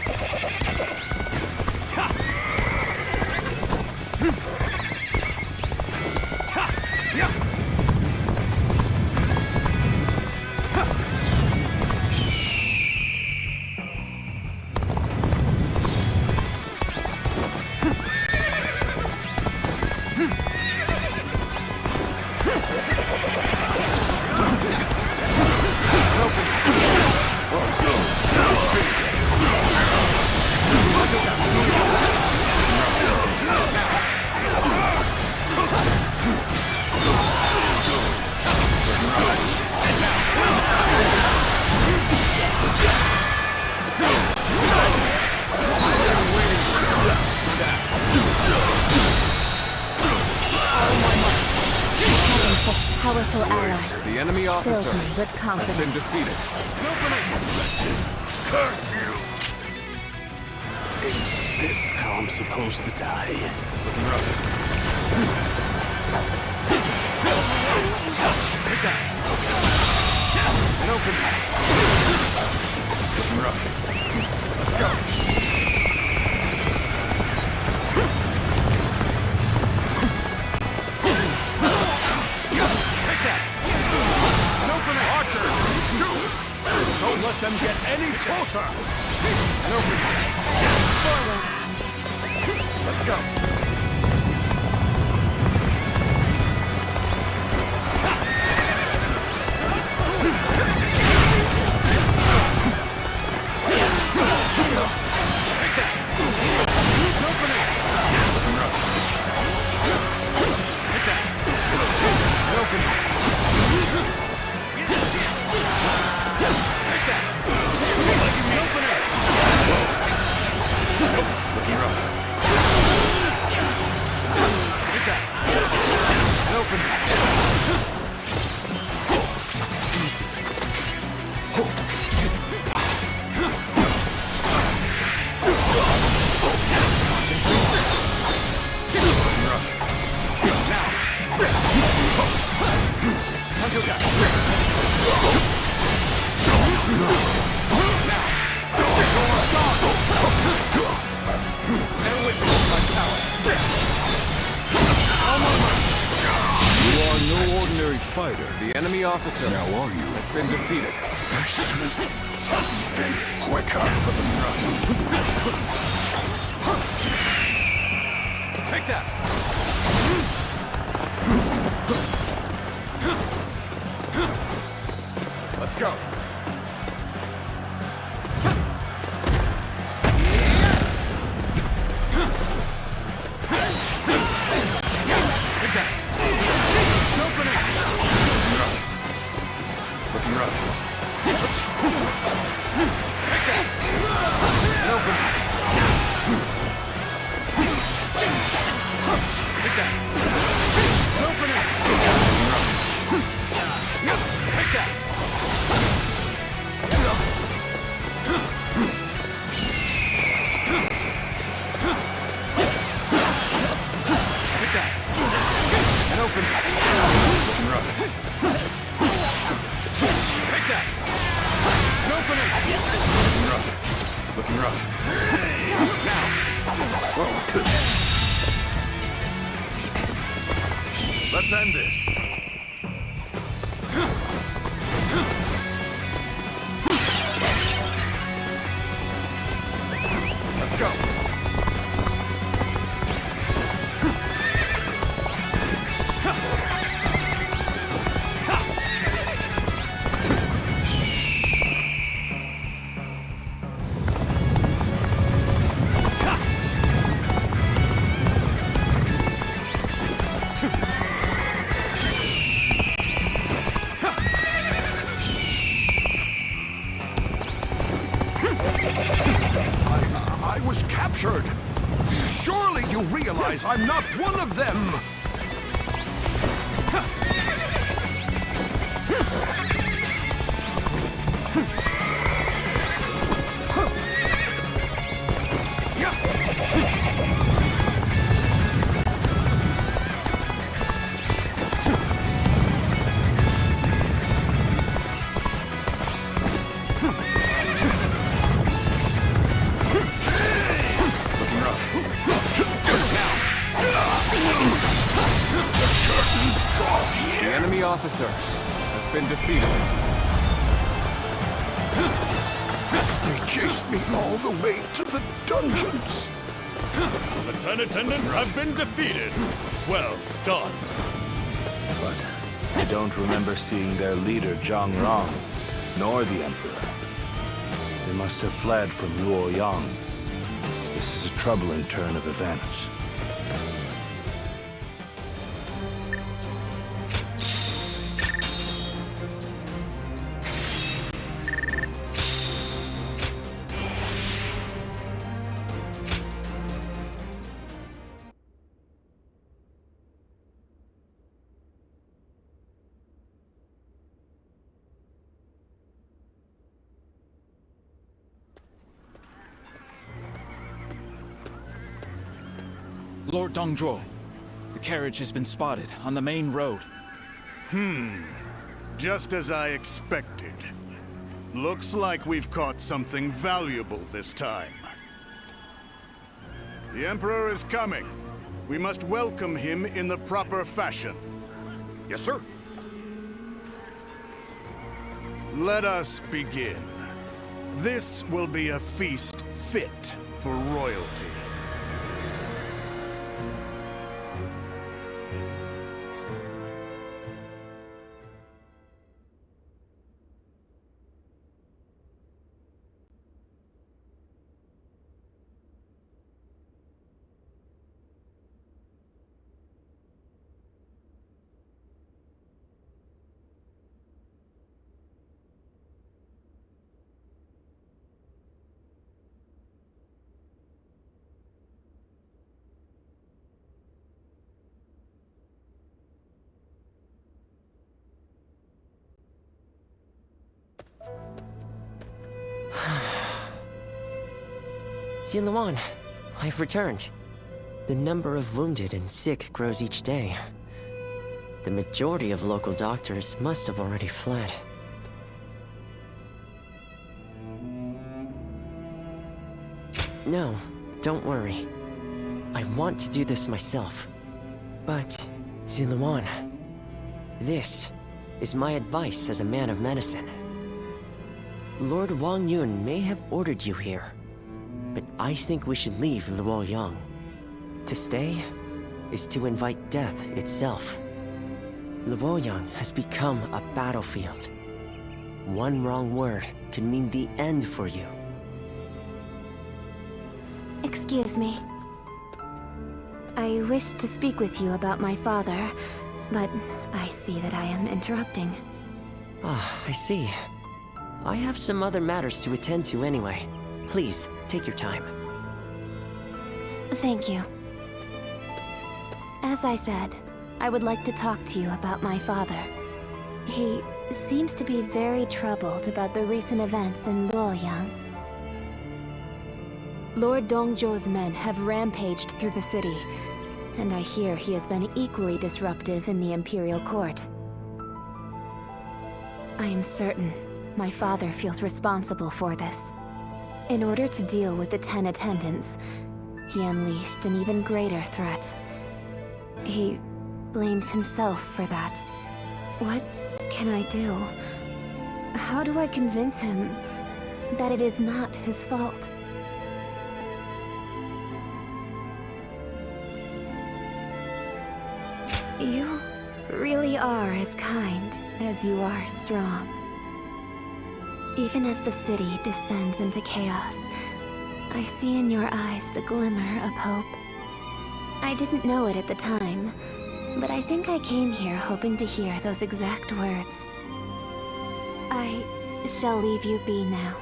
Powerful allies. The enemy Fills officer me with has been confidence. defeated. Wretches, curse you! Is this how I'm supposed to die? Looking rough. Take that. An opening. Looking rough. Let's go. Take that. An opening. Archers, shoot! Don't let them get any closer. An opening. Forward. Let's go. Take that. Opening. Looking rough. Take that. Opening. Take that. Opening. Looking rough. Take that. Opening. Easy. You are no ordinary fighter. The enemy officer has been defeated. Then quicker. Take that. Let's go. Take that. Opening. Looking rough. Take that. weapon. Looking rough. Take that! Open it! Looking rough. Looking rough. Now! Oh, good. Let's end this. Let's go. I was captured. Surely you realize I'm not one of them. The enemy officer has been defeated. They chased me all the way to the dungeons. The 10 attendants have been defeated. Well done. But I don't remember seeing their leader, Zhang Rong, nor the Emperor. They must have fled from Luoyang. This is a troubling turn of events. Lord Dongzhuo, the carriage has been spotted on the main road. Just as I expected. Looks like we've caught something valuable this time. The Emperor is coming. We must welcome him in the proper fashion. Yes, sir. Let us begin. This will be a feast fit for royalty. Xinluan, I've returned. The number of wounded and sick grows each day. The majority of local doctors must have already fled. No, don't worry. I want to do this myself. But, Xinluan, this is my advice as a man of medicine. Lord Wang Yun may have ordered you here, but I think we should leave Luoyang. To stay is to invite death itself. Luoyang has become a battlefield. One wrong word could mean the end for you. Excuse me. I wish to speak with you about my father, but I see that I am interrupting. Ah, I see. I have some other matters to attend to anyway. Please, take your time. Thank you. As I said, I would like to talk to you about my father. He seems to be very troubled about the recent events in Luoyang. Lord Dongzhuo's men have rampaged through the city, and I hear he has been equally disruptive in the Imperial Court. I am certain my father feels responsible for this. In order to deal with the 10 attendants, he unleashed an even greater threat. He blames himself for that. What can I do? How do I convince him that it is not his fault? You really are as kind as you are strong. Even as the city descends into chaos, I see in your eyes the glimmer of hope. I didn't know it at the time, but I think I came here hoping to hear those exact words. I shall leave you be now.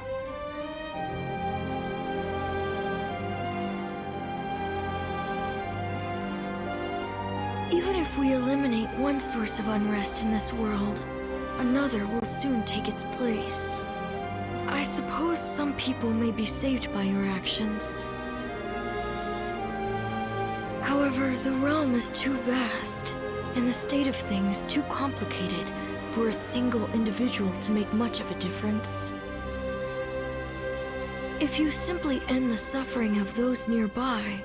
Even if we eliminate one source of unrest in this world, another will soon take its place. I suppose some people may be saved by your actions. However, the realm is too vast, and the state of things too complicated for a single individual to make much of a difference. If you simply end the suffering of those nearby,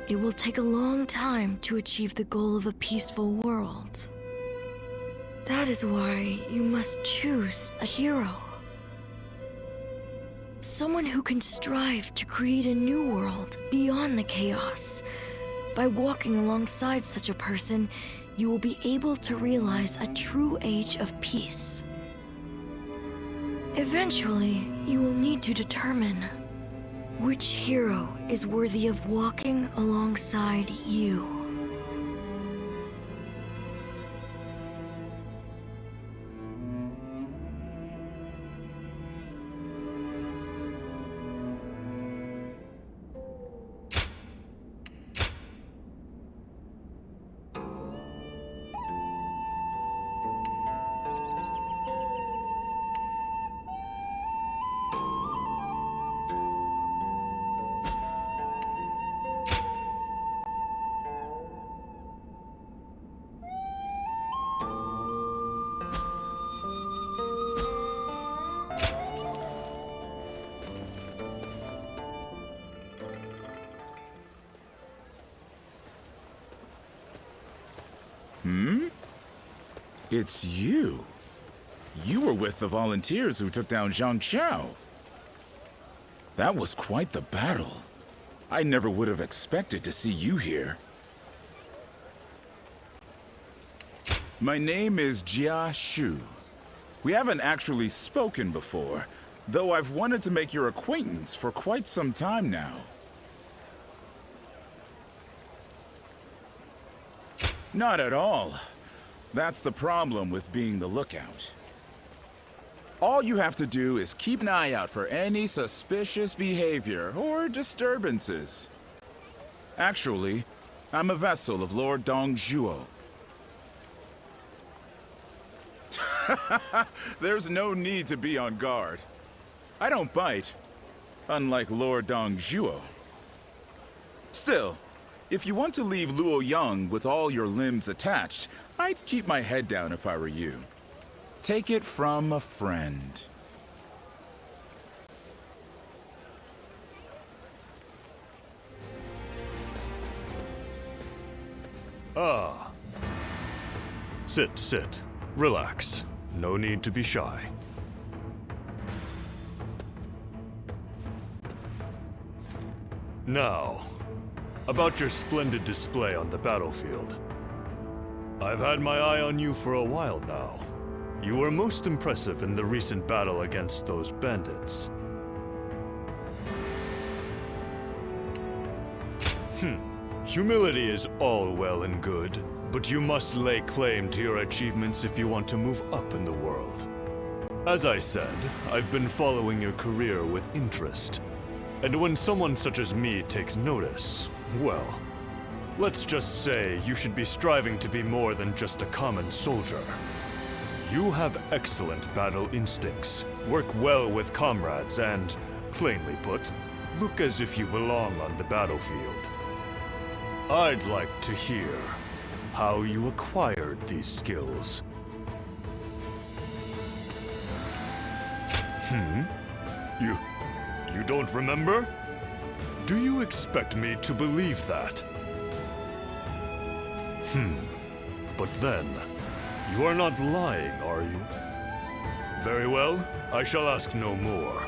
it will take a long time to achieve the goal of a peaceful world. That is why you must choose a hero. Someone who can strive to create a new world beyond the chaos. By walking alongside such a person, you will be able to realize a true age of peace. Eventually, you will need to determine which hero is worthy of walking alongside you. It's you. You were with the volunteers who took down Zhang Xiao. That was quite the battle. I never would have expected to see you here. My name is Jia Shu. We haven't actually spoken before, though I've wanted to make your acquaintance for quite some time now. Not at all. That's the problem with being the lookout. All you have to do is keep an eye out for any suspicious behavior or disturbances. Actually, I'm a vessel of Lord Dongzhuo. There's no need to be on guard. I don't bite, unlike Lord Dongzhuo. Still, if you want to leave Luoyang with all your limbs attached, I'd keep my head down if I were you. Take it from a friend. Ah. Sit. Relax. No need to be shy. Now, about your splendid display on the battlefield. I've had my eye on you for a while now. You were most impressive in the recent battle against those bandits. Humility is all well and good, but you must lay claim to your achievements if you want to move up in the world. As I said, I've been following your career with interest. And when someone such as me takes notice, well, let's just say you should be striving to be more than just a common soldier. You have excellent battle instincts, work well with comrades, and, plainly put, look as if you belong on the battlefield. I'd like to hear how you acquired these skills. You don't remember? Do you expect me to believe that? But then, you are not lying, are you? Very well, I shall ask no more.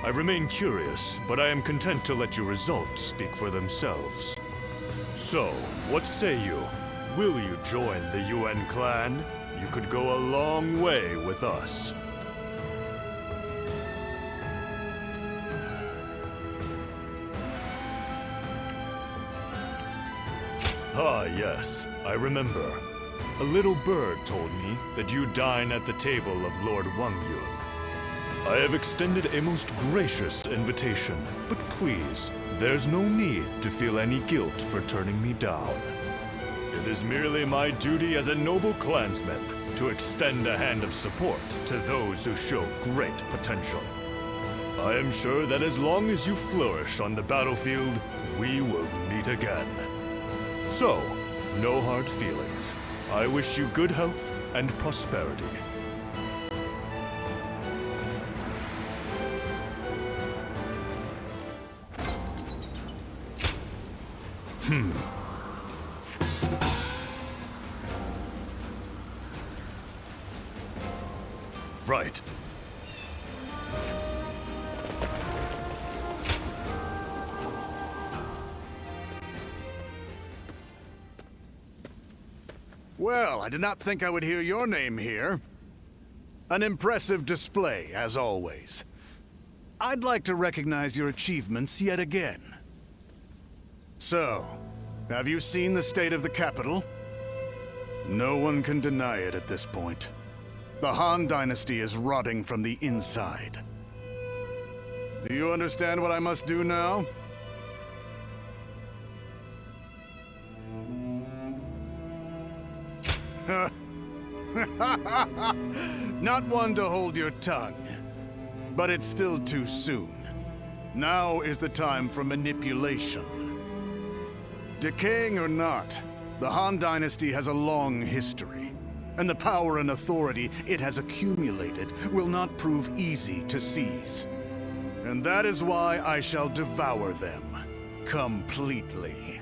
I remain curious, but I am content to let your results speak for themselves. So, what say you? Will you join the UN clan? You could go a long way with us. Ah, yes, I remember. A little bird told me that you dine at the table of Lord Wang Yun. I have extended a most gracious invitation, but please, there's no need to feel any guilt for turning me down. It is merely my duty as a noble clansman to extend a hand of support to those who show great potential. I am sure that as long as you flourish on the battlefield, we will meet again. So, no hard feelings. I wish you good health and prosperity. Right. Well, I did not think I would hear your name here. An impressive display, as always. I'd like to recognize your achievements yet again. So, have you seen the state of the capital? No one can deny it at this point. The Han Dynasty is rotting from the inside. Do you understand what I must do now? Not one to hold your tongue. But it's still too soon. Now is the time for manipulation. Decaying or not, the Han Dynasty has a long history, and the power and authority it has accumulated will not prove easy to seize. And that is why I shall devour them completely.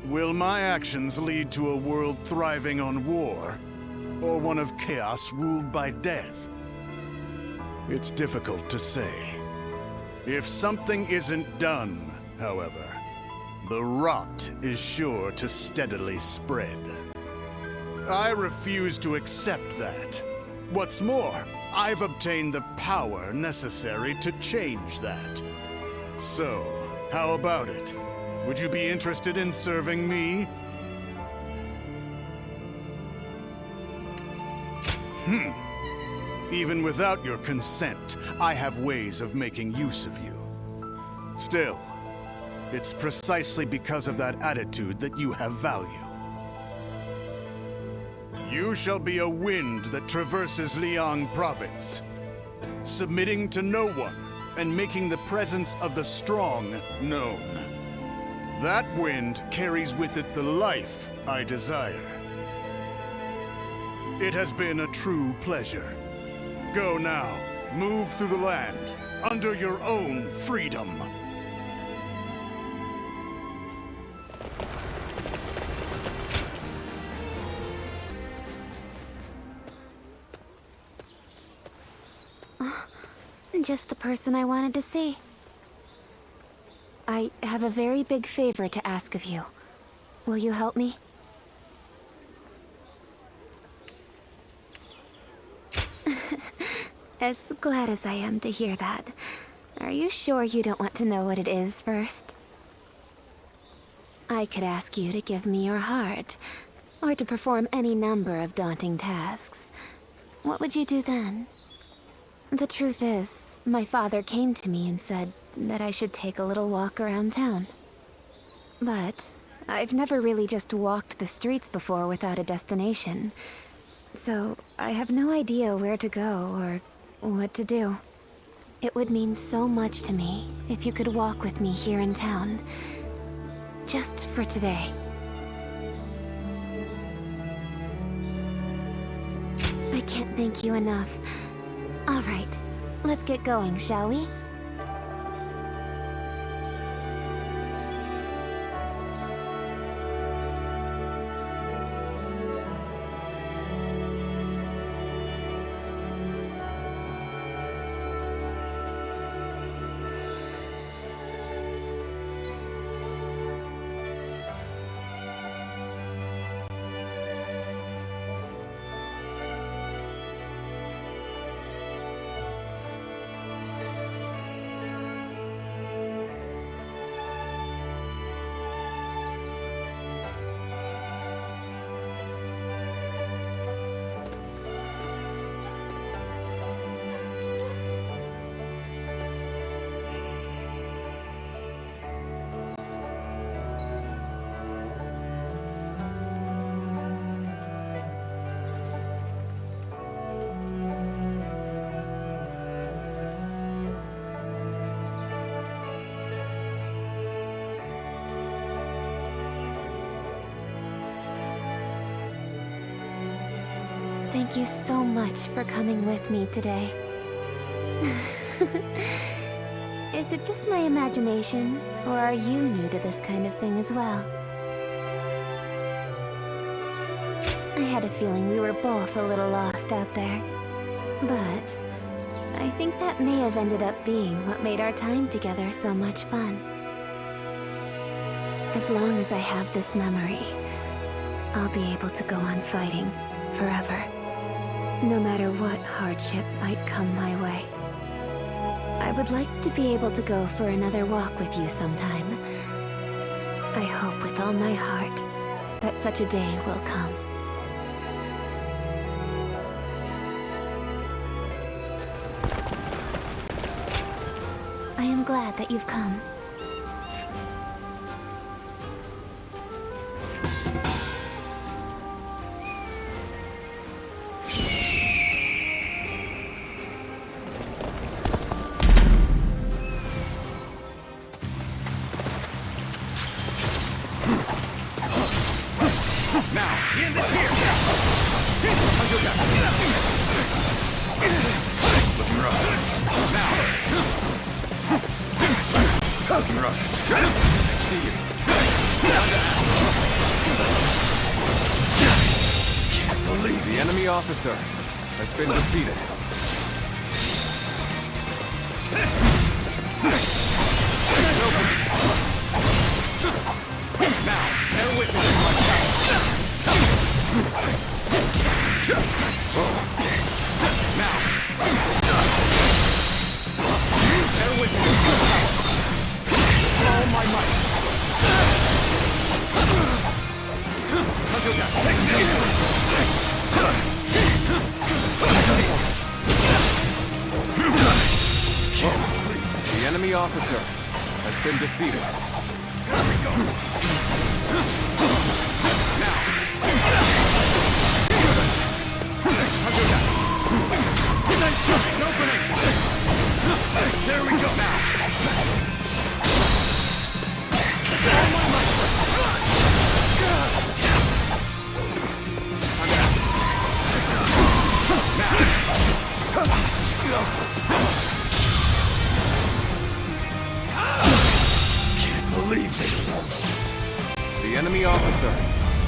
Will my actions lead to a world thriving on war, or one of chaos ruled by death? It's difficult to say. If something isn't done, however, the rot is sure to steadily spread. I refuse to accept that. What's more, I've obtained the power necessary to change that. So, how about it? Would you be interested in serving me? Even without your consent, I have ways of making use of you. Still, it's precisely because of that attitude that you have value. You shall be a wind that traverses Liang Province, submitting to no one and making the presence of the strong known. That wind carries with it the life I desire. It has been a true pleasure. Go now. Move through the land, under your own freedom. Just the person I wanted to see. I have a very big favor to ask of you. Will you help me? As glad as I am to hear that. Are you sure you don't want to know what it is first? I could ask you to give me your heart, or to perform any number of daunting tasks. What would you do then? The truth is, my father came to me and said that I should take a little walk around town. But I've never really just walked the streets before without a destination. So I have no idea where to go or what to do. It would mean so much to me if you could walk with me here in town. Just for today. I can't thank you enough. All right, let's get going, shall we? Thank you so much for coming with me today. Is it just my imagination, or are you new to this kind of thing as well? I had a feeling we were both a little lost out there. But I think that may have ended up being what made our time together so much fun. As long as I have this memory, I'll be able to go on fighting forever. No matter what hardship might come my way. I would like to be able to go for another walk with you sometime. I hope with all my heart that such a day will come. I am glad that you've come. Officer has been defeated. Now, bear witness to my power. Now, bear witness to my power. All my might. Until death, take this! The enemy officer has been defeated. Here we go. Now. Nice try. Opening. There we go. Now. All my might. Can't believe this. The enemy officer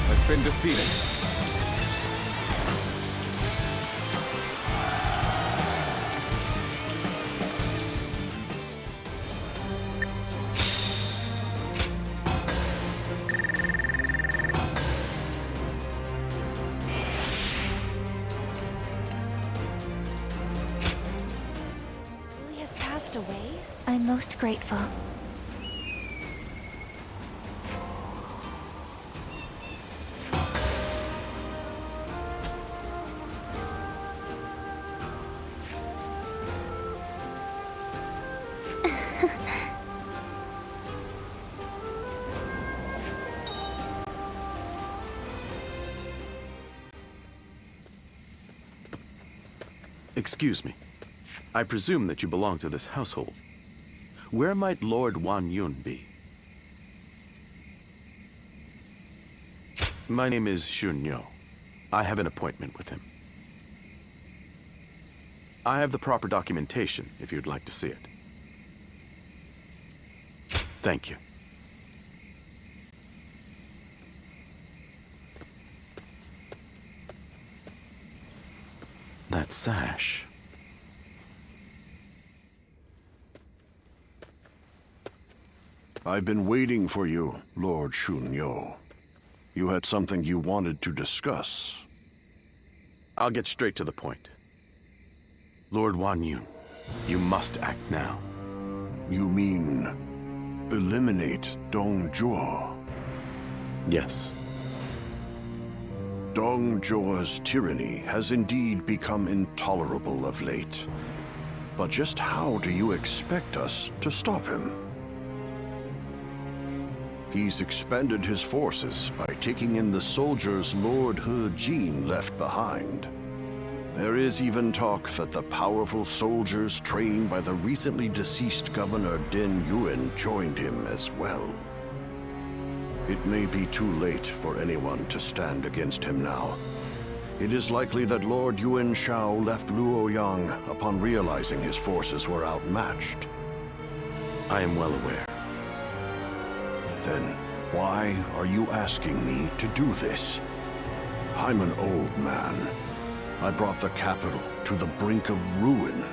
has been defeated. Away? I'm most grateful. Excuse me. I presume that you belong to this household. Where might Lord Wan Yun be? My name is Shun Yo. I have an appointment with him. I have the proper documentation if you'd like to see it. Thank you. That sash. I've been waiting for you, Lord Shunyo. You had something you wanted to discuss. I'll get straight to the point. Lord Wan Yun, you must act now. You mean eliminate Dong Zhuo? Yes. Dong Zhuo's tyranny has indeed become intolerable of late. But just how do you expect us to stop him? He's expanded his forces by taking in the soldiers Lord He Jin left behind. There is even talk that the powerful soldiers trained by the recently deceased Governor Din Yuan joined him as well. It may be too late for anyone to stand against him now. It is likely that Lord Yuan Shao left Luoyang upon realizing his forces were outmatched. I am well aware. Then why are you asking me to do this? I'm an old man. I brought the capital to the brink of ruin.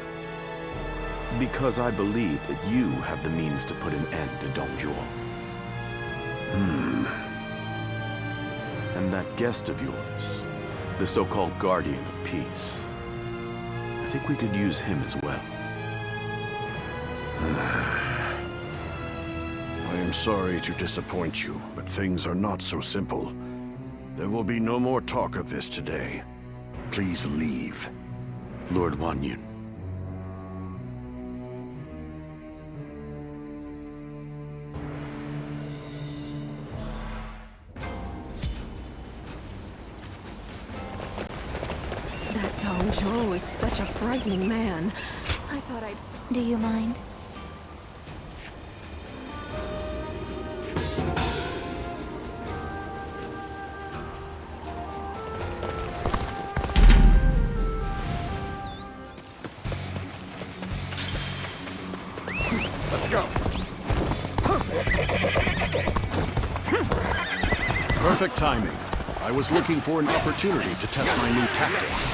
Because I believe that you have the means to put an end to Dong Zhuo. And that guest of yours, the so-called Guardian of Peace, I think we could use him as well. I am sorry to disappoint you, but things are not so simple. There will be no more talk of this today. Please leave. Lord Wan Yun. That Dong Zhuo is such a frightening man. I thought I'd... Do you mind? Let's go. Perfect timing. I was looking for an opportunity to test my new tactics.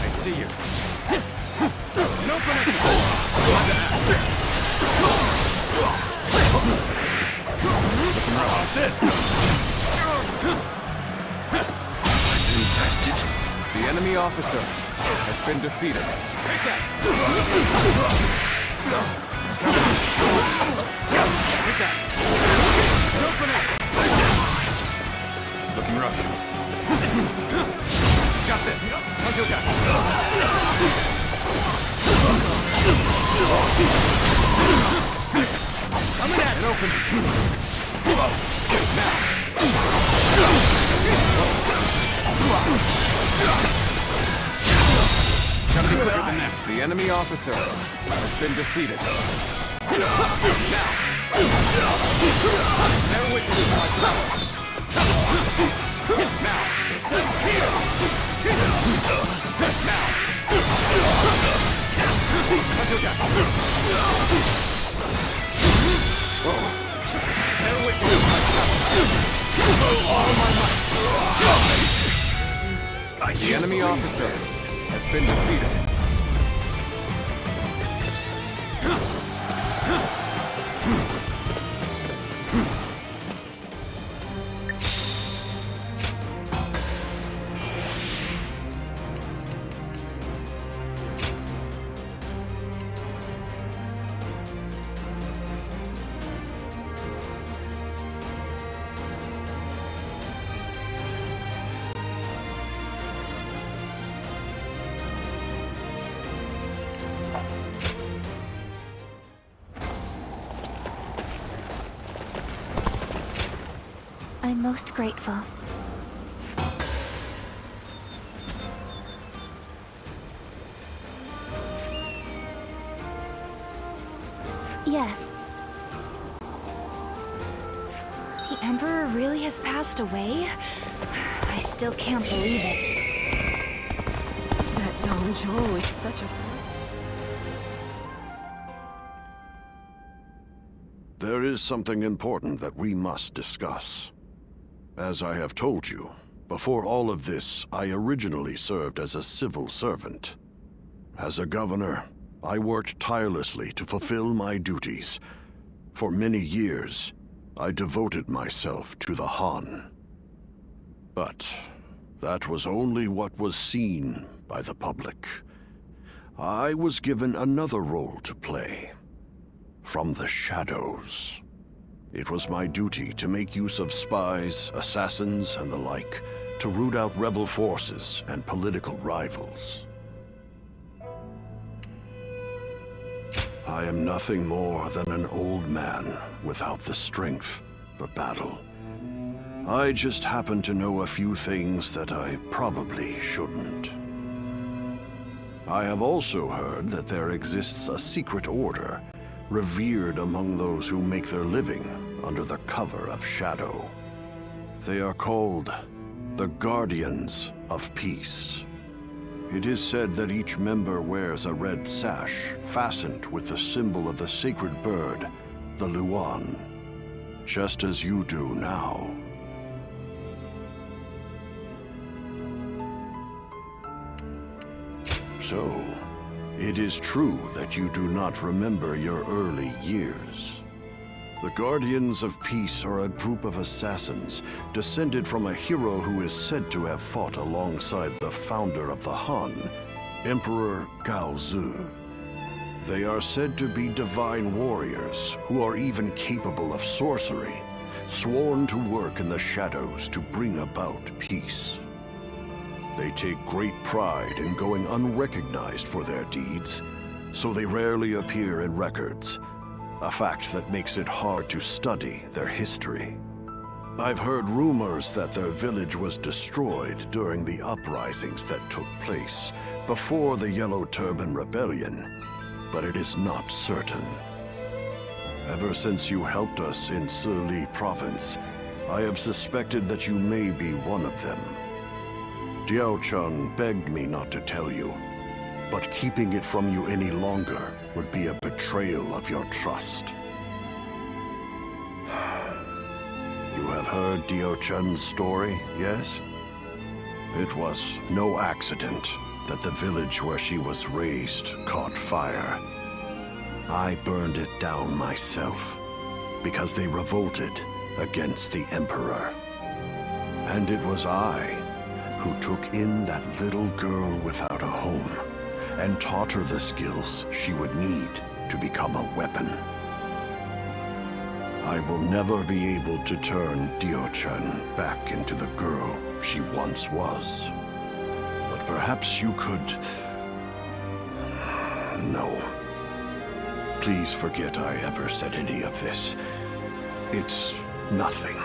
I see you. Open it! This! Infested. The enemy officer has been defeated. Take that! Take that! Open it! Looking rough. Got this! Until Jack! Coming at it! Open! Gotta be quicker than that. The enemy officer has been defeated. Bear witness to my power. Now! Here! Now! Until Jack! Bear witness to my power. All my might. The enemy officer has been defeated. I'm most grateful. Yes. The Emperor really has passed away? I still can't believe it. Dong Zhuo is such a... There is something important that we must discuss. As I have told you, before all of this, I originally served as a civil servant. As a governor, I worked tirelessly to fulfill my duties. For many years, I devoted myself to the Han. But that was only what was seen by the public. I was given another role to play. From the shadows. It was my duty to make use of spies, assassins, and the like, to root out rebel forces and political rivals. I am nothing more than an old man without the strength for battle. I just happen to know a few things that I probably shouldn't. I have also heard that there exists a secret order, revered among those who make their living under the cover of shadow. They are called the Guardians of Peace. It is said that each member wears a red sash fastened with the symbol of the sacred bird, the Luan, just as you do now. So, it is true that you do not remember your early years. The Guardians of Peace are a group of assassins descended from a hero who is said to have fought alongside the founder of the Han, Emperor Gaozu. They are said to be divine warriors who are even capable of sorcery, sworn to work in the shadows to bring about peace. They take great pride in going unrecognized for their deeds, so they rarely appear in records, a fact that makes it hard to study their history. I've heard rumors that their village was destroyed during the uprisings that took place before the Yellow Turban Rebellion, but it is not certain. Ever since you helped us in Sili Province, I have suspected that you may be one of them. Diao Chun begged me not to tell you, but keeping it from you any longer would be a betrayal of your trust. You have heard Diao Chun's story, yes? It was no accident that the village where she was raised caught fire. I burned it down myself, because they revolted against the Emperor. And it was I who took in that little girl without a home and taught her the skills she would need to become a weapon. I will never be able to turn Diao Chun back into the girl she once was. But perhaps you could... No. Please forget I ever said any of this. It's nothing.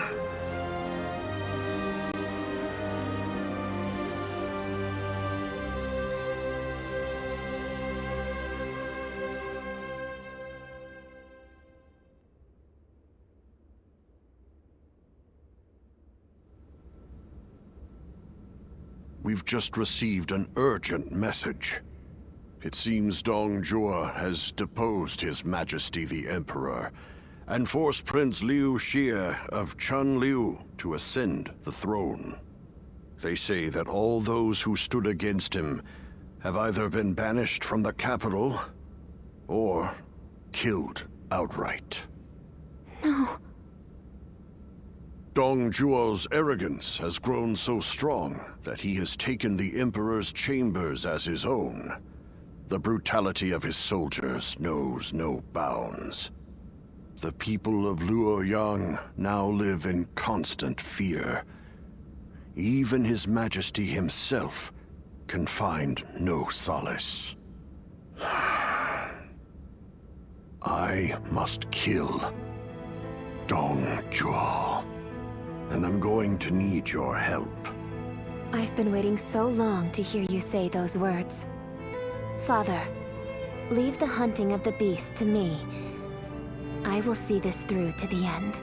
We've just received an urgent message. It seems Dong Zhuo has deposed His Majesty the Emperor and forced Prince Liu Xie of Chunliu to ascend the throne. They say that all those who stood against him have either been banished from the capital or killed outright. No. Dong Zhuo's arrogance has grown so strong that he has taken the Emperor's chambers as his own. The brutality of his soldiers knows no bounds. The people of Luoyang now live in constant fear. Even His Majesty himself can find no solace. I must kill Dong Zhuo. And I'm going to need your help. I've been waiting so long to hear you say those words. Father, leave the hunting of the beast to me. I will see this through to the end.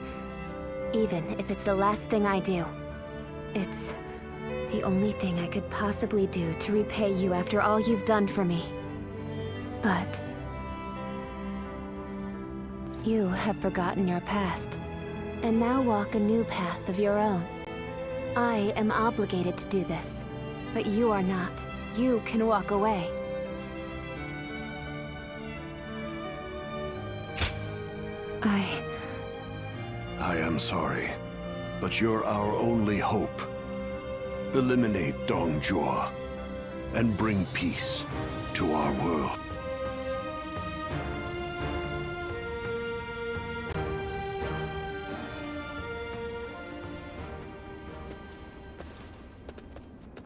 Even if it's the last thing I do. It's the only thing I could possibly do to repay you after all you've done for me. But you have forgotten your past, and now walk a new path of your own. I am obligated to do this, but you are not. You can walk away. I am sorry, but you're our only hope. Eliminate Dongjuo, and bring peace to our world.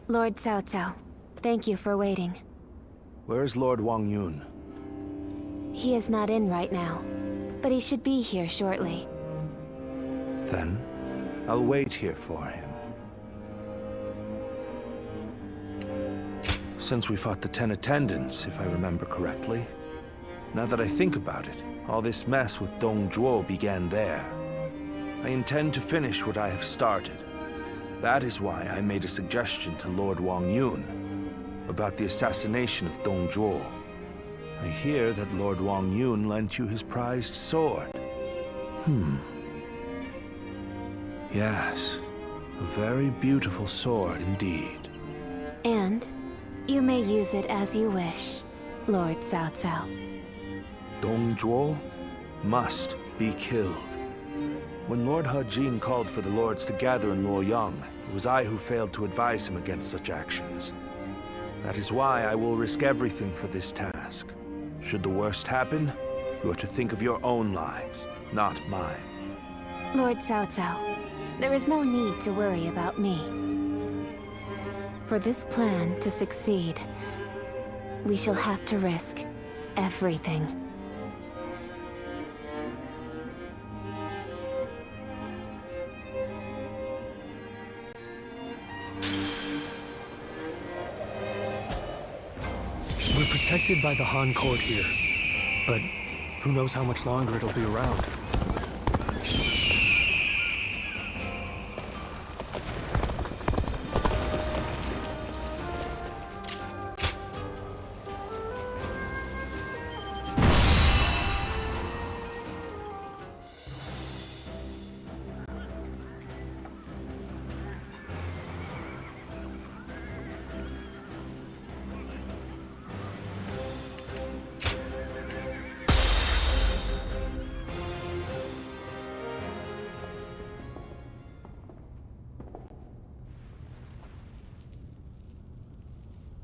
Lord Cao Cao, thank you for waiting. Where's Lord Wang Yun? He is not in right now, but he should be here shortly. Then, I'll wait here for him. Since we fought the 10 attendants, if I remember correctly. Now that I think about it, all this mess with Dongjuo began there. I intend to finish what I have started. That is why I made a suggestion to Lord Wang Yun about the assassination of Dongjuo. I hear that Lord Wang Yun lent you his prized sword. Yes, a very beautiful sword indeed. And you may use it as you wish, Lord Cao Cao. Dongjuo must be killed. When Lord He Jin called for the lords to gather in Luoyang, it was I who failed to advise him against such actions. That is why I will risk everything for this task. Should the worst happen, you are to think of your own lives, not mine. Lord Cao Cao, there is no need to worry about me. For this plan to succeed, we shall have to risk everything. We're protected by the Han Court here, but who knows how much longer it'll be around.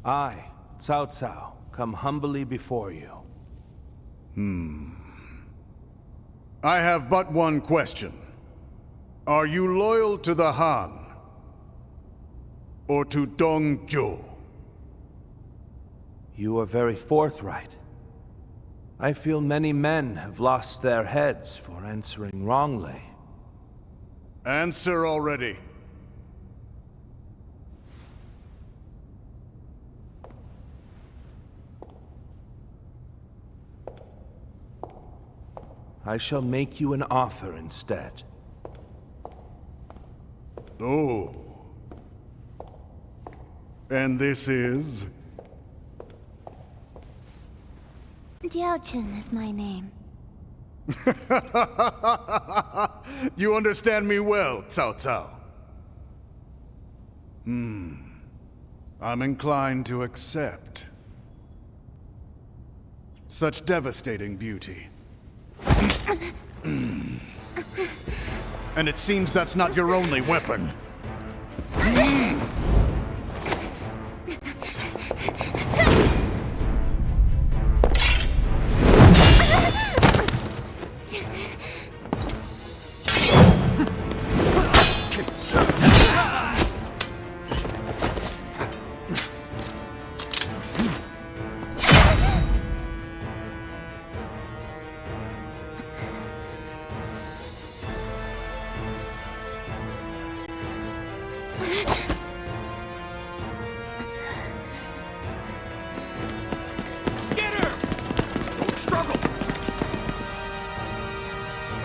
I, Cao Cao, come humbly before you. I have but one question. Are you loyal to the Han? Or to Dongjuo? You are very forthright. I feel many men have lost their heads for answering wrongly. Answer already. I shall make you an offer instead. Oh. And this is? Diaojun is my name. You understand me well, Cao Cao. I'm inclined to accept. Such devastating beauty. And it seems that's not your only weapon.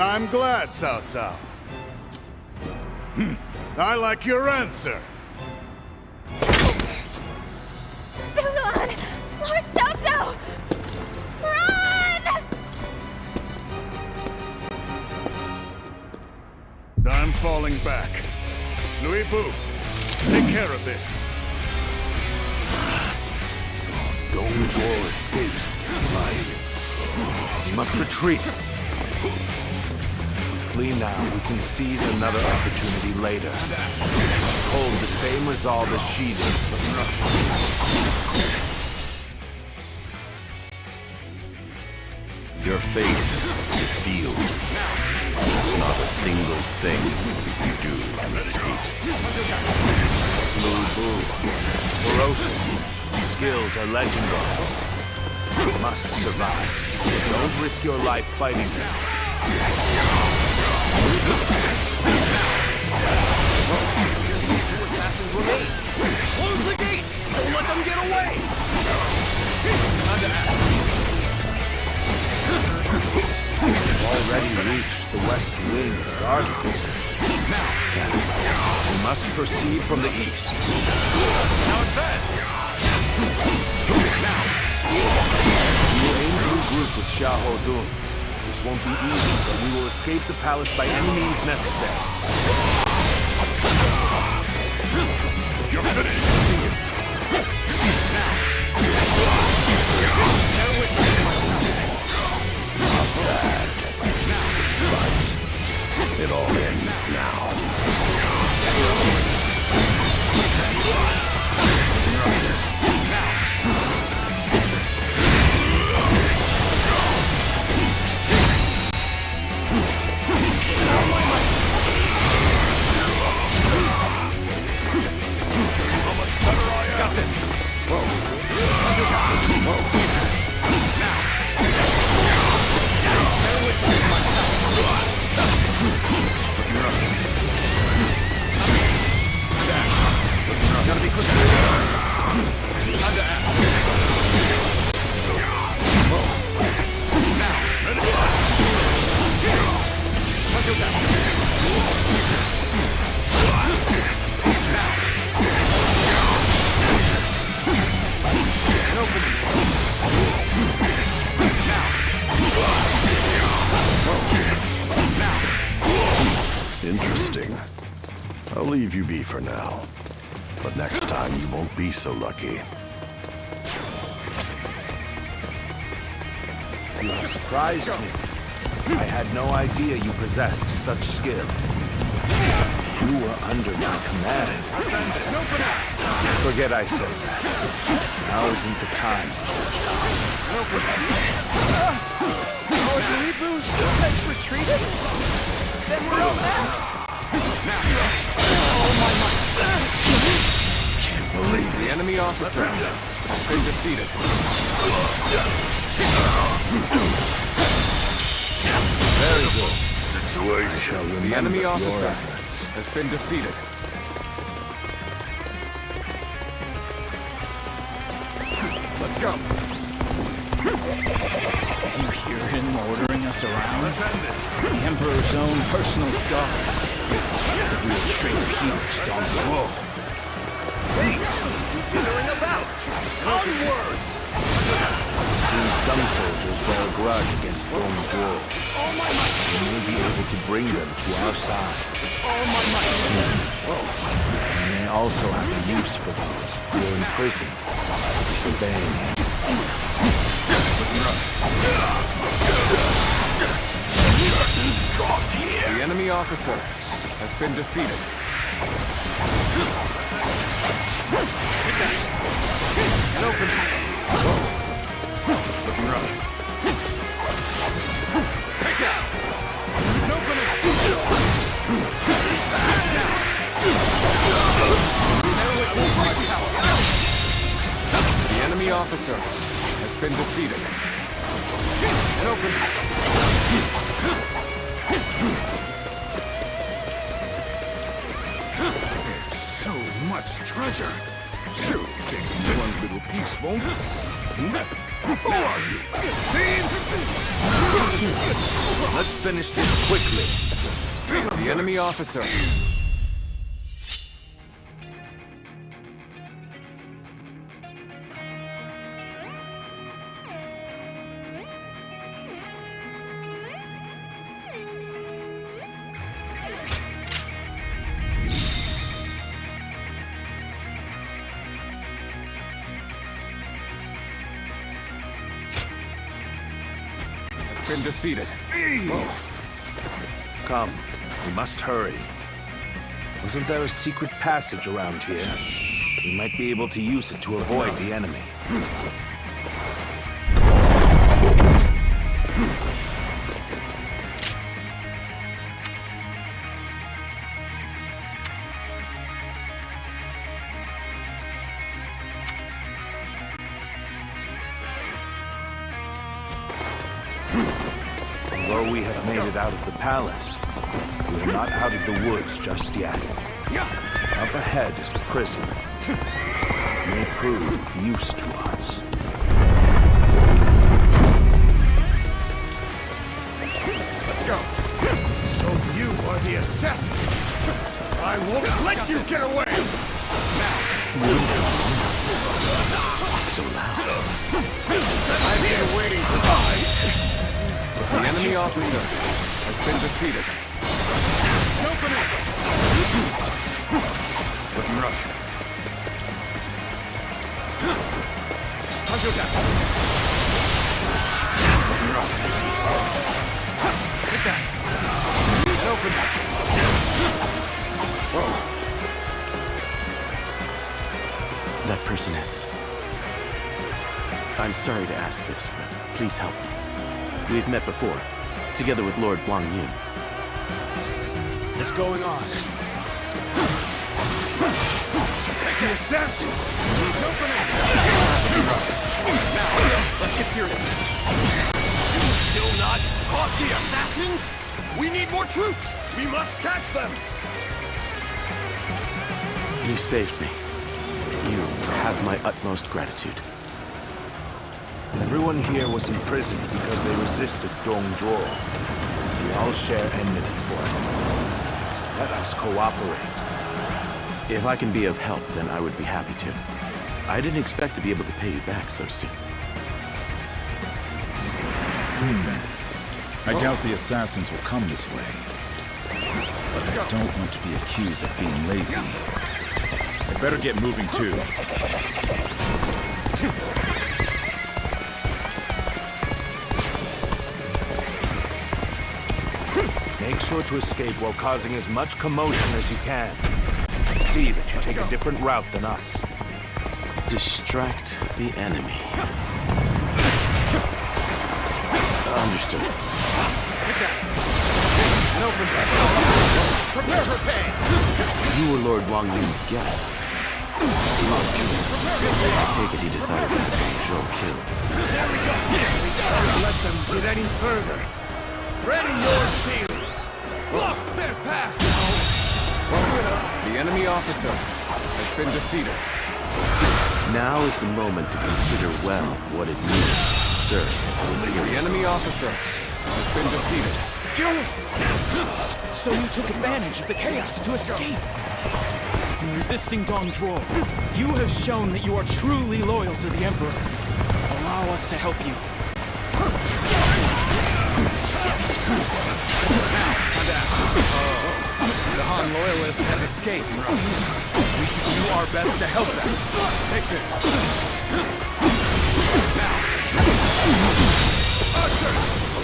I'm glad, Cao Cao. I like your answer. back. Louis Bu, take care of this. Dong Zhuo escapes with his life. We must retreat. If we flee now, we can seize another opportunity later. Must hold the same resolve as she did. Your fate is sealed. There's not a single thing you can do to escape. It's Louis Bu. Ferocious. His skills are legendary. You must survive. Don't risk your life fighting him. Two assassins remain. Close the gate! Don't let them get away! We've already reached the west wing of the Guardians. We must proceed from the east. Now advance! We will aim to regroup with Xiahou Dun. This won't be easy, but we will escape the palace by any means necessary. You're finished. See you. Not bad. But it all ends now. Got this! Gotta be quick. Time to act. Interesting. I'll leave you be for now. But next time you won't be so lucky. You have surprised me. I had no idea you possessed such skill. You were under my command. Forget I said that. Now isn't the time for such talk. Lord Louis Bu still has retreated? Then we're outmatched! Oh my might! Can't believe The enemy officer has been defeated. Very good. I shall remember The enemy your officer efforts. has been defeated. Let's go. You hear him ordering us around? The Emperor's own personal guards. The real traitor healers, Dong Zhuo. Hey! Dithering about! Onward! Soon some soldiers bear a grudge against Dong Zhuo. All my might! We may be able to bring them to our side. All my might! We may also have a use for those who are in prison for disobeying him. The enemy officer has been defeated. An opening! Looking rough. Take down! An opening! The enemy officer has been defeated. An opening! There's so much treasure. Sure, take one little piece, won't it? Who are you? Thieves? Let's finish this quickly. The enemy officer. been defeated. Folks, come. We must hurry. Wasn't there a secret passage around here? We might be able to use it to avoid the enemy. Although we have made it out of the palace, we are not out of the woods just yet. Up ahead is the prison. It may prove of use to us. Let's go. So you are the assassins. I won't let you get away. What's so loud? I've been waiting for time. The enemy officer has been defeated. Open it. Looking rough. Hunter down. Looking rough. Take that. And open that. Whoa. That person is... I'm sorry to ask this, but please help me. We've met before, together with Lord Wang Yun. What's going on? Take the assassins! Open it! Now, let's get serious. You still not caught the assassins? We need more troops! We must catch them! You saved me. You have my utmost gratitude. Everyone here was imprisoned because they resisted Dong Zhuo. We all share enmity for him. So let us cooperate. If I can be of help, then I would be happy to. I didn't expect to be able to pay you back so soon. I doubt the assassins will come this way. But I don't want to be accused of being lazy. I better get moving too. Make sure to escape while causing as much commotion as you can. See that you take a different route than us. Distract the enemy. Understood. Take that! And open that! Prepare for pain! You were Lord Wang Yun's guest. I take it he decided to have Zhou killed. There we go! Don't let them get any further. Ready your shields! Block their path! The enemy officer has been defeated. Now is the moment to consider well what it means to serve as a leader. The enemy officer has been defeated. So you took advantage of the chaos to escape. In resisting Dong Zhuo, you have shown that you are truly loyal to the Emperor. Allow us to help you. The Han loyalists have escaped. We should do our best to help them. Take this.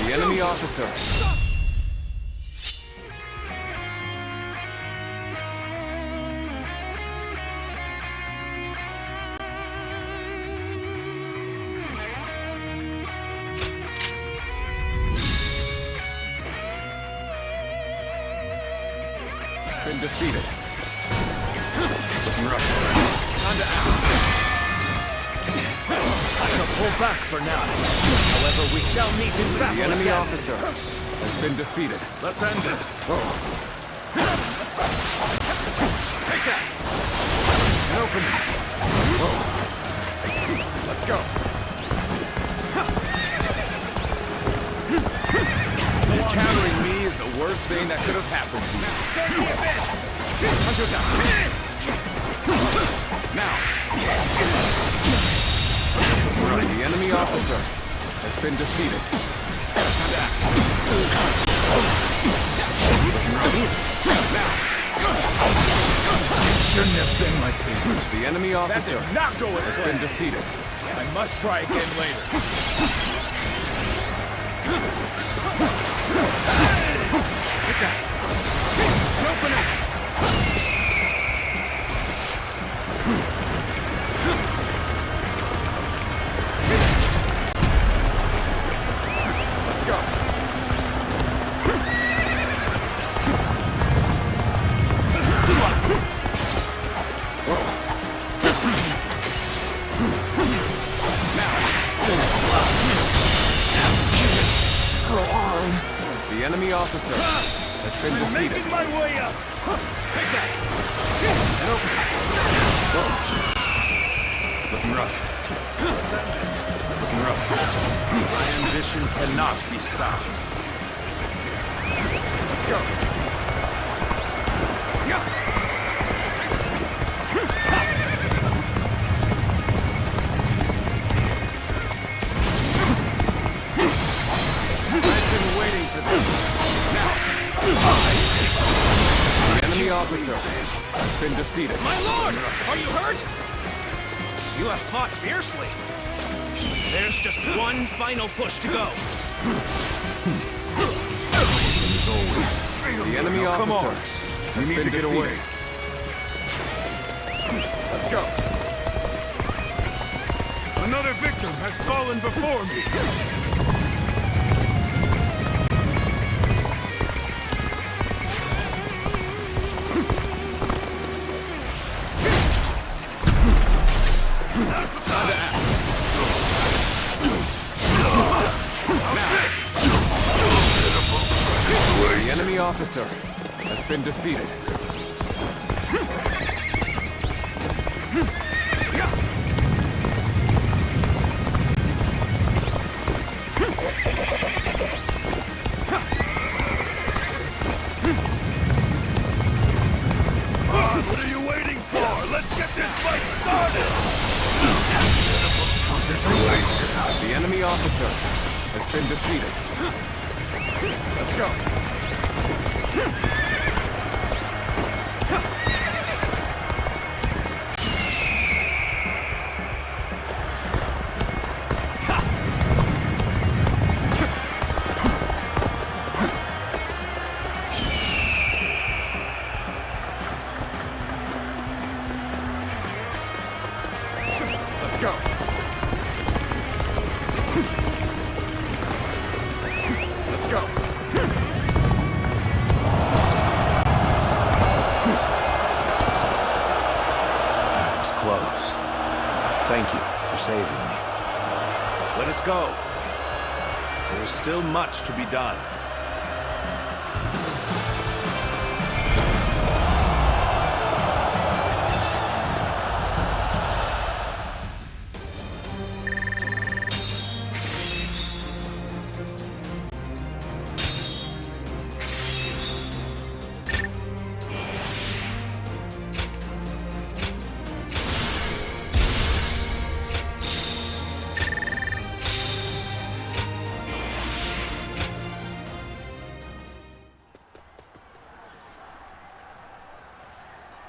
The enemy officer. Been defeated. Looking rough. Time to act. I shall pull back for now. However, we shall meet in battle. The enemy again. officer has been defeated. Let's end this. Take that. And open it. Let's go. Encountering me is the worst thing that could have happened to you. Hunter down. Now. The enemy officer has been defeated. Shouldn't have been like this. The enemy officer That did not go as has planned. been defeated. I must try again later. Take that! Open it! Let's go! Go on. The enemy officer has been defeated. Making my way up! Take that! And open it! Looking rough. Looking rough. My ambition cannot be stopped. Let's go! I've been waiting for this. Now, the enemy officer has been defeated. My lord! Are you hurt? You have fought fiercely. There's just one final push to go. As always. The enemy Now, come officer on. has We need been to get defeated. away. Let's go! Another victim has fallen before me. Now's the time to act! The enemy officer has been defeated. What are you waiting for? Let's get this fight started! The enemy officer has been defeated. Let's go! Let's go! Let's go! That was close. Thank you for saving me. Let us go. There is still much to be done.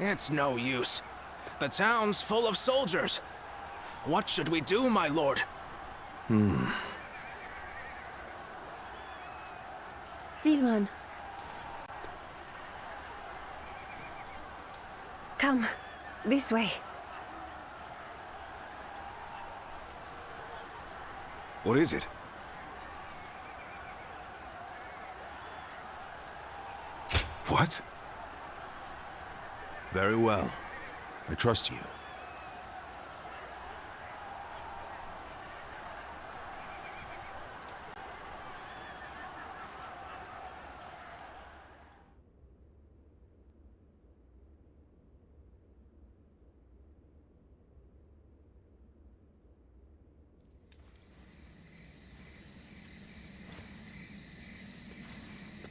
It's no use. The town's full of soldiers. What should we do, my lord? Zilwan. Come, this way. What is it? What? Very well. I trust you.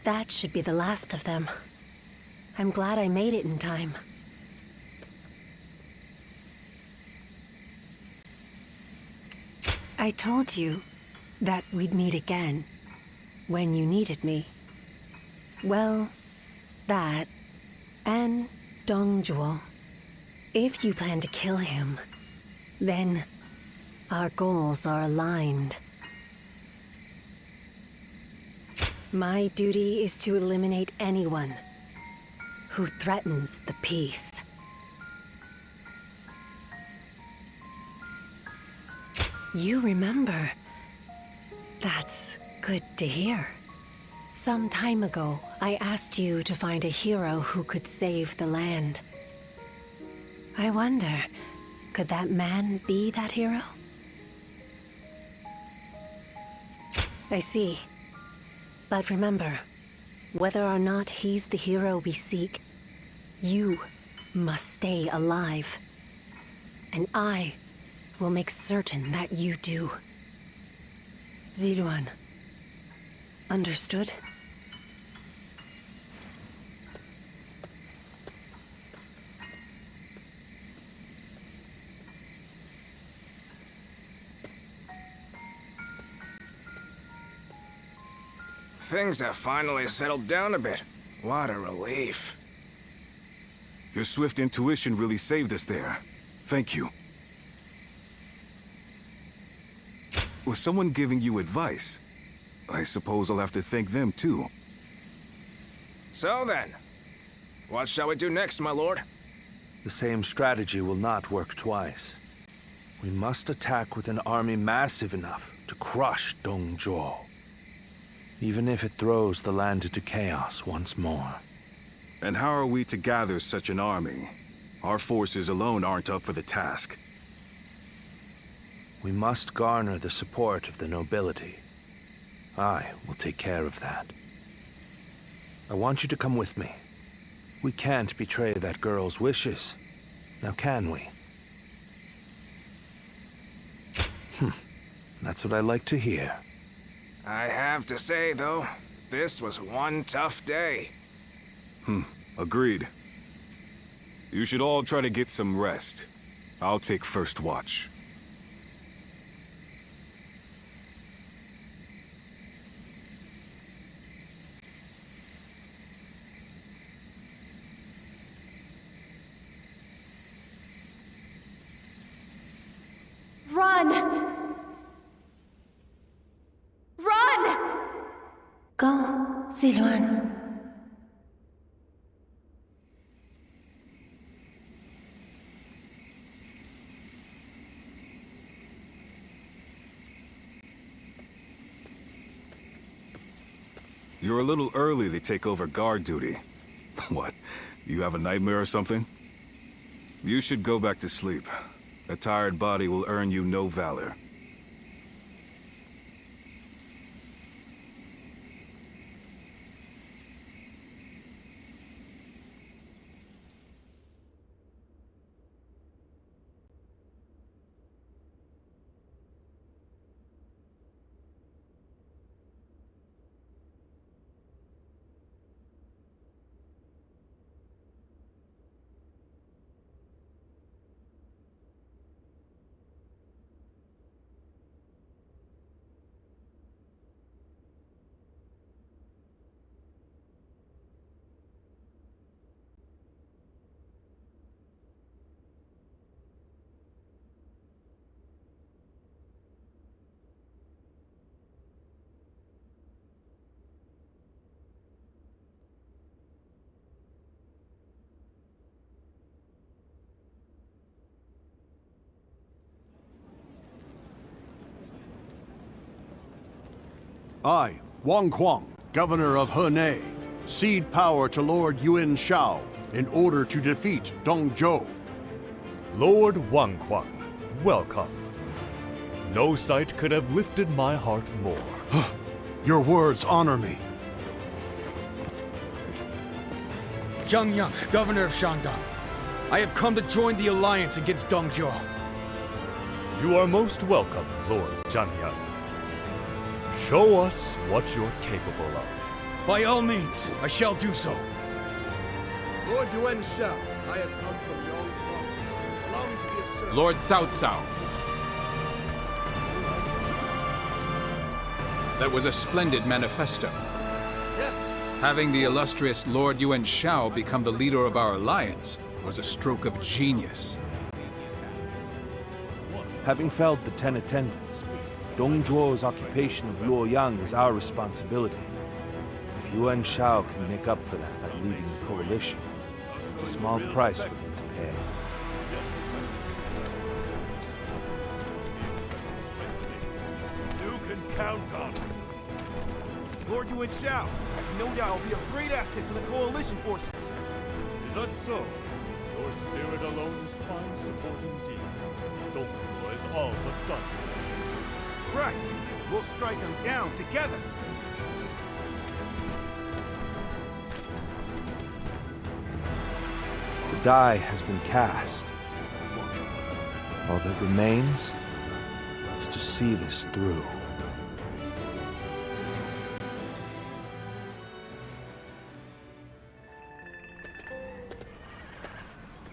That should be the last of them. I'm glad I made it in time. I told you that we'd meet again when you needed me. Well, that and Dongjuo. If you plan to kill him, then our goals are aligned. My duty is to eliminate anyone who threatens the peace. You remember. That's good to hear. Some time ago, I asked you to find a hero who could save the land. I wonder, could that man be that hero? I see. But remember, whether or not he's the hero we seek, you must stay alive. And I will make certain that you do. Ziluan. Understood? Things have finally settled down a bit. What a relief. Your swift intuition really saved us there. Thank you. Was someone giving you advice? I suppose I'll have to thank them too. So then, what shall we do next, my lord? The same strategy will not work twice. We must attack with an army massive enough to crush Dongzhuo. Even if it throws the land into chaos once more. And how are we to gather such an army? Our forces alone aren't up for the task. We must garner the support of the nobility. I will take care of that. I want you to come with me. We can't betray that girl's wishes. Now can we? That's what I like to hear. I have to say, though, this was one tough day. Agreed. You should all try to get some rest. I'll take first watch. Run! Run! Go, Ziluan. You're a little early to take over guard duty. What, you have a nightmare or something? You should go back to sleep. A tired body will earn you no valor. I, Wang Kuang, governor of Henei, cede power to Lord Yuan Shao in order to defeat Dongzhuo. Lord Wang Kuang, welcome. No sight could have lifted my heart more. Your words honor me. Zhang Yang, governor of Shandong. I have come to join the alliance against Dongzhuo. You are most welcome, Lord Zhang Yang. Show us what you're capable of. By all means, I shall do so. Lord Yuan Shao, I have come from Yong Province. Allow me to be of service. Lord Cao Cao. That was a splendid manifesto. Yes. Having the illustrious Lord Yuan Shao become the leader of our alliance was a stroke of genius. Having felled the 10 attendants, Dongzhuo's occupation of Luoyang is our responsibility. If Yuan Shao can make up for that by leading the coalition, it's a small price for him to pay. You can count on it. Lord Yuan Shao, no doubt will be a great asset to the coalition forces. Is that so? Your spirit alone finds support indeed. Dongzhuo is all but done. Right. We'll strike them down together. The die has been cast. All that remains is to see this through.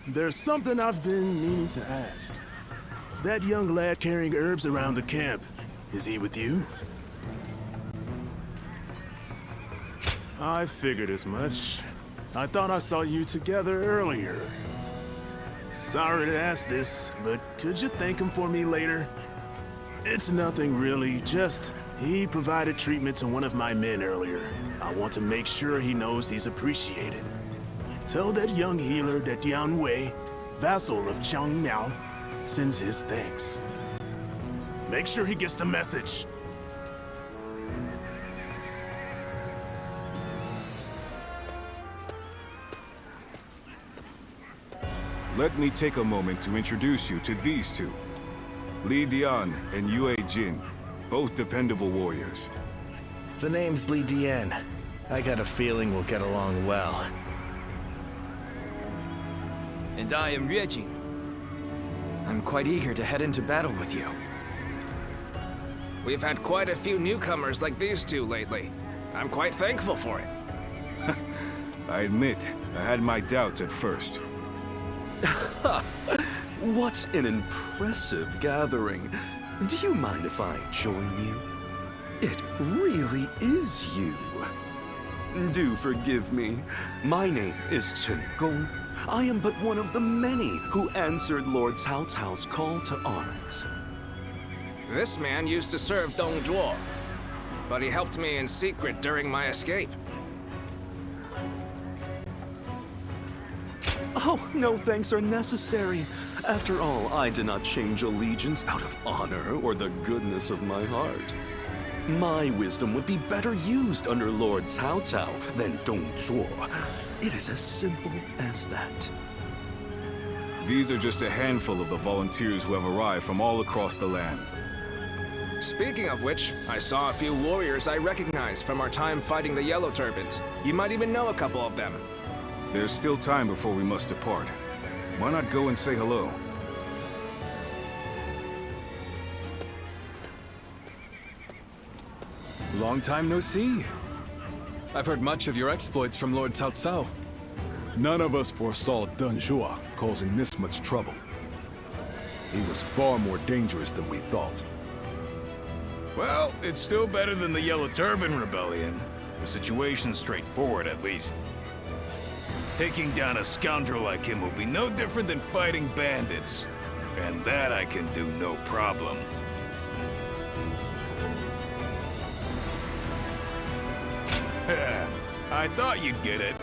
There's something I've been meaning to ask. That young lad carrying herbs around the camp, is he with you? I figured as much. I thought I saw you together earlier. Sorry to ask this, but could you thank him for me later? It's nothing really, just he provided treatment to one of my men earlier. I want to make sure he knows he's appreciated. Tell that young healer that Yan Wei, vassal of Chang Miao, sends his thanks. Make sure he gets the message. Let me take a moment to introduce you to these two. Li Dian and Yue Jin, both dependable warriors. The name's Li Dian. I got a feeling we'll get along well. And I am Yue Jin. I'm quite eager to head into battle with you. We've had quite a few newcomers like these two lately. I'm quite thankful for it. I admit, I had my doubts at first. What an impressive gathering. Do you mind if I join you? It really is you. Do forgive me. My name is Chen Gong. I am but one of the many who answered Lord Cao Cao's call to arms. This man used to serve Dongzhuo, but he helped me in secret during my escape. Oh, no thanks are necessary. After all, I did not change allegiance out of honor or the goodness of my heart. My wisdom would be better used under Lord Cao Cao than Dongzhuo. It is as simple as that. These are just a handful of the volunteers who have arrived from all across the land. Speaking of which, I saw a few warriors I recognize from our time fighting the Yellow Turbans. You might even know a couple of them. There's still time before we must depart. Why not go and say hello? Long time no see. I've heard much of your exploits from Lord Cao Cao. None of us foresaw Dongzhuo causing this much trouble. He was far more dangerous than we thought. Well, it's still better than the Yellow Turban Rebellion. The situation's straightforward, at least. Taking down a scoundrel like him will be no different than fighting bandits. And that I can do no problem. I thought you'd get it.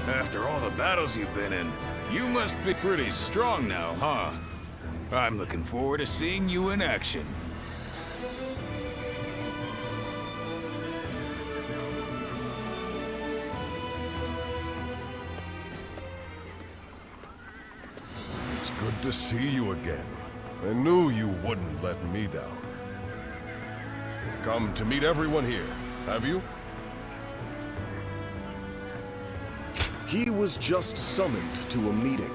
After all the battles you've been in, you must be pretty strong now, huh? I'm looking forward to seeing you in action. It's good to see you again. I knew you wouldn't let me down. Come to meet everyone here, have you? He was just summoned to a meeting.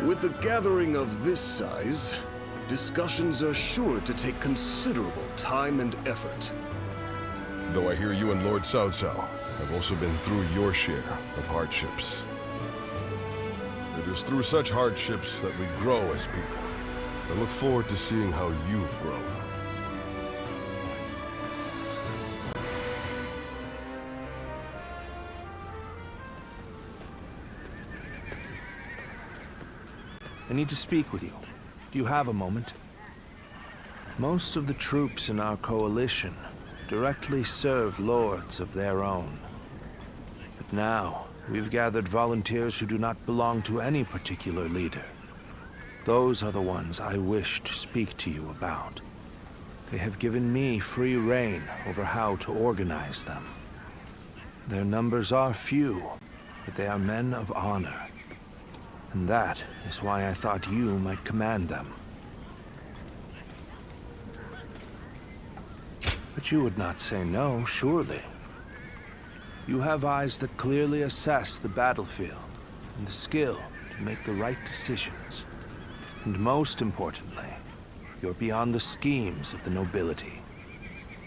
With a gathering of this size, discussions are sure to take considerable time and effort. Though I hear you and Lord Cao Cao have also been through your share of hardships. It is through such hardships that we grow as people. I look forward to seeing how you've grown. I need to speak with you. Do you have a moment? Most of the troops in our coalition directly serve lords of their own. But now, we've gathered volunteers who do not belong to any particular leader. Those are the ones I wish to speak to you about. They have given me free rein over how to organize them. Their numbers are few, but they are men of honor. And that is why I thought you might command them. But you would not say no, surely. You have eyes that clearly assess the battlefield, and the skill to make the right decisions. And most importantly, you're beyond the schemes of the nobility.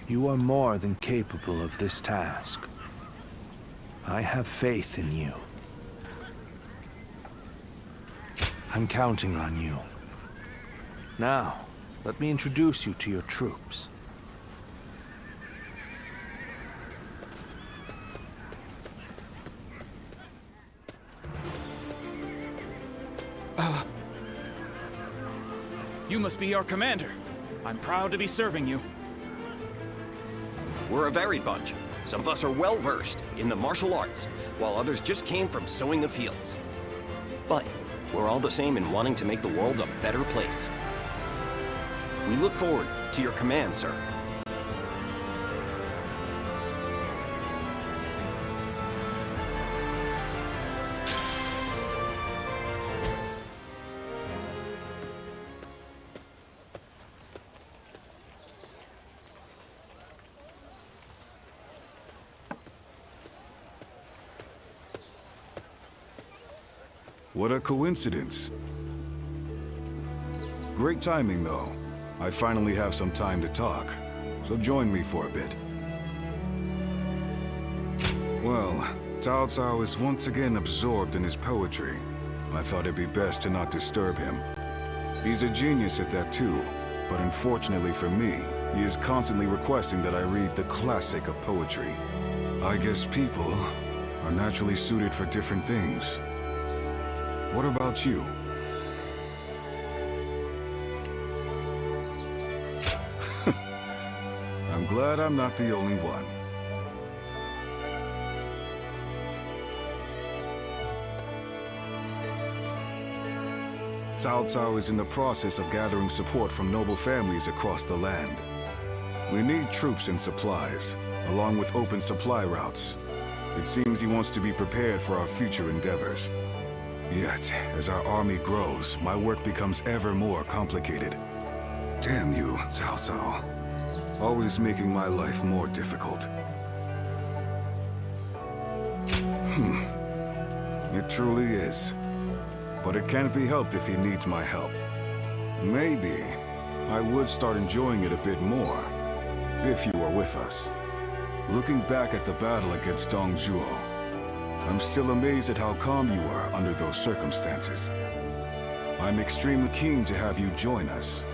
You are more than capable of this task. I have faith in you. I'm counting on you. Now, let me introduce you to your troops. You must be our commander. I'm proud to be serving you. We're a varied bunch. Some of us are well-versed in the martial arts, while others just came from sowing the fields. But we're all the same in wanting to make the world a better place. We look forward to your command, sir. What a coincidence. Great timing, though. I finally have some time to talk, so join me for a bit. Well, Cao Cao is once again absorbed in his poetry. I thought it'd be best to not disturb him. He's a genius at that too, but unfortunately for me, he is constantly requesting that I read the classic of poetry. I guess people are naturally suited for different things. What about you? I'm glad I'm not the only one. Cao Cao is in the process of gathering support from noble families across the land. We need troops and supplies, along with open supply routes. It seems he wants to be prepared for our future endeavors. Yet, as our army grows, my work becomes ever more complicated. Damn you, Cao Cao. Always making my life more difficult. It truly is. But it can't be helped if he needs my help. Maybe I would start enjoying it a bit more, if you were with us. Looking back at the battle against Dongzhuo, I'm still amazed at how calm you were under those circumstances. I'm extremely keen to have you join us.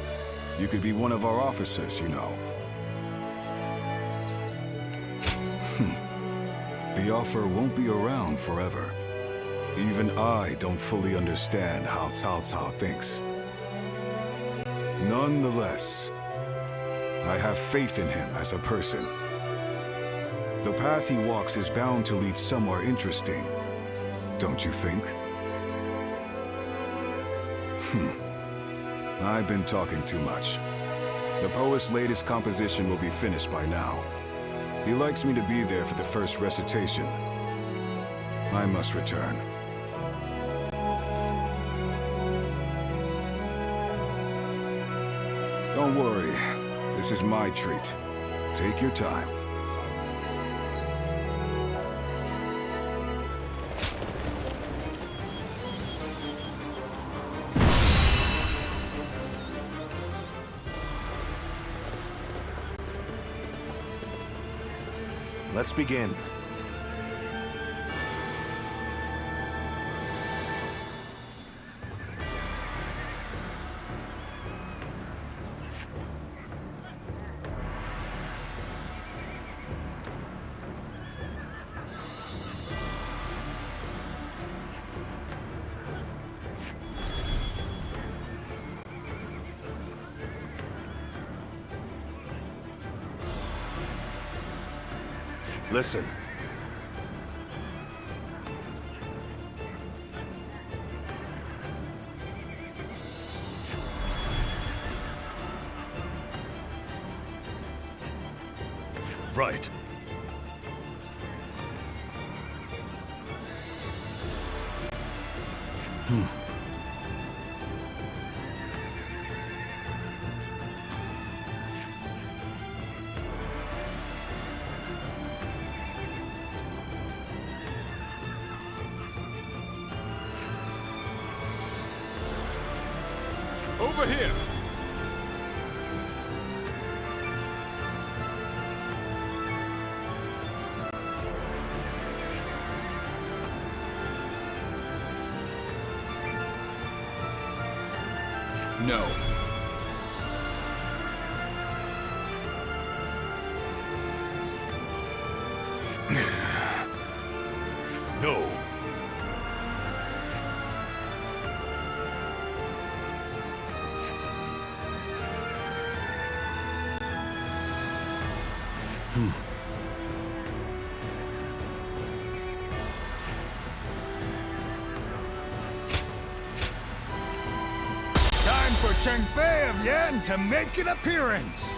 You could be one of our officers, you know. The offer won't be around forever. Even I don't fully understand how Cao Cao thinks. Nonetheless, I have faith in him as a person. The path he walks is bound to lead somewhere interesting, don't you think? I've been talking too much. The poet's latest composition will be finished by now. He likes me to be there for the first recitation. I must return. Don't worry. This is my treat. Take your time. Let's begin. Listen. Right. Over here! No. No. Time for Cheng Fei of Yan to make an appearance.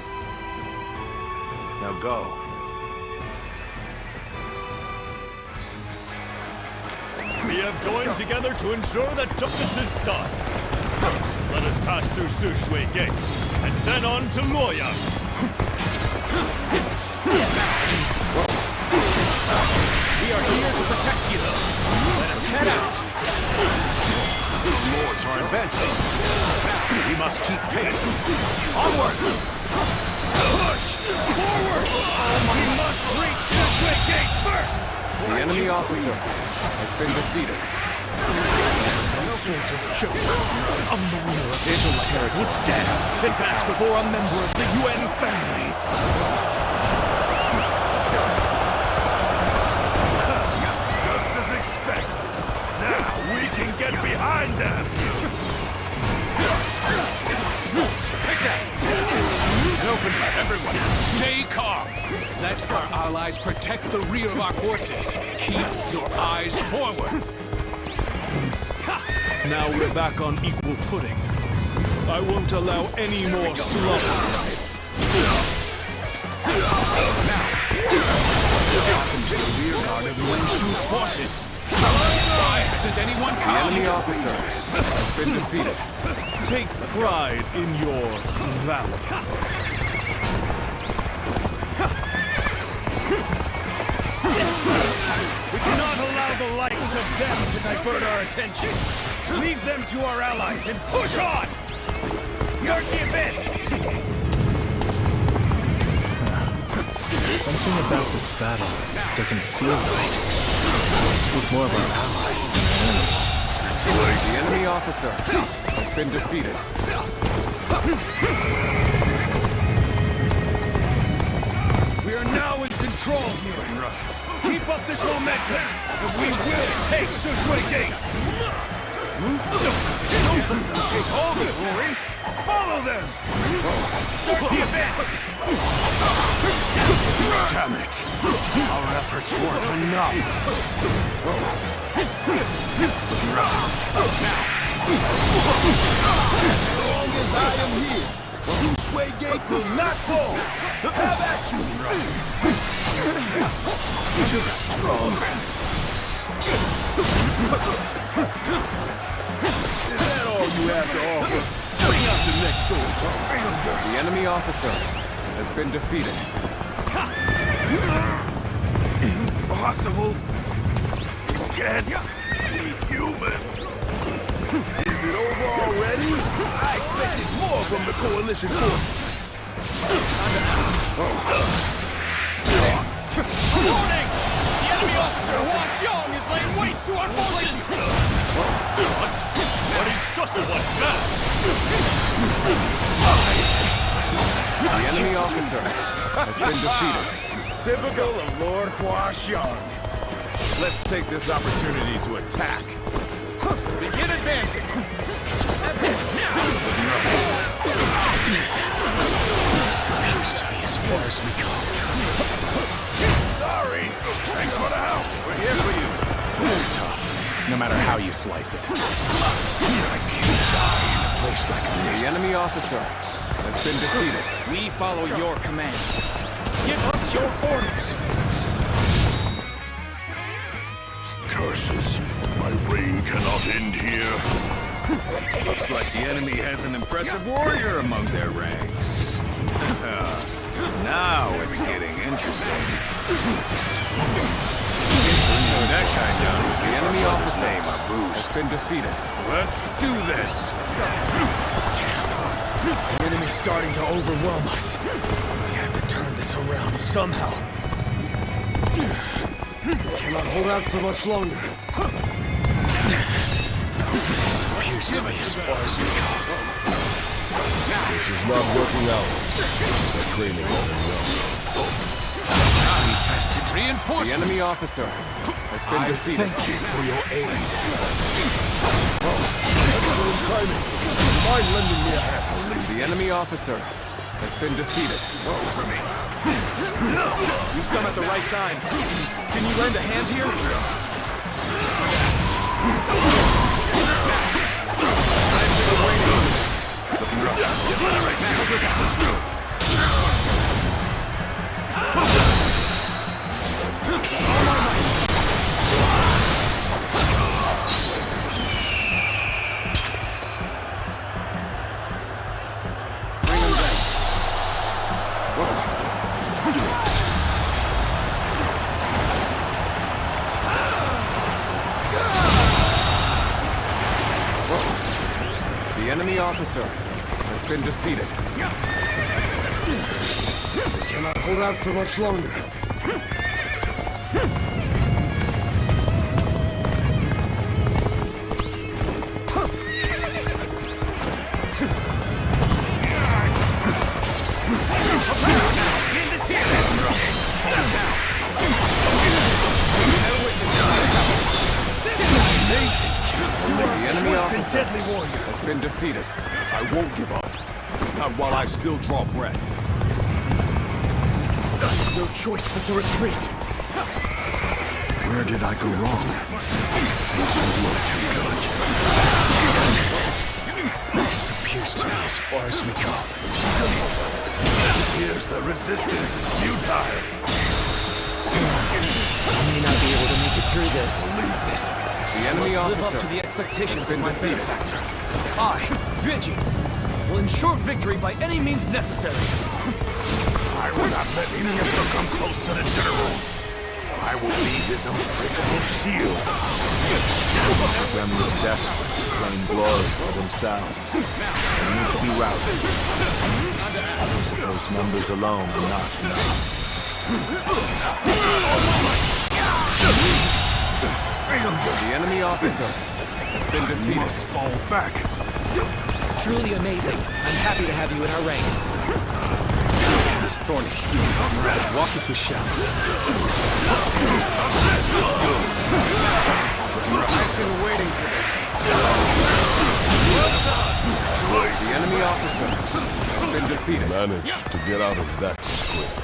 Now go. We have joined together to ensure that justice is done. First, let us pass through Su Shui Gate, and then on to Luoyang. We are here to protect you. Let us head out. Lords are advancing. We must keep pace. Onward! Push! Forward! We must reach Su Shui Gate first! The enemy officer has been defeated. Some sort of joke. A minor of this territory. It's dead. Advance before a member of the UN family. Just as expected. Now we can get behind them! Take that! And open by everyone. Stay calm. Let our allies protect the rear of our forces. Keep your eyes forward. Now we're back on equal footing. I won't allow any more slaughter. Welcome to the rear guard of Wen Shu's forces. Why hasn't anyone come? The enemy officer has been defeated. Take pride in your valor. We cannot allow the likes of them to divert our attention. Leave them to our allies and push on! Start the advance! Something about this battle doesn't feel right. It's with more of our allies than our enemies. The enemy officer has been defeated. We are now in control here. Keep up this momentum, and we will take Su Shui Gate! Take hold of it, Rory! Follow them! Start the advance! Damn it! Our efforts weren't enough. Looking rough. As long as I am here, Su Shui Gate will not fall! Have at you! Too strong. Is that all you have to offer? Bring out the next soldier! The enemy officer has been defeated. Impossible. You can't be human. Is it over already? I expected more from the coalition forces. Warning! The enemy officer Hua Xiong is laying waste to our forces! What? But he's just like that! The enemy officer has been defeated. Typical of Lord Hua Xiong. Let's take this opportunity to attack. Begin advancing! So close to me as far as we go. Sorry! no matter how you slice it. The enemy officer has been defeated. We follow your command. Give us your orders. Curses. My reign cannot end here. Looks like the enemy has an impressive warrior among their ranks. Now it's getting interesting. That guy down. The enemy officer has been defeated. Let's do this. The enemy's starting to overwhelm us. We have to turn this around somehow. Cannot hold out for much longer. This appears to be as far as we go. This is not working out. The training all The enemy officer has been defeated. Thank you for your aid. Excellent timing. Mind lending me a hand? The enemy officer has been defeated. For me. You've come at the right time. Can you lend a hand here? The enemy officer has been defeated. Cannot hold out for much longer. The enemy officer has been defeated. I won't give up. Not while I still draw breath. No choice but to retreat. Where did I go wrong? Things don't look too good. This appears to be as far as we go. Here's the resistance is futile. I may not be able to make it through this. Leave this. The enemy Live up officer to the expectations has been of my defeated. benefactor. I, Reggie, will ensure victory by any means necessary. I will not let any emperor come close to the general. I will be his unbreakable shield. Them is desperate to claim glory for themselves. They need to be routed. I suppose numbers alone are not enough. The enemy officer has been defeated. Must fall back. Truly amazing. I'm happy to have you in our ranks. This thorny. Walk if we shall. I've been waiting for this. The enemy officer has been defeated. Managed to get out of that script.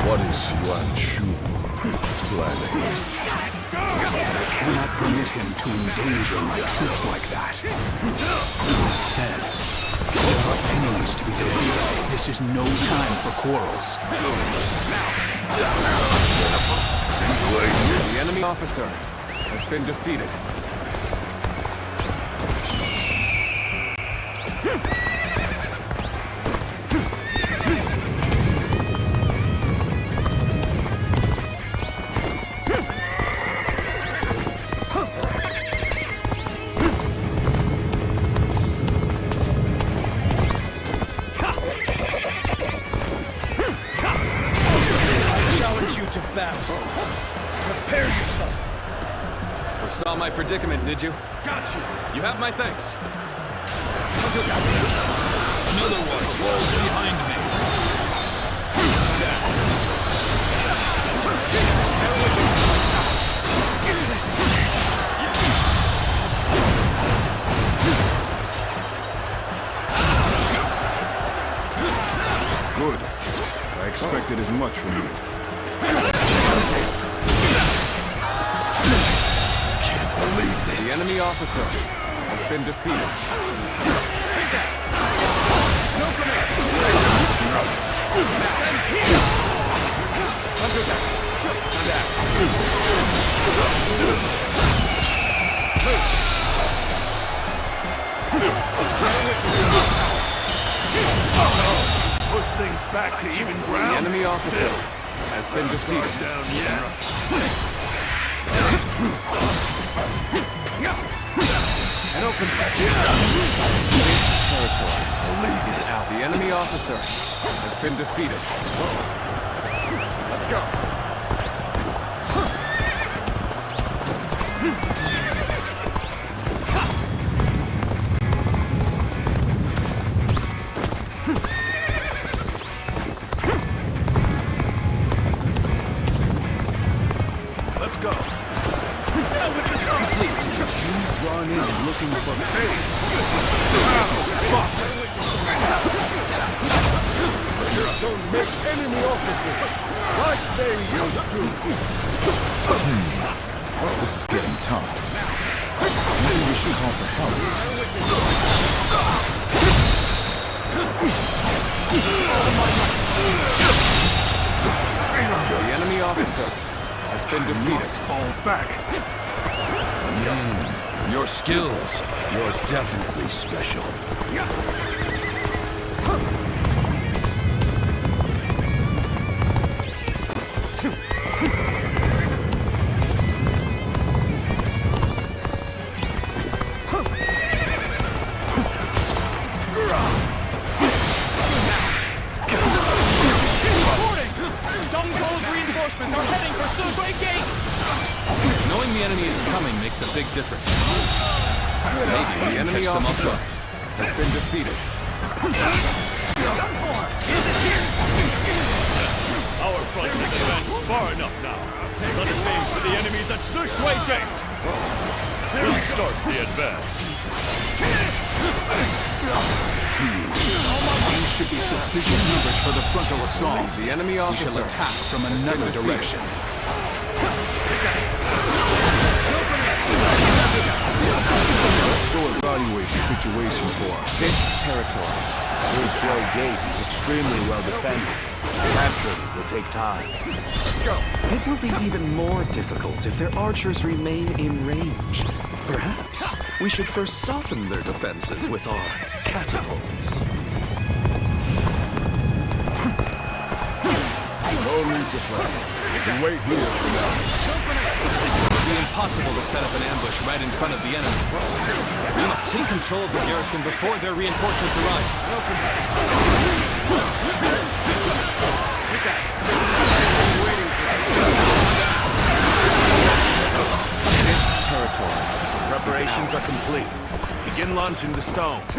What is Yuan Shu planning? Do not permit him to endanger my troops like that. Like said, there are enemies to be defeated. This is no time for quarrels. The enemy officer has been defeated. Foresaw my predicament, did you? Got you. You have my thanks. Another one falls behind me. Good. I expected as much from you. Can't enemy officer has been defeated. Take that! No command! Sends here! Counterattack! Adapt! Loose! Push things back to even ground. The enemy officer has been defeated. Down yet. An open this territory is out. The enemy officer has been defeated. Let's go. Let's go. That was the time. Please, you run in looking for me. Don't make enemy officers like they used to. This is getting tough. Maybe we should call for help. The enemy officer has been defeated. Fall back. Your skills, you're definitely special. Dongzhuo's reinforcements are heading for Sushui Gate! Knowing the enemy is coming makes a big difference. Maybe the enemy officer has been defeated. Our front has advanced far enough now. Let us aim for the enemies at Sushui Gate. We'll start the advance. These should be sufficient numbers for the frontal assault. The enemy officer We shall attack from another direction. Let's go evaluate the situation for us. This territory. Sushui Gate is extremely well defended. Capturing it will take time. Let's go. It will be even more difficult if their archers remain in range. Perhaps we should first soften their defenses with our catapults. No need to fight. You wait here for now. It would be impossible to set up an ambush right in front of the enemy. We must take control of the garrison before their reinforcements arrive. Take that. This territory. Preparations are complete. Begin launching the stones.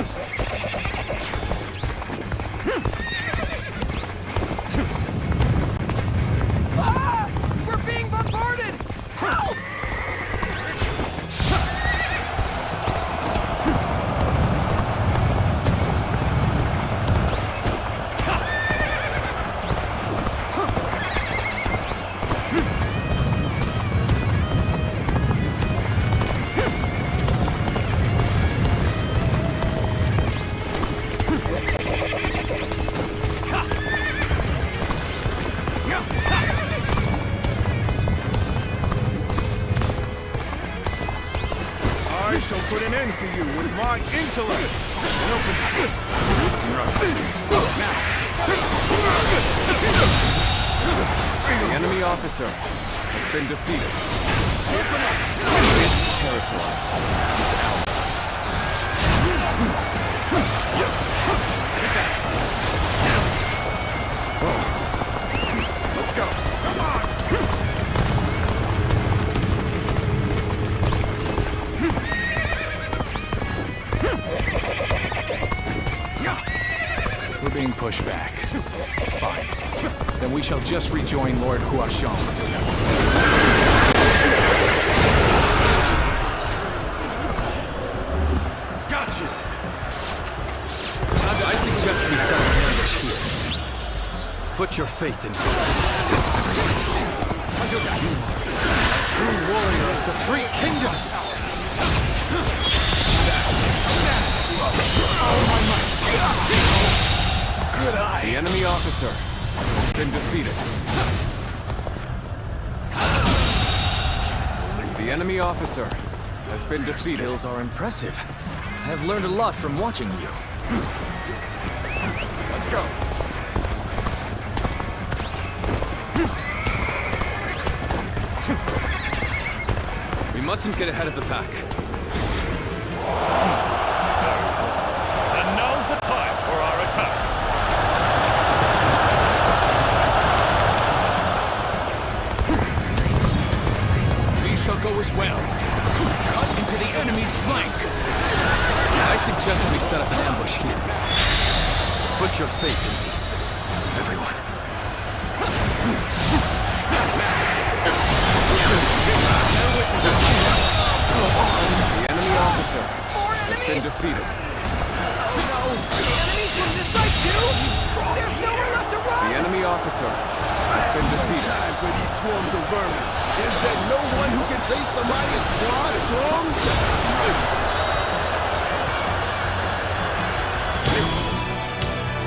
We're being bombarded! Help! I shall put an end to you with my intellect. The enemy officer has been defeated. This territory is ours. Take that. Let's go. Come on. We're being pushed back. Fine. Then we shall just rejoin Lord Huashong. Gotcha. I suggest we set an ambush here. Put your faith in me. True warrior of the Three Kingdoms! officer has been defeated. The enemy officer has been defeated. Your skills are impressive. I've learned a lot from watching you. Let's go. We mustn't get ahead of the pack. Then now's the time for our attack. We shall go as well. Cut into the enemy's flank. I suggest we set up an ambush here. Put your faith in me, everyone. The enemy officer has been defeated. The enemy officer has been defeated. Time for these swarms of vermin. Is there no one who can face the mighty squad strong?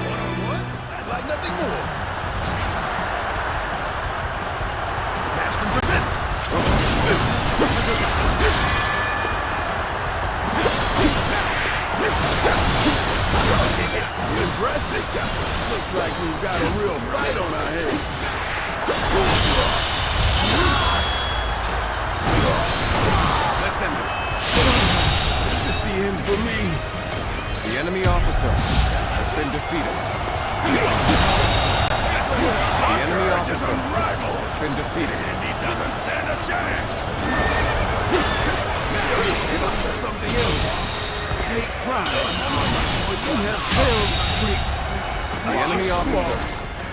One-on-one? I'd like nothing more. Smashed him to bits. Impressive. Looks like we've got a real fight on our hands. Let's end this. This is the end for me. The enemy officer has been defeated. The enemy officer has been defeated. He doesn't stand a chance. It was just something else. Take pride. You have failed me. The enemy officer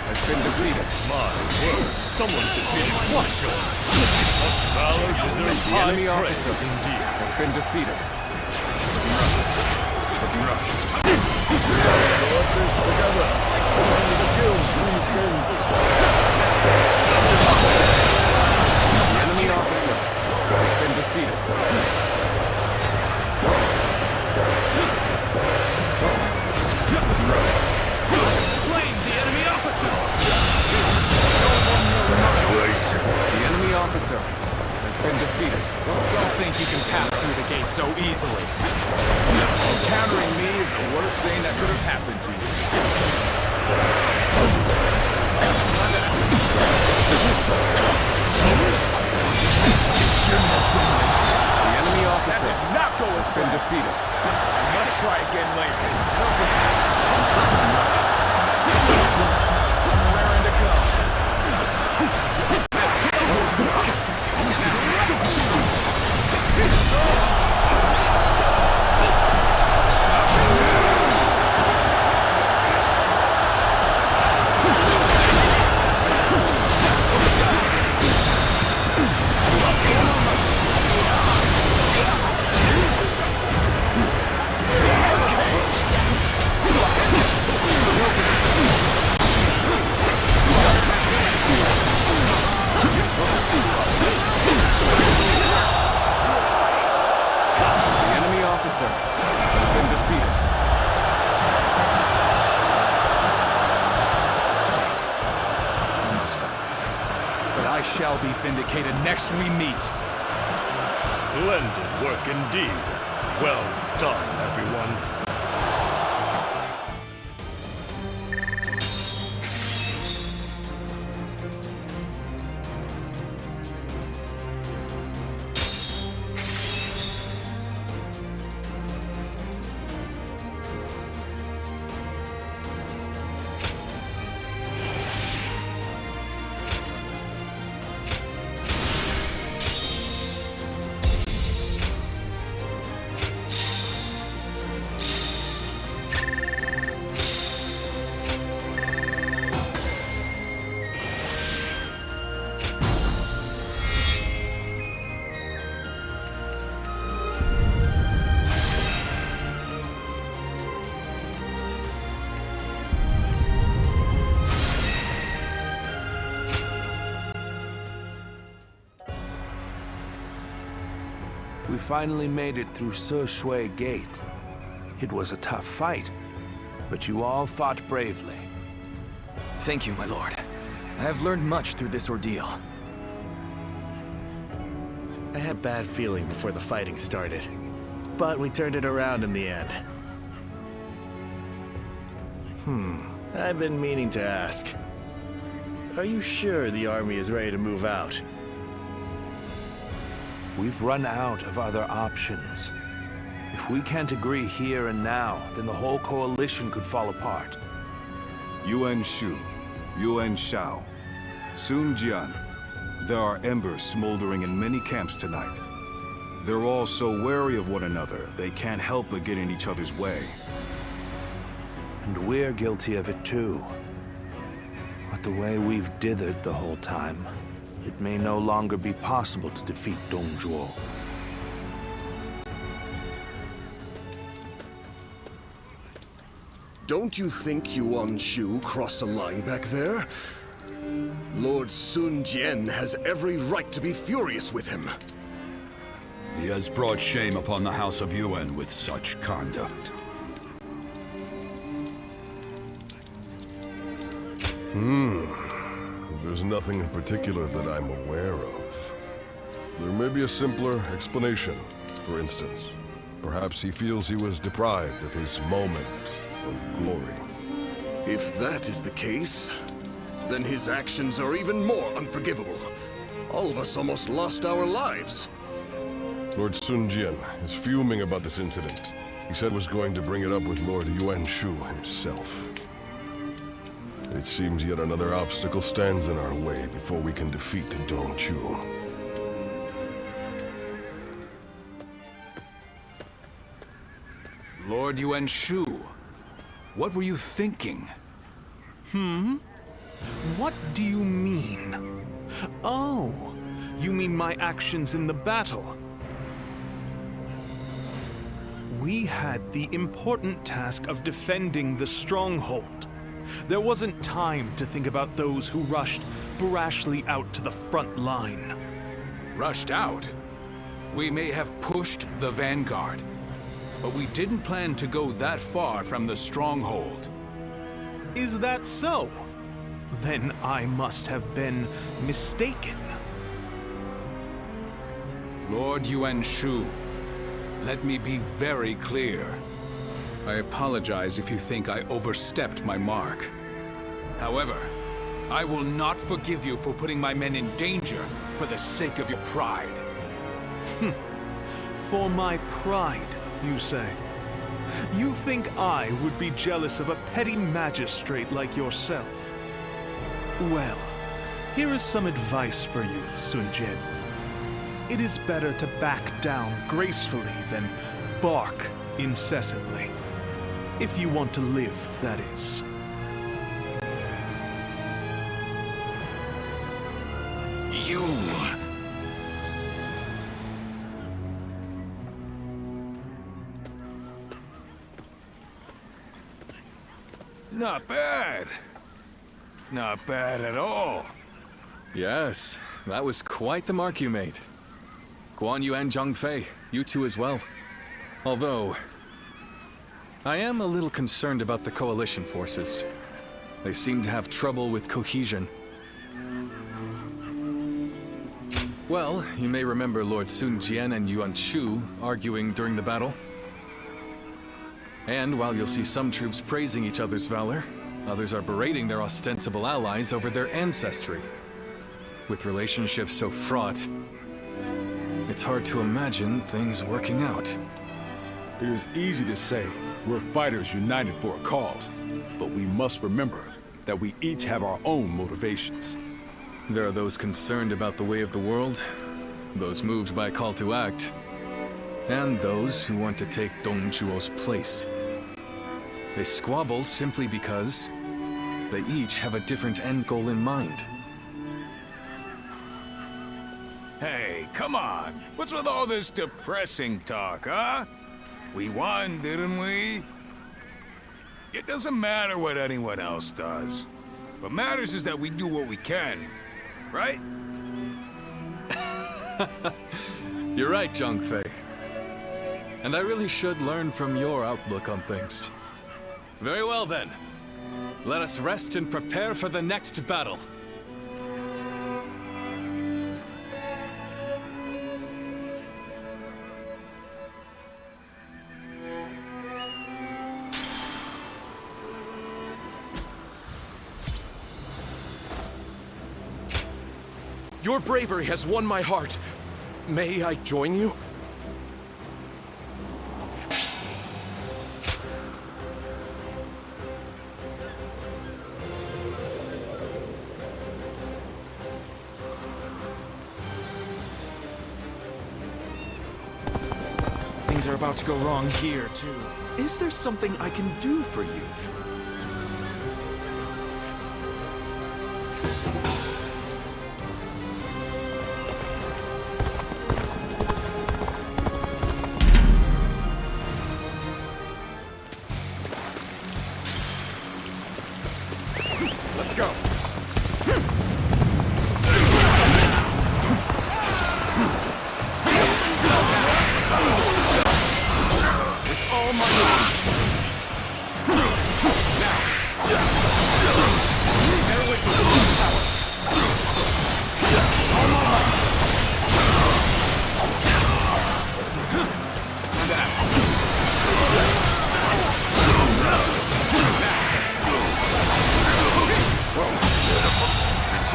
has been defeated. My word, someone defeated Washo. Such valor deserves The high enemy praise officer indeed. has been defeated. Put this together. All the skills we've gained. The enemy officer has been defeated. Slain the enemy officer. The enemy officer has been defeated. Don't think you can pass through the gate so easily. Encountering me is the worst thing that could have happened to you. The enemy officer has been defeated. Let's try again later. Raring to go. The enemy officer has been defeated. But I shall be vindicated next we meet. Splendid work indeed. Well done, everyone. We finally made it through Se Shui Gate. It was a tough fight, but you all fought bravely. Thank you, my lord. I have learned much through this ordeal. I had a bad feeling before the fighting started, but we turned it around in the end. I've been meaning to ask. Are you sure the army is ready to move out? We've run out of other options. If we can't agree here and now, then the whole coalition could fall apart. Yuan Shu, Yuan Shao, Sun Jian. There are embers smoldering in many camps tonight. They're all so wary of one another, they can't help but get in each other's way. And we're guilty of it too. But the way we've dithered the whole time, it may no longer be possible to defeat Dongzhuo. Don't you think Yuan Shu crossed a line back there? Lord Sun Jian has every right to be furious with him. He has brought shame upon the House of Yuan with such conduct. There's nothing in particular that I'm aware of. There may be a simpler explanation. For instance, perhaps he feels he was deprived of his moment of glory. If that is the case, then his actions are even more unforgivable. All of us almost lost our lives. Lord Sun Jian is fuming about this incident. He said was going to bring it up with Lord Yuan Shu himself. It seems yet another obstacle stands in our way before we can defeat Dongzhuo. Lord Yuan Shu, what were you thinking? What do you mean? Oh, you mean my actions in the battle? We had the important task of defending the stronghold. There wasn't time to think about those who rushed brashly out to the front line. Rushed out? We may have pushed the vanguard, but we didn't plan to go that far from the stronghold. Is that so? Then I must have been mistaken. Lord Yuan Shu, let me be very clear. I apologize if you think I overstepped my mark. However, I will not forgive you for putting my men in danger for the sake of your pride. For my pride, you say? You think I would be jealous of a petty magistrate like yourself? Well, here is some advice for you, Sun Jian. It is better to back down gracefully than bark incessantly. If you want to live, that is. You... Not bad. Not bad at all. Yes, that was quite the mark you made. Guan Yu and Zhang Fei, you two as well. Although, I am a little concerned about the coalition forces. They seem to have trouble with cohesion. Well, you may remember Lord Sun Jian and Yuan Shu arguing during the battle. And while you'll see some troops praising each other's valor, others are berating their ostensible allies over their ancestry. With relationships so fraught, it's hard to imagine things working out. It is easy to say we're fighters united for a cause, but we must remember that we each have our own motivations. There are those concerned about the way of the world, those moved by a call to act, and those who want to take Dongzhuo's place. They squabble simply because they each have a different end goal in mind. Hey, come on. What's with all this depressing talk, huh? We won, didn't we? It doesn't matter what anyone else does. What matters is that we do what we can, right? You're right, Zhang Fei. And I really should learn from your outlook on things. Very well then. Let us rest and prepare for the next battle. Your bravery has won my heart. May I join you? Things are about to go wrong here, too. Is there something I can do for you? Let's go. With all my might. Now. Bear witness to my power. All my might. And that.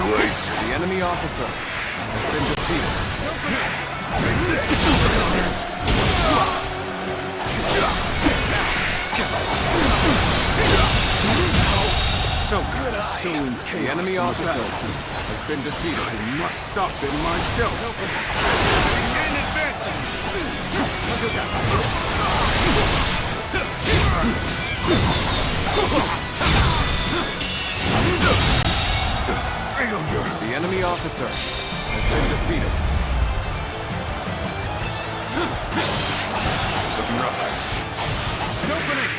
Situation. The enemy officer has been defeated. So good. Soon, the enemy officer has been defeated. I must stop him myself. And advancing. The enemy officer has been defeated. Looking rough. Opening!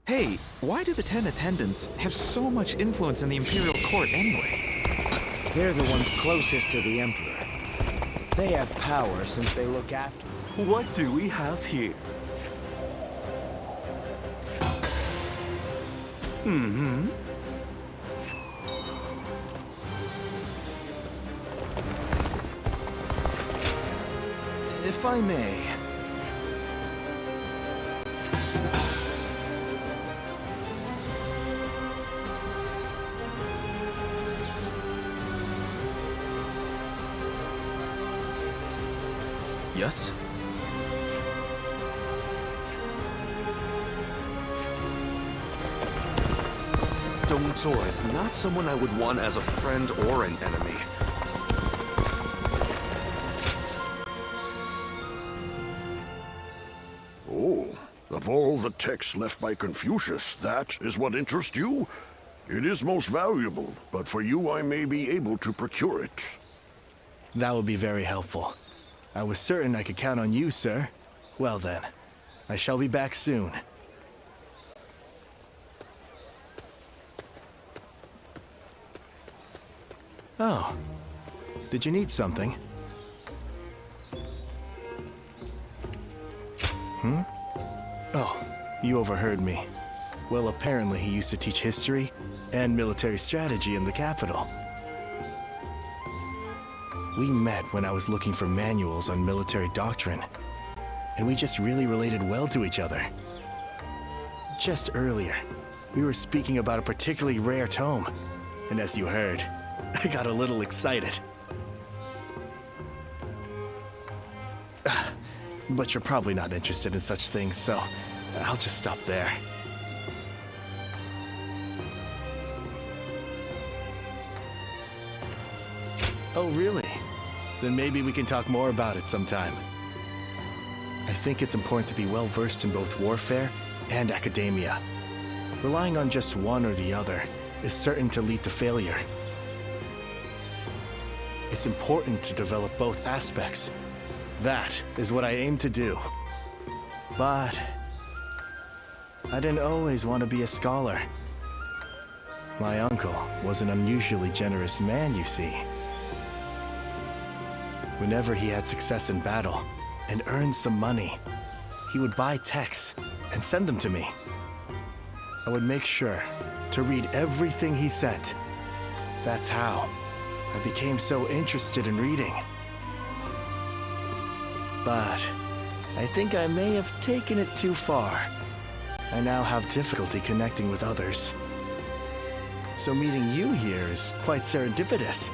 Hey, why do the 10 attendants have so much influence in the Imperial Court anyway? They're the ones closest to the Emperor. They have power since they look after him. What do we have here? Mm-hmm. If I may. Yes? Dongzor is not someone I would want as a friend or an enemy. Oh, of all the texts left by Confucius, that is what interests you? It is most valuable, but for you I may be able to procure it. That would be very helpful. I was certain I could count on you, sir. Well then, I shall be back soon. Oh. Did you need something? Hmm? Oh, you overheard me. Well, apparently he used to teach history and military strategy in the capital. We met when I was looking for manuals on military doctrine, and we just really related well to each other. Just earlier, we were speaking about a particularly rare tome, and as you heard, I got a little excited. But you're probably not interested in such things, so I'll just stop there. Oh, really? Then maybe we can talk more about it sometime. I think it's important to be well versed in both warfare and academia. Relying on just one or the other is certain to lead to failure. It's important to develop both aspects. That is what I aim to do. But I didn't always want to be a scholar. My uncle was an unusually generous man, you see. Whenever he had success in battle and earned some money, he would buy texts and send them to me. I would make sure to read everything he sent. That's how I became so interested in reading. But I think I may have taken it too far. I now have difficulty connecting with others. So meeting you here is quite serendipitous.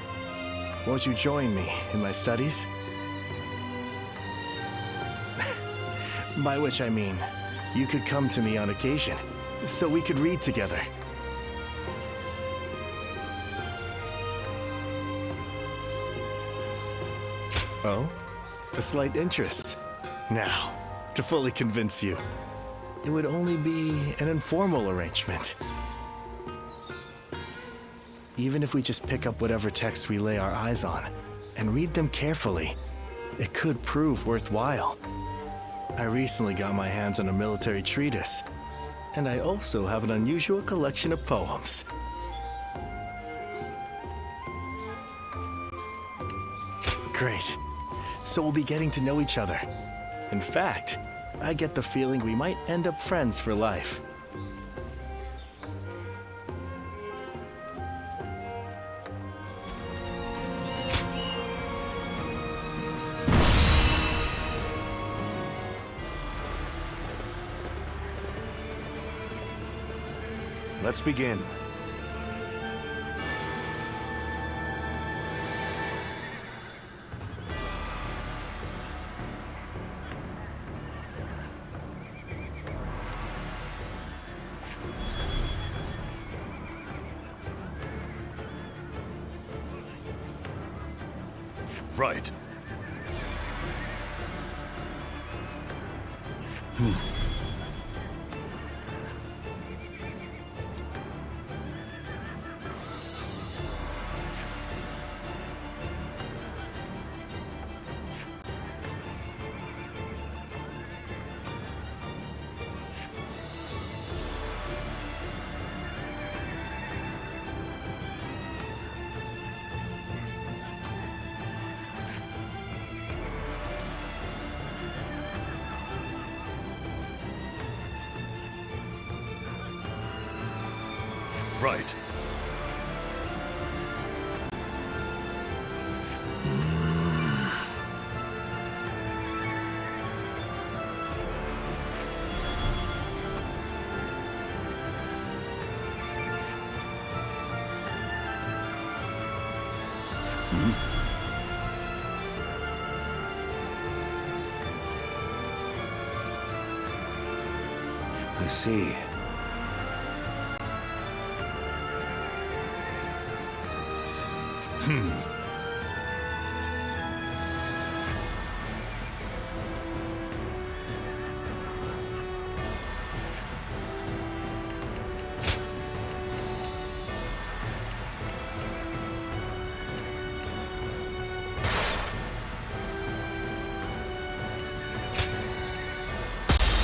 Won't you join me in my studies? By which I mean, you could come to me on occasion, so we could read together. Oh? A slight interest. Now, to fully convince you, it would only be an informal arrangement. Even if we just pick up whatever texts we lay our eyes on and read them carefully, it could prove worthwhile. I recently got my hands on a military treatise, and I also have an unusual collection of poems. Great. So we'll be getting to know each other. In fact, I get the feeling we might end up friends for life. Let's begin. Right. Right. I see.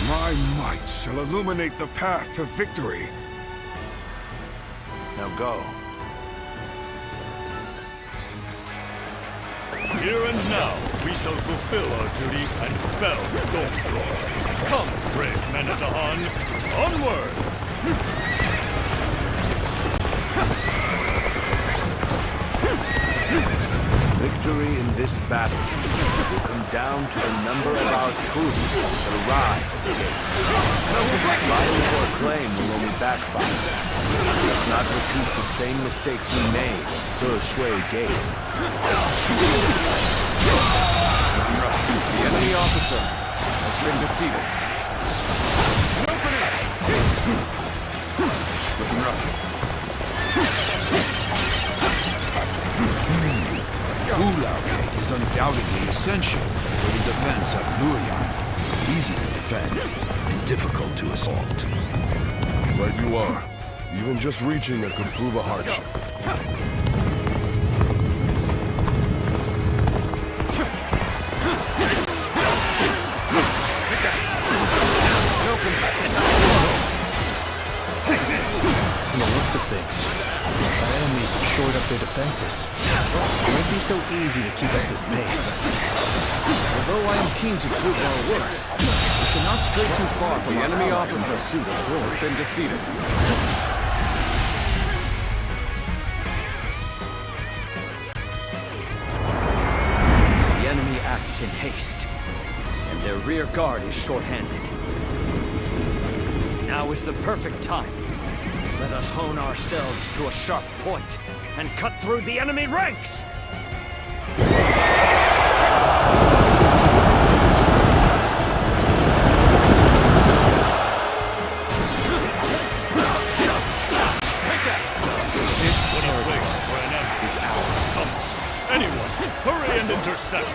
My might shall illuminate the path to victory. Now go. Here and now, we shall fulfill our duty and fell Domjor. Come, brave men of the Han, onward! Victory in this battle will come down to the number of our troops that arrive at the gate. Vying for acclaim will only backfire. Let's not repeat the same mistakes we made at Sir Shui Gate. The enemy officer has been defeated. Looking rough. Ulao Gate is undoubtedly essential for the defense of Luoyang. Easy to defend and difficult to assault. Right you are. Even just reaching it could prove a hardship. From the looks of things, shored up their defenses. It won't be so easy to keep up this pace. Although I am keen to prove our worth, we should not stray too far from The our enemy allies officer in pursuit of glory. has been defeated. The enemy acts in haste, and their rear guard is short-handed. Now is the perfect time. Let us hone ourselves to a sharp point and cut through the enemy ranks! Anyone, hurry and intercept!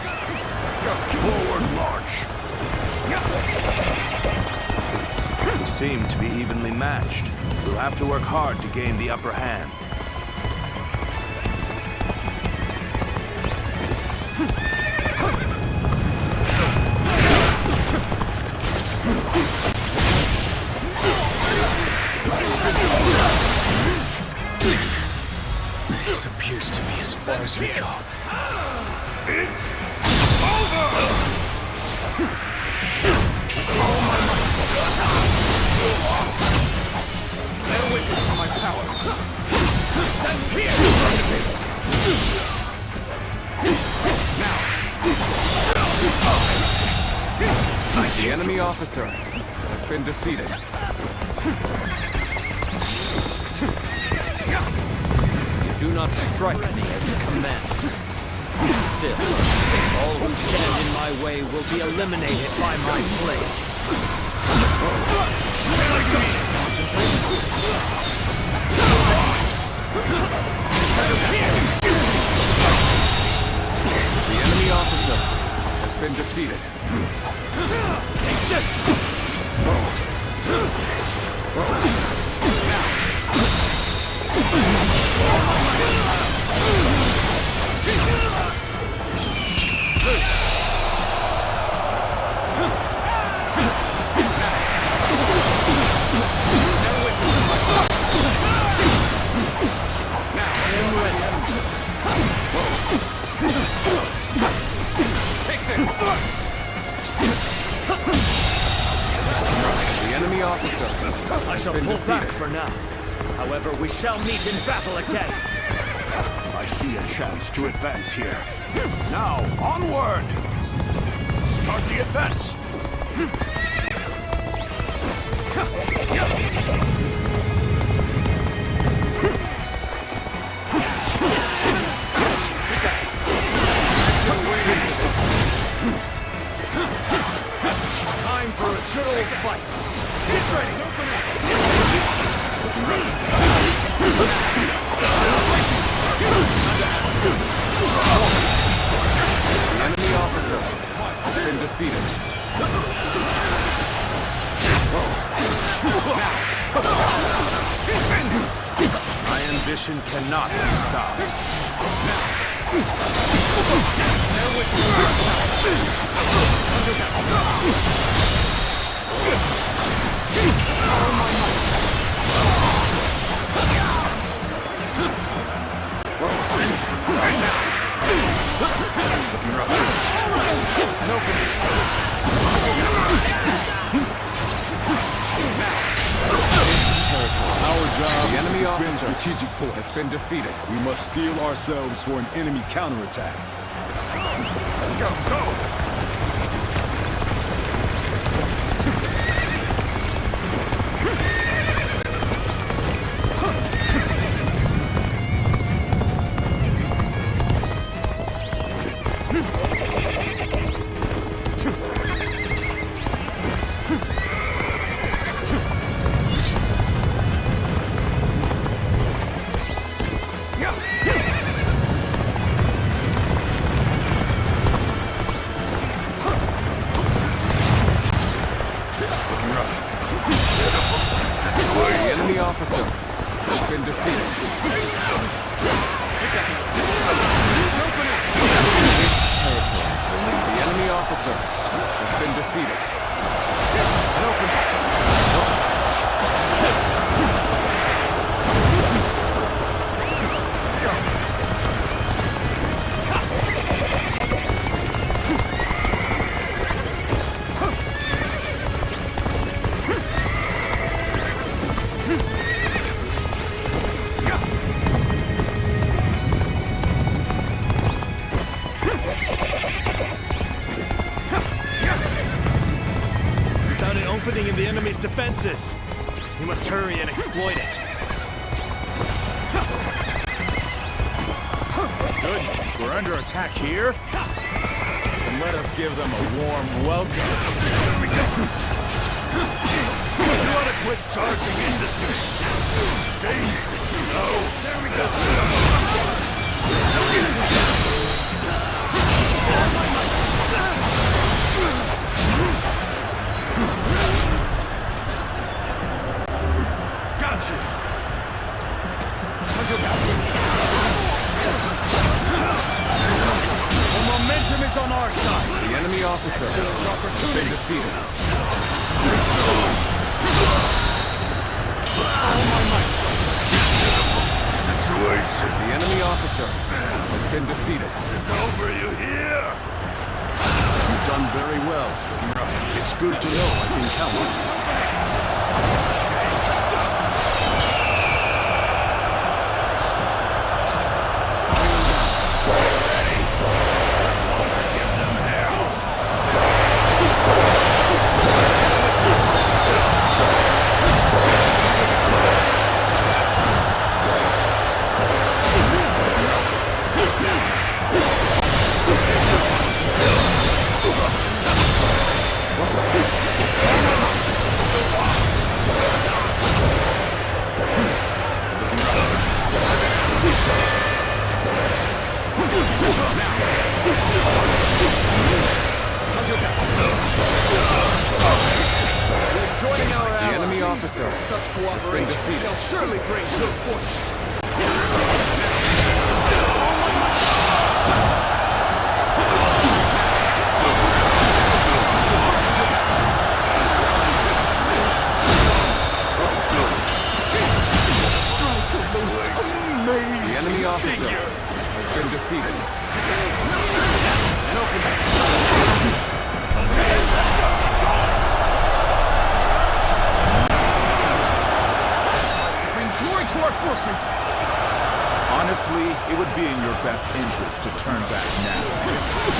Let's go! Forward march! We seem to be evenly matched. We'll have to work hard to gain the upper hand. This appears to be as far as we go. It's over! Bear witness to my power. Sense here! The enemy officer has been defeated. Do not strike me as a command. Still, all who stand in my way will be eliminated by my blade. The enemy officer has been defeated. Take this! The enemy officer I shall pull back for now. However, we shall meet in battle again. I see a chance to advance here. Now, onward! Start the advance! Time for a good old fight. Get ready! The enemy officer has been defeated. My ambition cannot be stopped. The enemy officer has been defeated. We must steel ourselves for an enemy counterattack. Let's go, go! defenses. We must hurry and exploit it. Goodness, we're under attack here? Then let us give them a warm welcome. There we go. You want to quit charging into danger? No. There we go. Gotcha. The momentum is on our side. The enemy officer has been defeated. Situation. The enemy officer has been defeated. Over, you hear? You've done very well. It's good to know I can count on you. The enemy officer has been defeated. Shall surely bring good fortune. The enemy officer has been defeated. Bring glory to our forces. Honestly, it would be in your best interest to turn back now.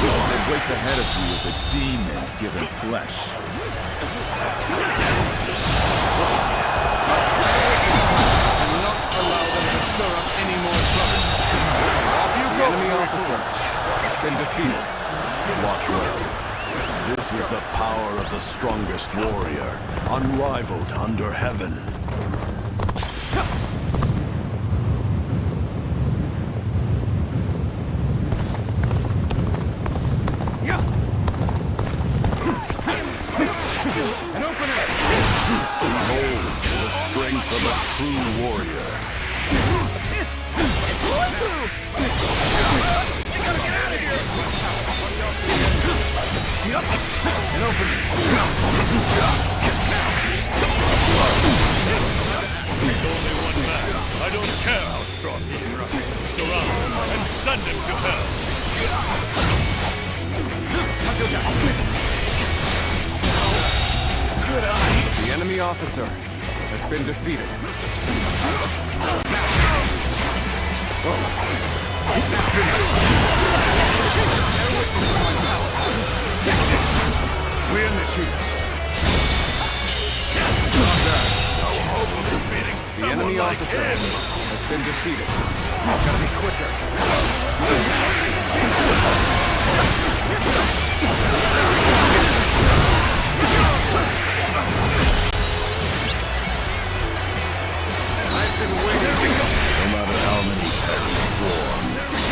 What waits ahead of you is a demon given flesh. Allow them to stir up any more trouble. The enemy officer has been defeated. Watch well. This is the power of the strongest warrior, unrivaled under heaven. And open it. Behold the strength of a true warrior. It's going through. You gotta get out of here. Yup. And open it. There's only one man. I don't care how strong he is. Surround him and send him to hell. Good eye. The enemy officer has been defeated. We end this here. The enemy officer has been defeated. Gotta be quicker. I've been waiting. No matter how many peasants swarm,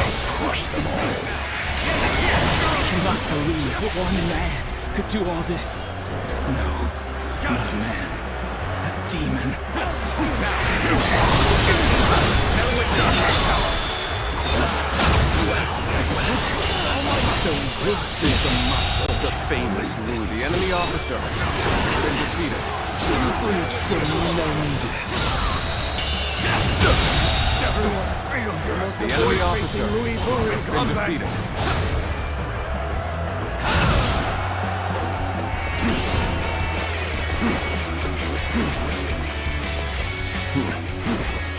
I'll crush them all. I cannot believe one man could do all this. No, not a man. A demon. So this is the might of the famous Louis. The enemy officer has been defeated. Simply tremendous. The enemy officer has been defeated.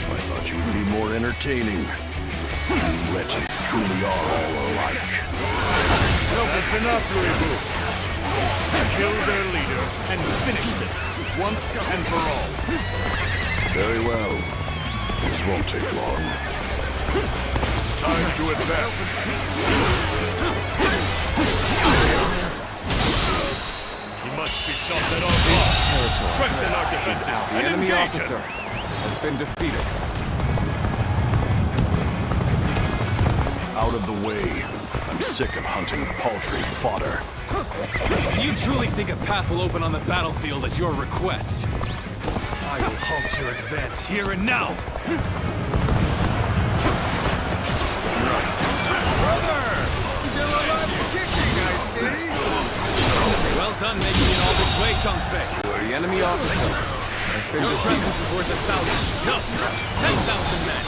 I thought you would be more entertaining. You wretches truly are all alike. Nope, it's enough, Louis. Kill their leader and finish this once and for all. Very well. This won't take long. It's time to advance. He must be stopped at all costs. Strengthen our defenses The and enemy engage officer him. has been defeated. Out of the way. I'm sick of hunting paltry fodder. Do you truly think a path will open on the battlefield at your request? I will halt your advance here and now! Brother! Still alive and kicking, I see! Well done making it all this way, Changfei. The enemy officer has been Your defeated. presence is worth 1,000, no, 10,000 men.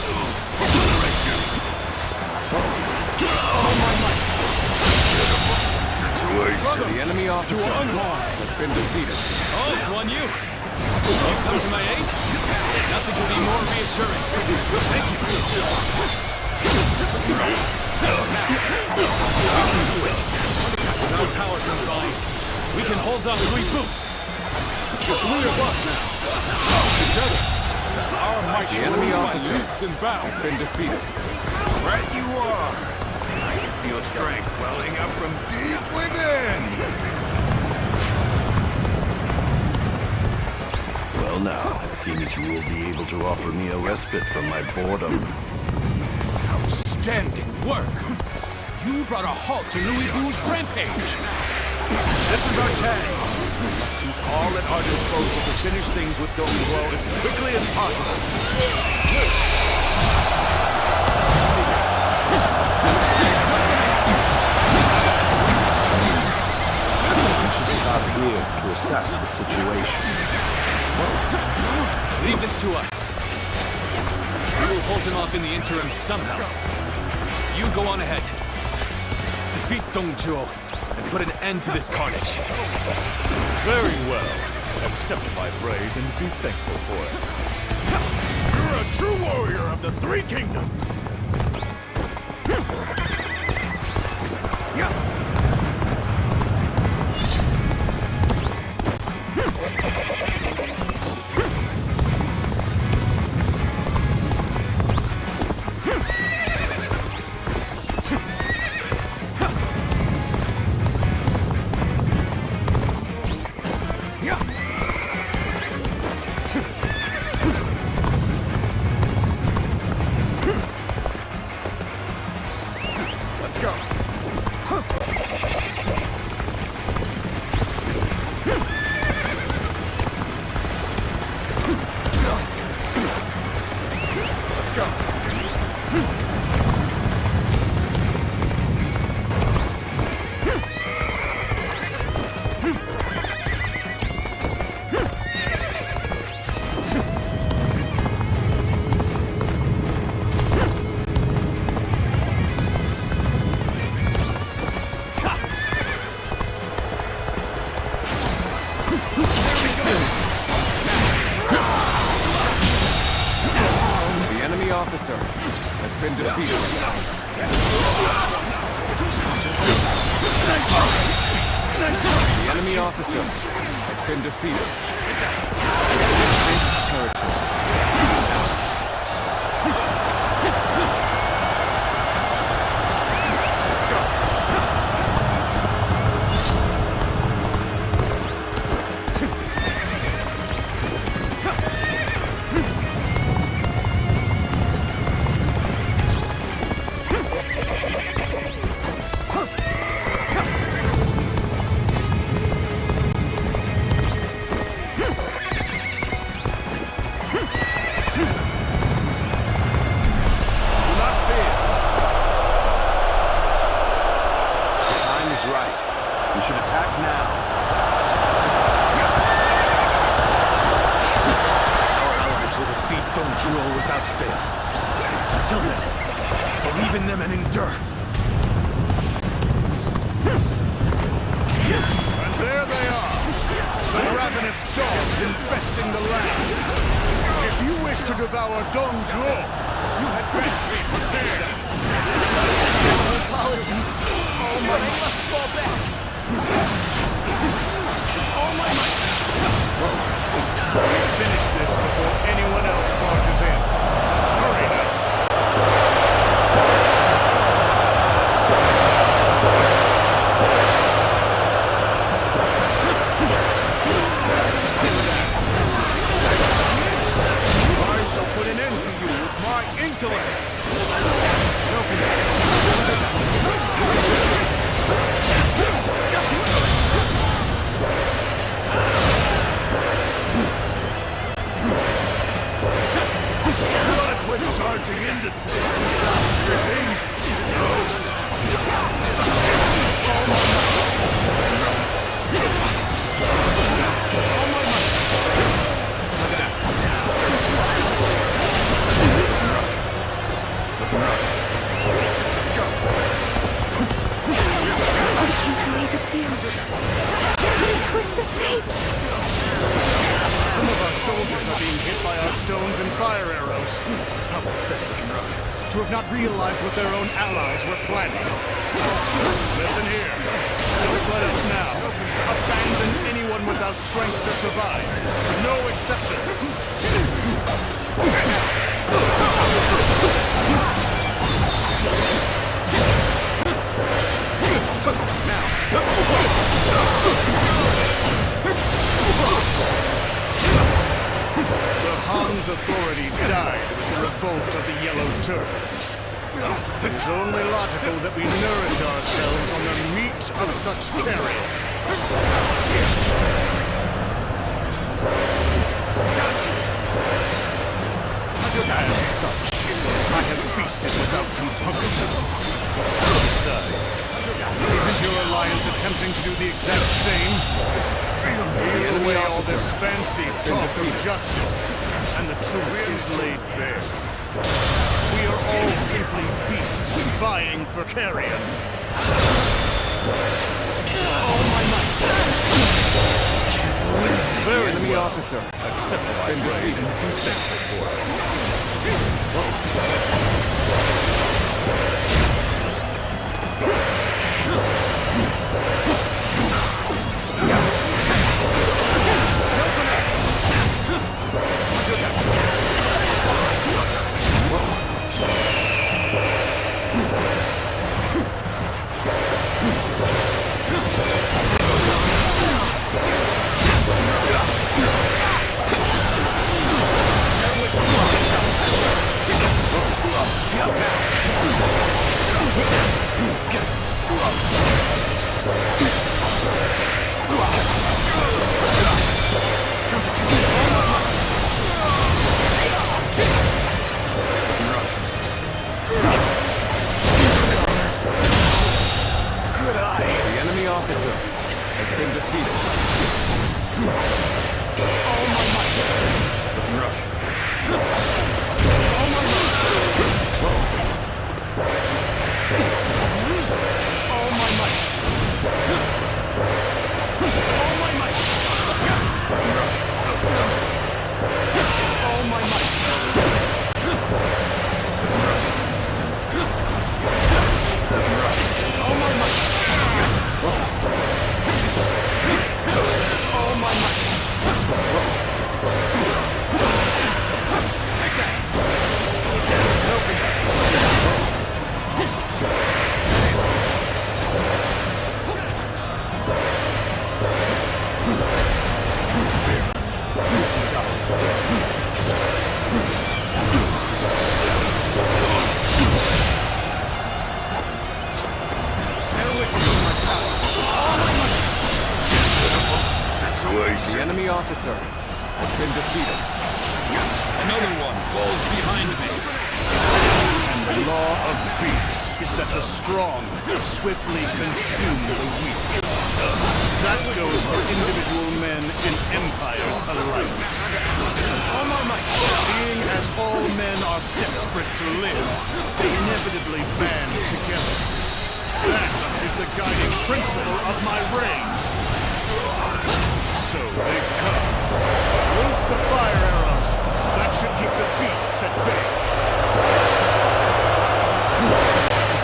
The enemy officer has been defeated. Oh, Guan Yu! You come to my aid? Nothing could be more reassuring. Thank you for your skill. With our power combined, we can hold off Gui Fu. It's the three of us now. Together, our might The enemy rules by officer leaps and bounds. has been defeated. Right you are. I can feel strength welling up from deep within. Well now, it seems you will be able to offer me a respite from my boredom. Outstanding work! You brought a halt to Louis Vu's rampage! This is our chance. We must use all at our disposal to finish things with Dong Guo as quickly as possible. We should stop here to assess the situation. Leave this to us. We will hold him off in the interim somehow. You go on ahead. Defeat Dong Zhuo and put an end to this carnage. Very well. Accept my praise and be thankful for it. You're a true warrior of the Three Kingdoms. Let's go. Let's go. The enemy officer has been defeated. The enemy officer has been defeated. This territory is ours. Let's go. without fail. Until then, believe in them and endure. And there they are, the ravenous dogs infesting the land. If you wish to devour Dong Zhuo, you had best be prepared. Apologies. Oh my, I must fall back. Saber too. What a twist of fate! Some of our soldiers are being hit by our stones and fire arrows. How pathetic and rough. To have not realized what their own allies were planning. Listen here. Don't let up now. Abandon anyone without strength to survive. No exceptions. The Han's authority died with the revolt of the Yellow Turbans. It is only logical that we nourish ourselves on the meat of such carrion. As such, I have feasted without compunction. Besides, isn't your alliance attempting to do the exact same? Peel away all this fancy talk of justice, and the truth is laid bare. We are all simply beasts vying for carrion. All my might. Their enemy officer has been defeated. Thankful The enemy officer has been defeated. All my might. Looking rough. All my might. All my might. All my might. Looking rough. All my might. Looking rough. Looking rough. All my might. All my might. Take that. This is how it's done. The enemy officer has been defeated. Another one falls behind me. And the law of beasts is that the strong swiftly consume the weak. That goes for individual men and empires alike. All my might, seeing as all men are desperate to live, they inevitably band together. That is the guiding principle of my reign. So they've come. Loose the fire arrows. That should keep the beasts at bay.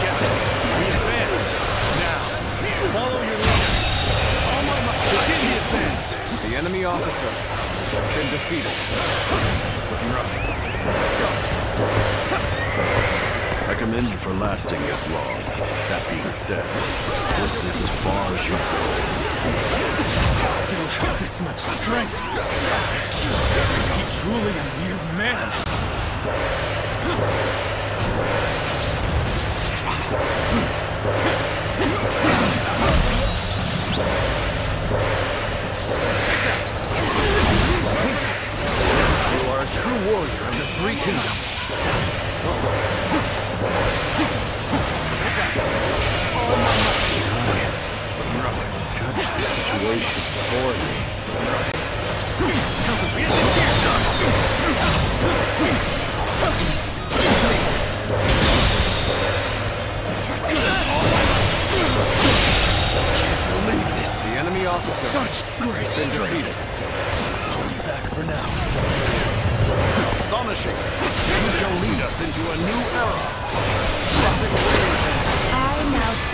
Together, we advance. Now, follow your leader. All my might, begin the advance. The enemy officer has been defeated. Looking rough. Let's go. I commend you for lasting this long. That being said, this is as far as you go. Still has this much strength. Is he truly a mere man? You are a true warrior of the Three Kingdoms. All my might. Looking rough. Judge the situation for me. Concentrate.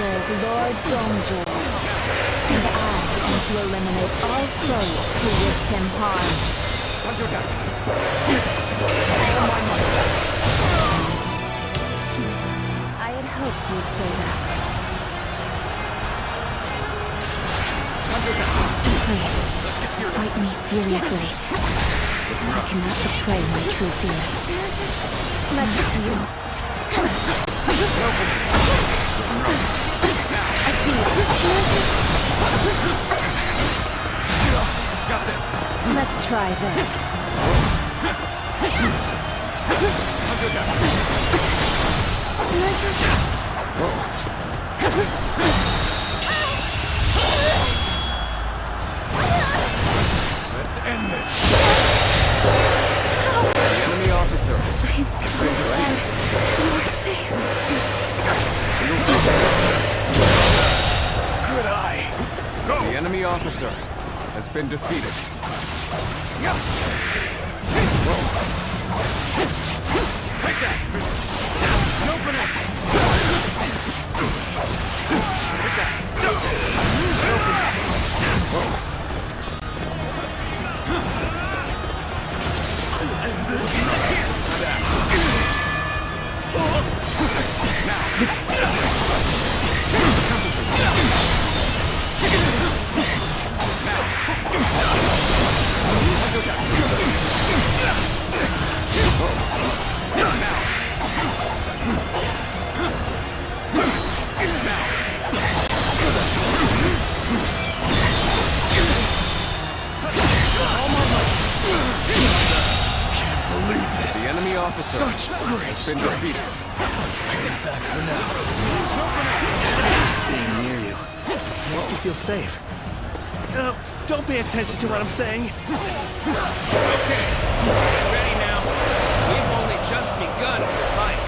serve Lord Dongjo, and I am to eliminate all foes who wish him harm. I had hoped you'd say that. Please, fight me seriously. I cannot betray my true feelings. Let's to you. I see you. Got this. Let's try this. Let's end this. The enemy officer. I'm so glad you are safe. Good eye. Go. The enemy officer has been defeated. Take that. Open it. Take that. The enemy officer has been defeated. Take it back for now. Being near you makes me feel safe. Don't pay attention to what I'm saying. Okay, ready now. We've only just begun to fight.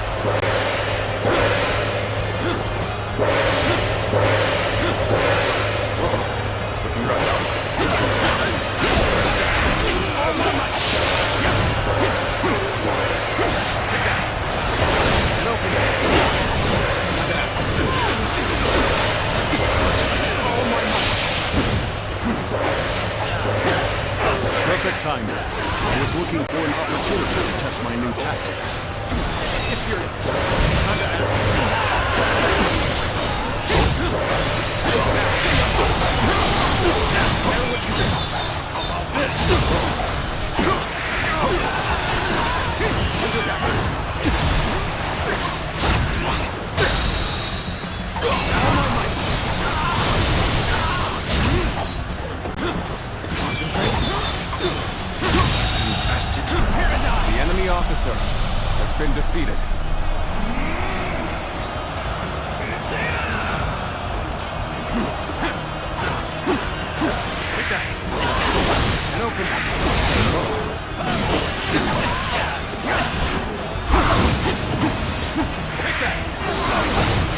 Perfect timing. I was looking for an opportunity to test my new tactics. Let's get serious. Time to act. How about this? The enemy officer has been defeated. Take that. And open it. Take that.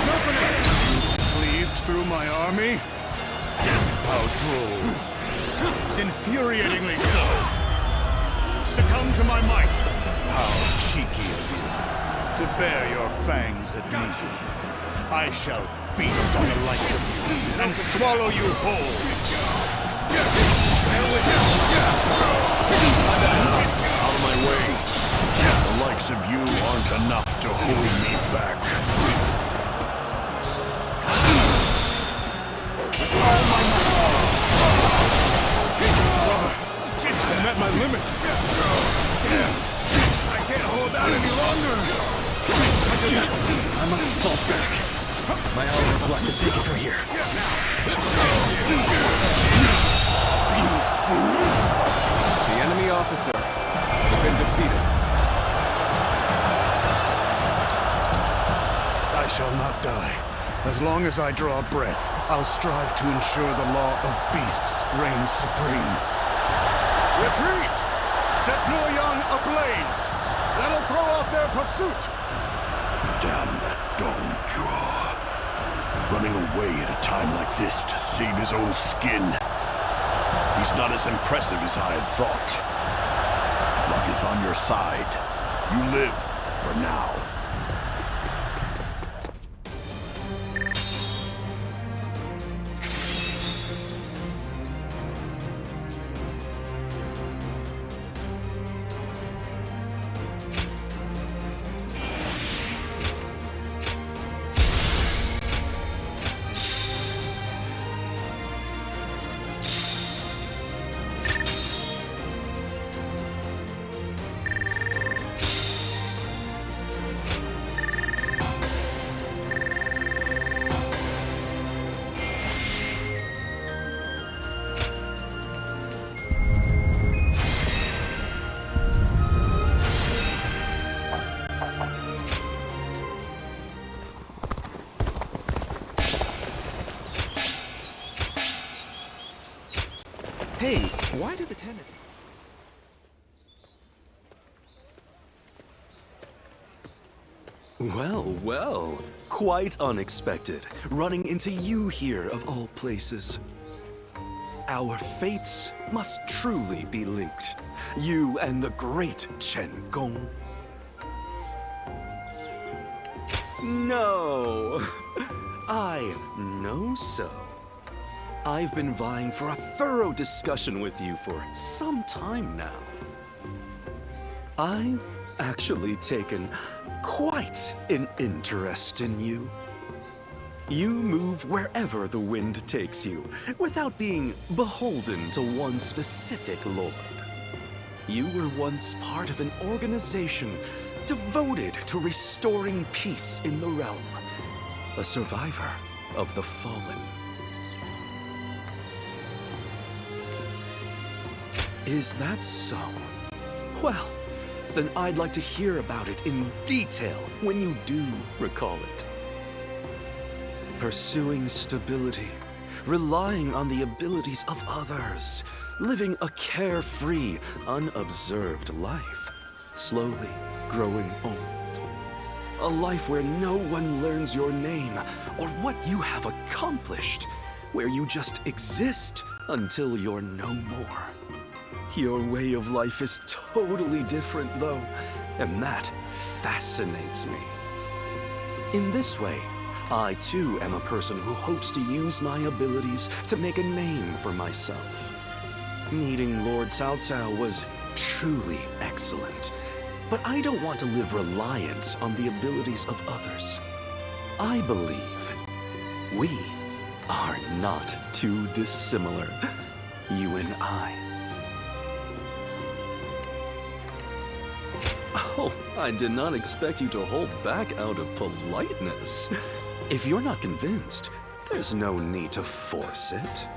And open it. Cleaved through my army? How droll. Infuriatingly so. Succumb to my might. How cheeky of you. To bear your fangs at me. I shall feast on the likes of you and swallow you whole. Out of my way. The likes of you aren't enough to hold me back. I'm at my limit. I can't hold out any longer. I must fall back. My allies will have to take it from here. The enemy officer has been defeated. I shall not die. As long as I draw breath, I'll strive to ensure the law of beasts reigns supreme. Retreat! Set Luoyang ablaze! That'll throw off their pursuit! Damn that Dongjo. Running away at a time like this to save his own skin. He's not as impressive as I had thought. Luck is on your side. You live for now. Hey, why did the tenant... Well, well. Quite unexpected. Running into you here, of all places. Our fates must truly be linked. You and the great Chen Gong. No, I know so. I've been vying for a thorough discussion with you for some time now. I've actually taken quite an interest in you. You move wherever the wind takes you, without being beholden to one specific lord. You were once part of an organization devoted to restoring peace in the realm. A survivor of the fallen. Is that so? Well, then I'd like to hear about it in detail when you do recall it. Pursuing stability, relying on the abilities of others, living a carefree, unobserved life, slowly growing old. A life where no one learns your name or what you have accomplished, where you just exist until you're no more. Your way of life is totally different, though, and that fascinates me. In this way, I too am a person who hopes to use my abilities to make a name for myself. Meeting Lord Cao Cao was truly excellent, but I don't want to live reliant on the abilities of others. I believe we are not too dissimilar, you and I. Oh, I did not expect you to hold back out of politeness. If you're not convinced, there's no need to force it.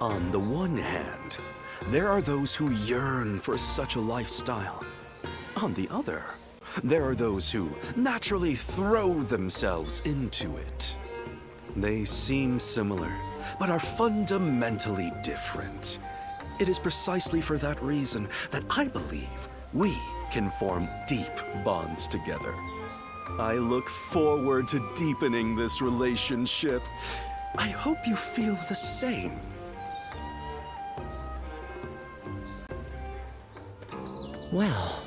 On the one hand, there are those who yearn for such a lifestyle. On the other, there are those who naturally throw themselves into it. They seem similar, but are fundamentally different. It is precisely for that reason that I believe we can form deep bonds together. I look forward to deepening this relationship. I hope you feel the same. Well...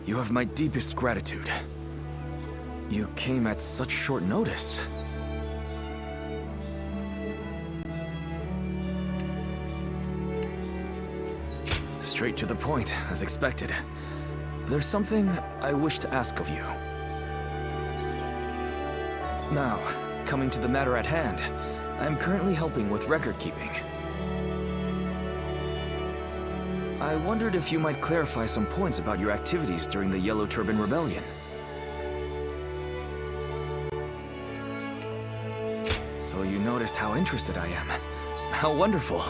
You have my deepest gratitude. You came at such short notice. Straight to the point, as expected. There's something I wish to ask of you. Now, coming to the matter at hand, I am currently helping with record keeping. I wondered if you might clarify some points about your activities during the Yellow Turban Rebellion. So you noticed how interested I am. How wonderful!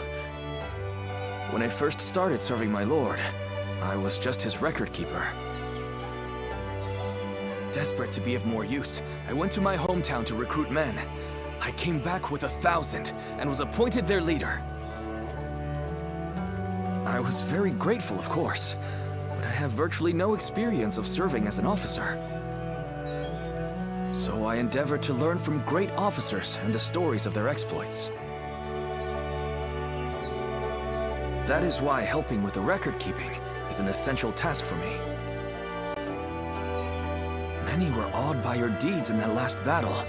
When I first started serving my lord, I was just his record keeper. Desperate to be of more use, I went to my hometown to recruit men. I came back with 1,000 and was appointed their leader. I was very grateful, of course, but I have virtually no experience of serving as an officer. So I endeavored to learn from great officers and the stories of their exploits. That is why helping with the record keeping is an essential task for me. Many were awed by your deeds in that last battle.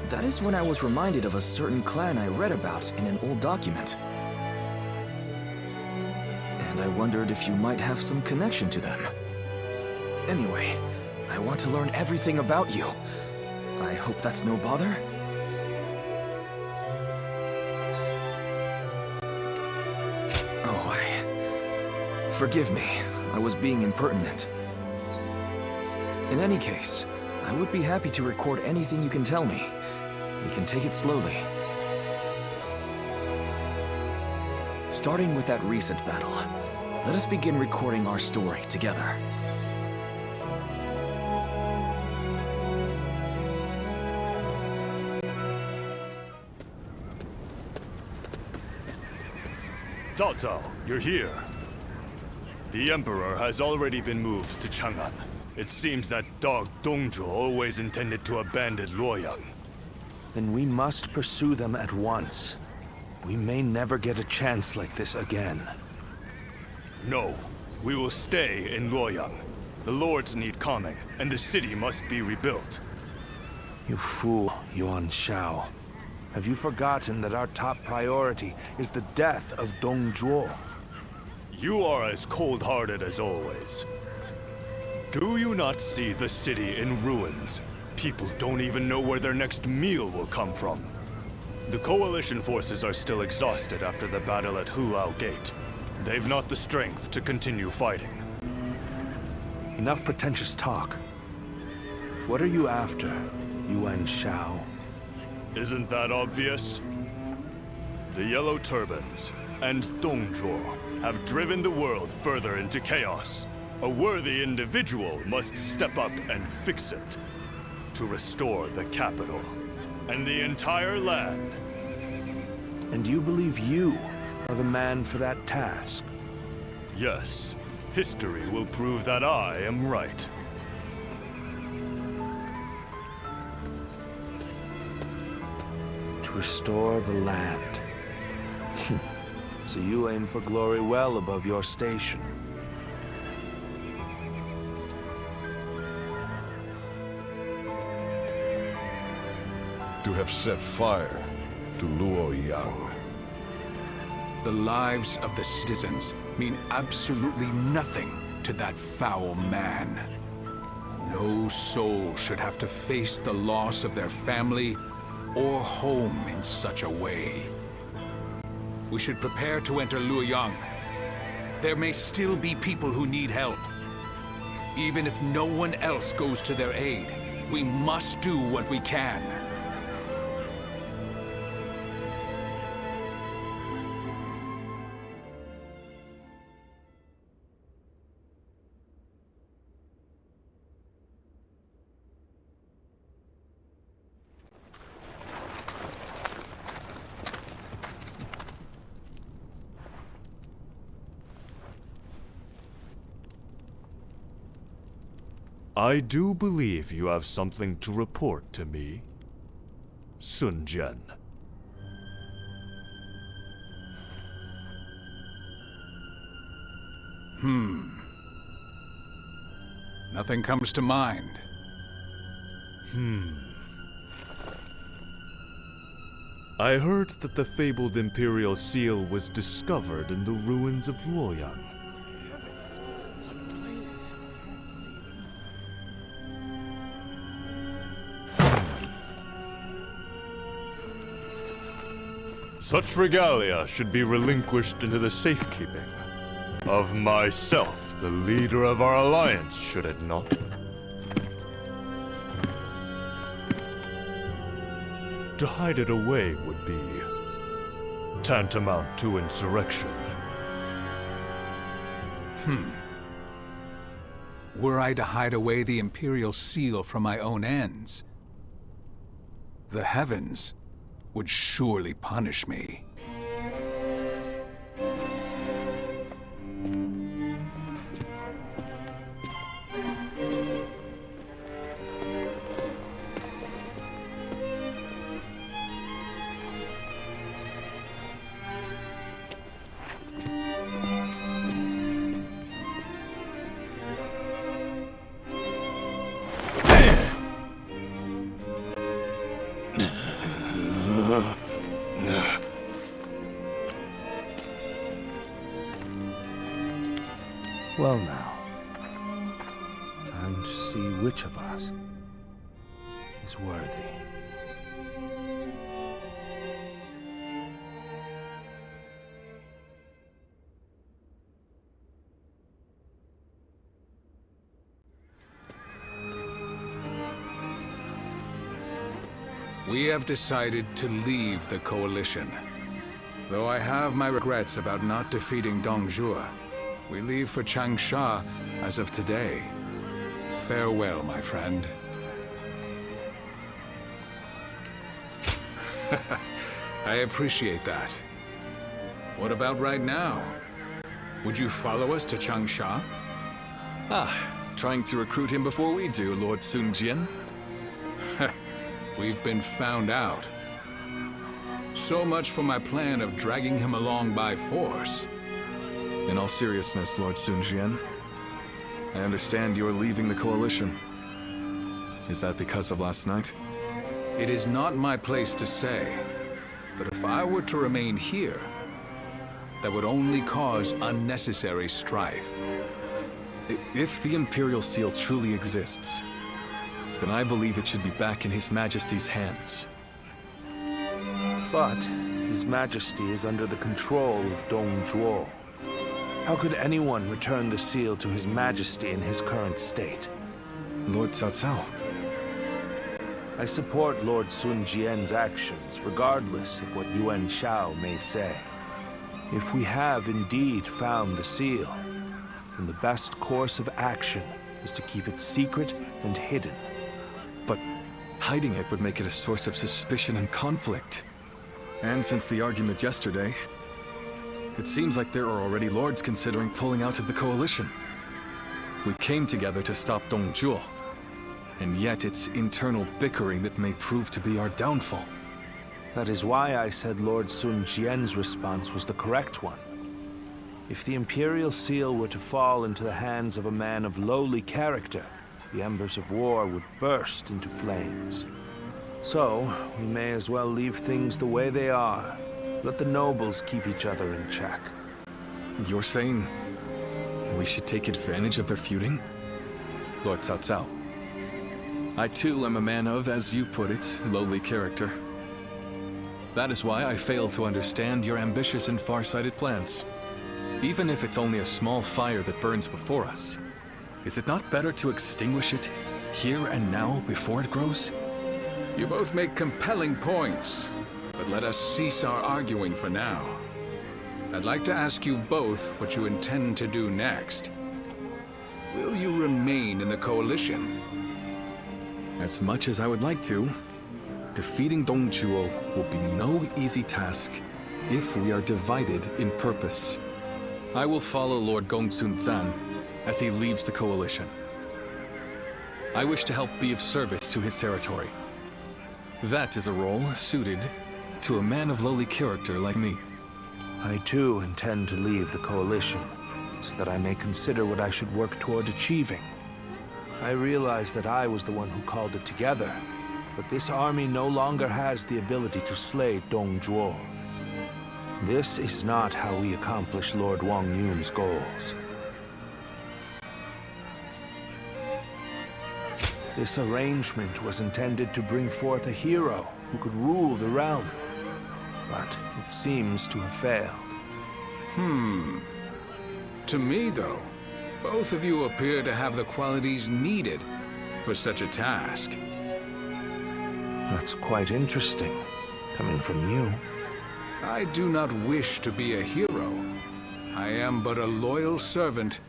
That is when I was reminded of a certain clan I read about in an old document. And I wondered if you might have some connection to them. Anyway, I want to learn everything about you. I hope that's no bother? Forgive me. I was being impertinent. In any case, I would be happy to record anything you can tell me. We can take it slowly. Starting with that recent battle, let us begin recording our story together. Cao Cao, you're here. The Emperor has already been moved to Chang'an. It seems that dog Dongzhuo always intended to abandon Luoyang. Then we must pursue them at once. We may never get a chance like this again. No, we will stay in Luoyang. The lords need calming, and the city must be rebuilt. You fool, Yuan Shao. Have you forgotten that our top priority is the death of Dongzhuo? You are as cold-hearted as always. Do you not see the city in ruins? People don't even know where their next meal will come from. The Coalition forces are still exhausted after the battle at Hulao Gate. They've not the strength to continue fighting. Enough pretentious talk. What are you after, Yuan Shao? Isn't that obvious? The Yellow Turbans and Dongzhuo have driven the world further into chaos. A worthy individual must step up and fix it. To restore the capital and the entire land. And you believe you are the man for that task? Yes. History will prove that I am right. To restore the land. So you aim for glory well above your station. To have set fire to Luoyang. The lives of the citizens mean absolutely nothing to that foul man. No soul should have to face the loss of their family or home in such a way. We should prepare to enter Luoyang. There may still be people who need help. Even if no one else goes to their aid, we must do what we can. I do believe you have something to report to me, Sun Jian. Nothing comes to mind. I heard that the fabled Imperial Seal was discovered in the ruins of Luoyang. Such regalia should be relinquished into the safekeeping of myself, the leader of our alliance, should it not? To hide it away would be tantamount to insurrection. Were I to hide away the Imperial Seal for my own ends, the heavens would surely punish me. Well now, time to see which of us is worthy. We have decided to leave the Coalition. Though I have my regrets about not defeating Dongzhuo, we leave for Changsha as of today. Farewell, my friend. I appreciate that. What about right now? Would you follow us to Changsha? Trying to recruit him before we do, Lord Sun Jian? We've been found out. So much for my plan of dragging him along by force. In all seriousness, Lord Sun Jian, I understand you're leaving the Coalition. Is that because of last night? It is not my place to say, but if I were to remain here, that would only cause unnecessary strife. If the Imperial Seal truly exists, then I believe it should be back in His Majesty's hands. But His Majesty is under the control of Dongzhuo. How could anyone return the seal to His Majesty in his current state? Lord Cao Cao. I support Lord Sun Jian's actions, regardless of what Yuan Shao may say. If we have indeed found the seal, then the best course of action is to keep it secret and hidden. But hiding it would make it a source of suspicion and conflict. And since the argument yesterday, it seems like there are already lords considering pulling out of the Coalition. We came together to stop Dongzhuo, and yet it's internal bickering that may prove to be our downfall. That is why I said Lord Sun Jian's response was the correct one. If the Imperial Seal were to fall into the hands of a man of lowly character, the embers of war would burst into flames. So, we may as well leave things the way they are. Let the nobles keep each other in check. You're saying we should take advantage of their feuding? Lord Cao Cao. I too am a man of, as you put it, lowly character. That is why I fail to understand your ambitious and far-sighted plans. Even if it's only a small fire that burns before us, is it not better to extinguish it here and now before it grows? You both make compelling points, but let us cease our arguing for now. I'd like to ask you both what you intend to do next. Will you remain in the Coalition? As much as I would like to, defeating Dongzhuo will be no easy task if we are divided in purpose. I will follow Lord Gongsun Zan as he leaves the Coalition. I wish to help be of service to his territory. That is a role suited to a man of lowly character like me. I too intend to leave the Coalition, so that I may consider what I should work toward achieving. I realize that I was the one who called it together, but this army no longer has the ability to slay Dongzhuo. This is not how we accomplish Lord Wang Yun's goals. This arrangement was intended to bring forth a hero who could rule the realm, but it seems to have failed. To me, though, both of you appear to have the qualities needed for such a task. That's quite interesting, coming from you. I do not wish to be a hero. I am but a loyal servant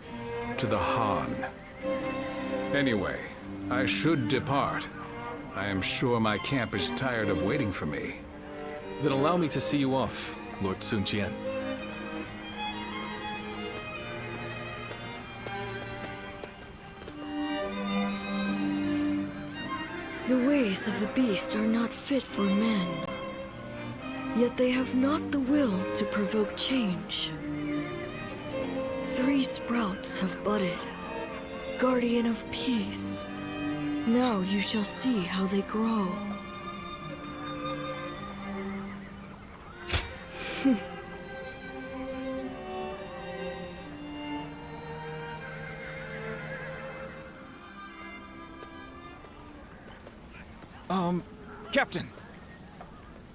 to the Han. Anyway, I should depart. I am sure my camp is tired of waiting for me. Then allow me to see you off, Lord Sun Jian. The ways of the beast are not fit for men. Yet they have not the will to provoke change. 3 sprouts have budded, guardian of peace. Now you shall see how they grow. Captain.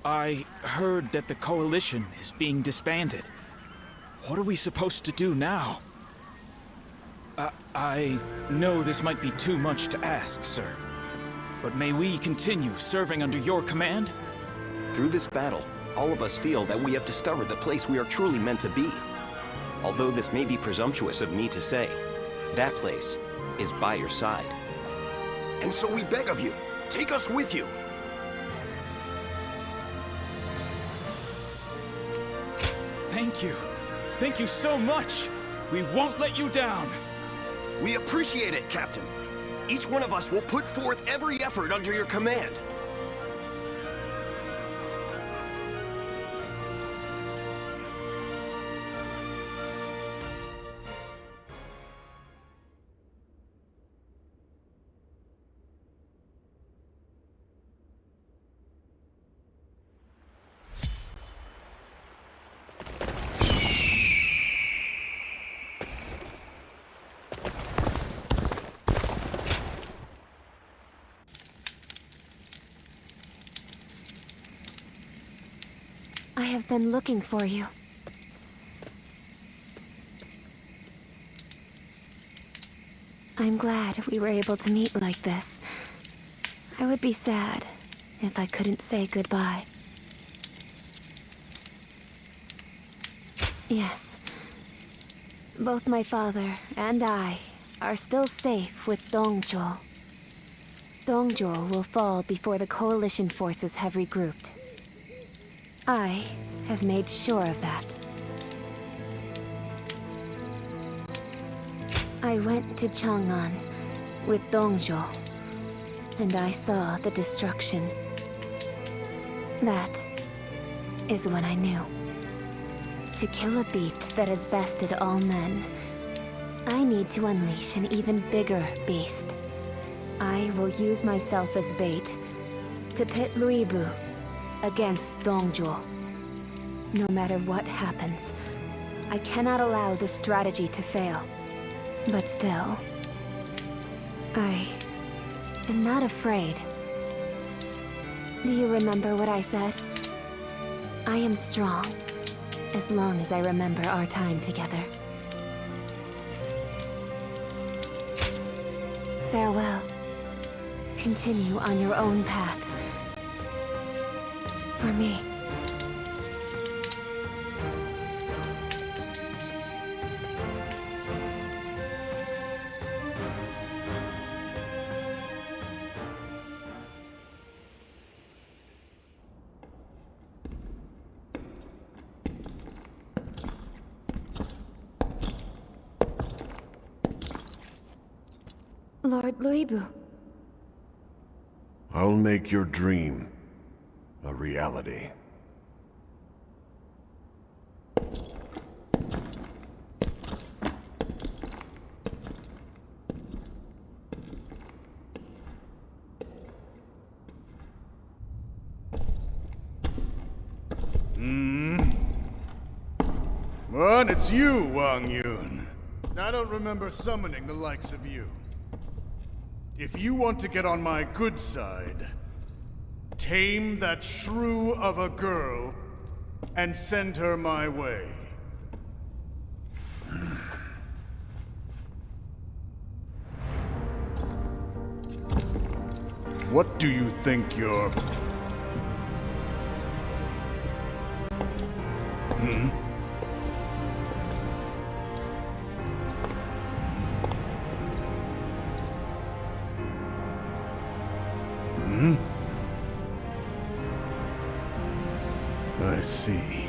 I heard that the Coalition is being disbanded. What are we supposed to do now? I know this might be too much to ask, sir. But may we continue serving under your command? Through this battle, all of us feel that we have discovered the place we are truly meant to be. Although this may be presumptuous of me to say, that place is by your side. And so we beg of you, take us with you. Thank you. Thank you so much. We won't let you down. We appreciate it, Captain. Each one of us will put forth every effort under your command. I have been looking for you. I'm glad we were able to meet like this. I would be sad if I couldn't say goodbye. Yes. Both my father and I are still safe with Dongzhuo. Dongzhuo will fall before the Coalition forces have regrouped. I have made sure of that. I went to Chang'an with Dongzhuo, and I saw the destruction. That is when I knew. To kill a beast that has bested all men, I need to unleash an even bigger beast. I will use myself as bait to pit Luibu against Dongzhuo. No matter what happens, I cannot allow this strategy to fail. But still, I am not afraid. Do you remember what I said? I am strong, as long as I remember our time together. Farewell. Continue on your own path. For me. Lord Luibu. I'll make your dream a reality. What? It's you, Wang Yun. I don't remember summoning the likes of you. If you want to get on my good side, tame that shrew of a girl and send her my way. What do you think you're... I see.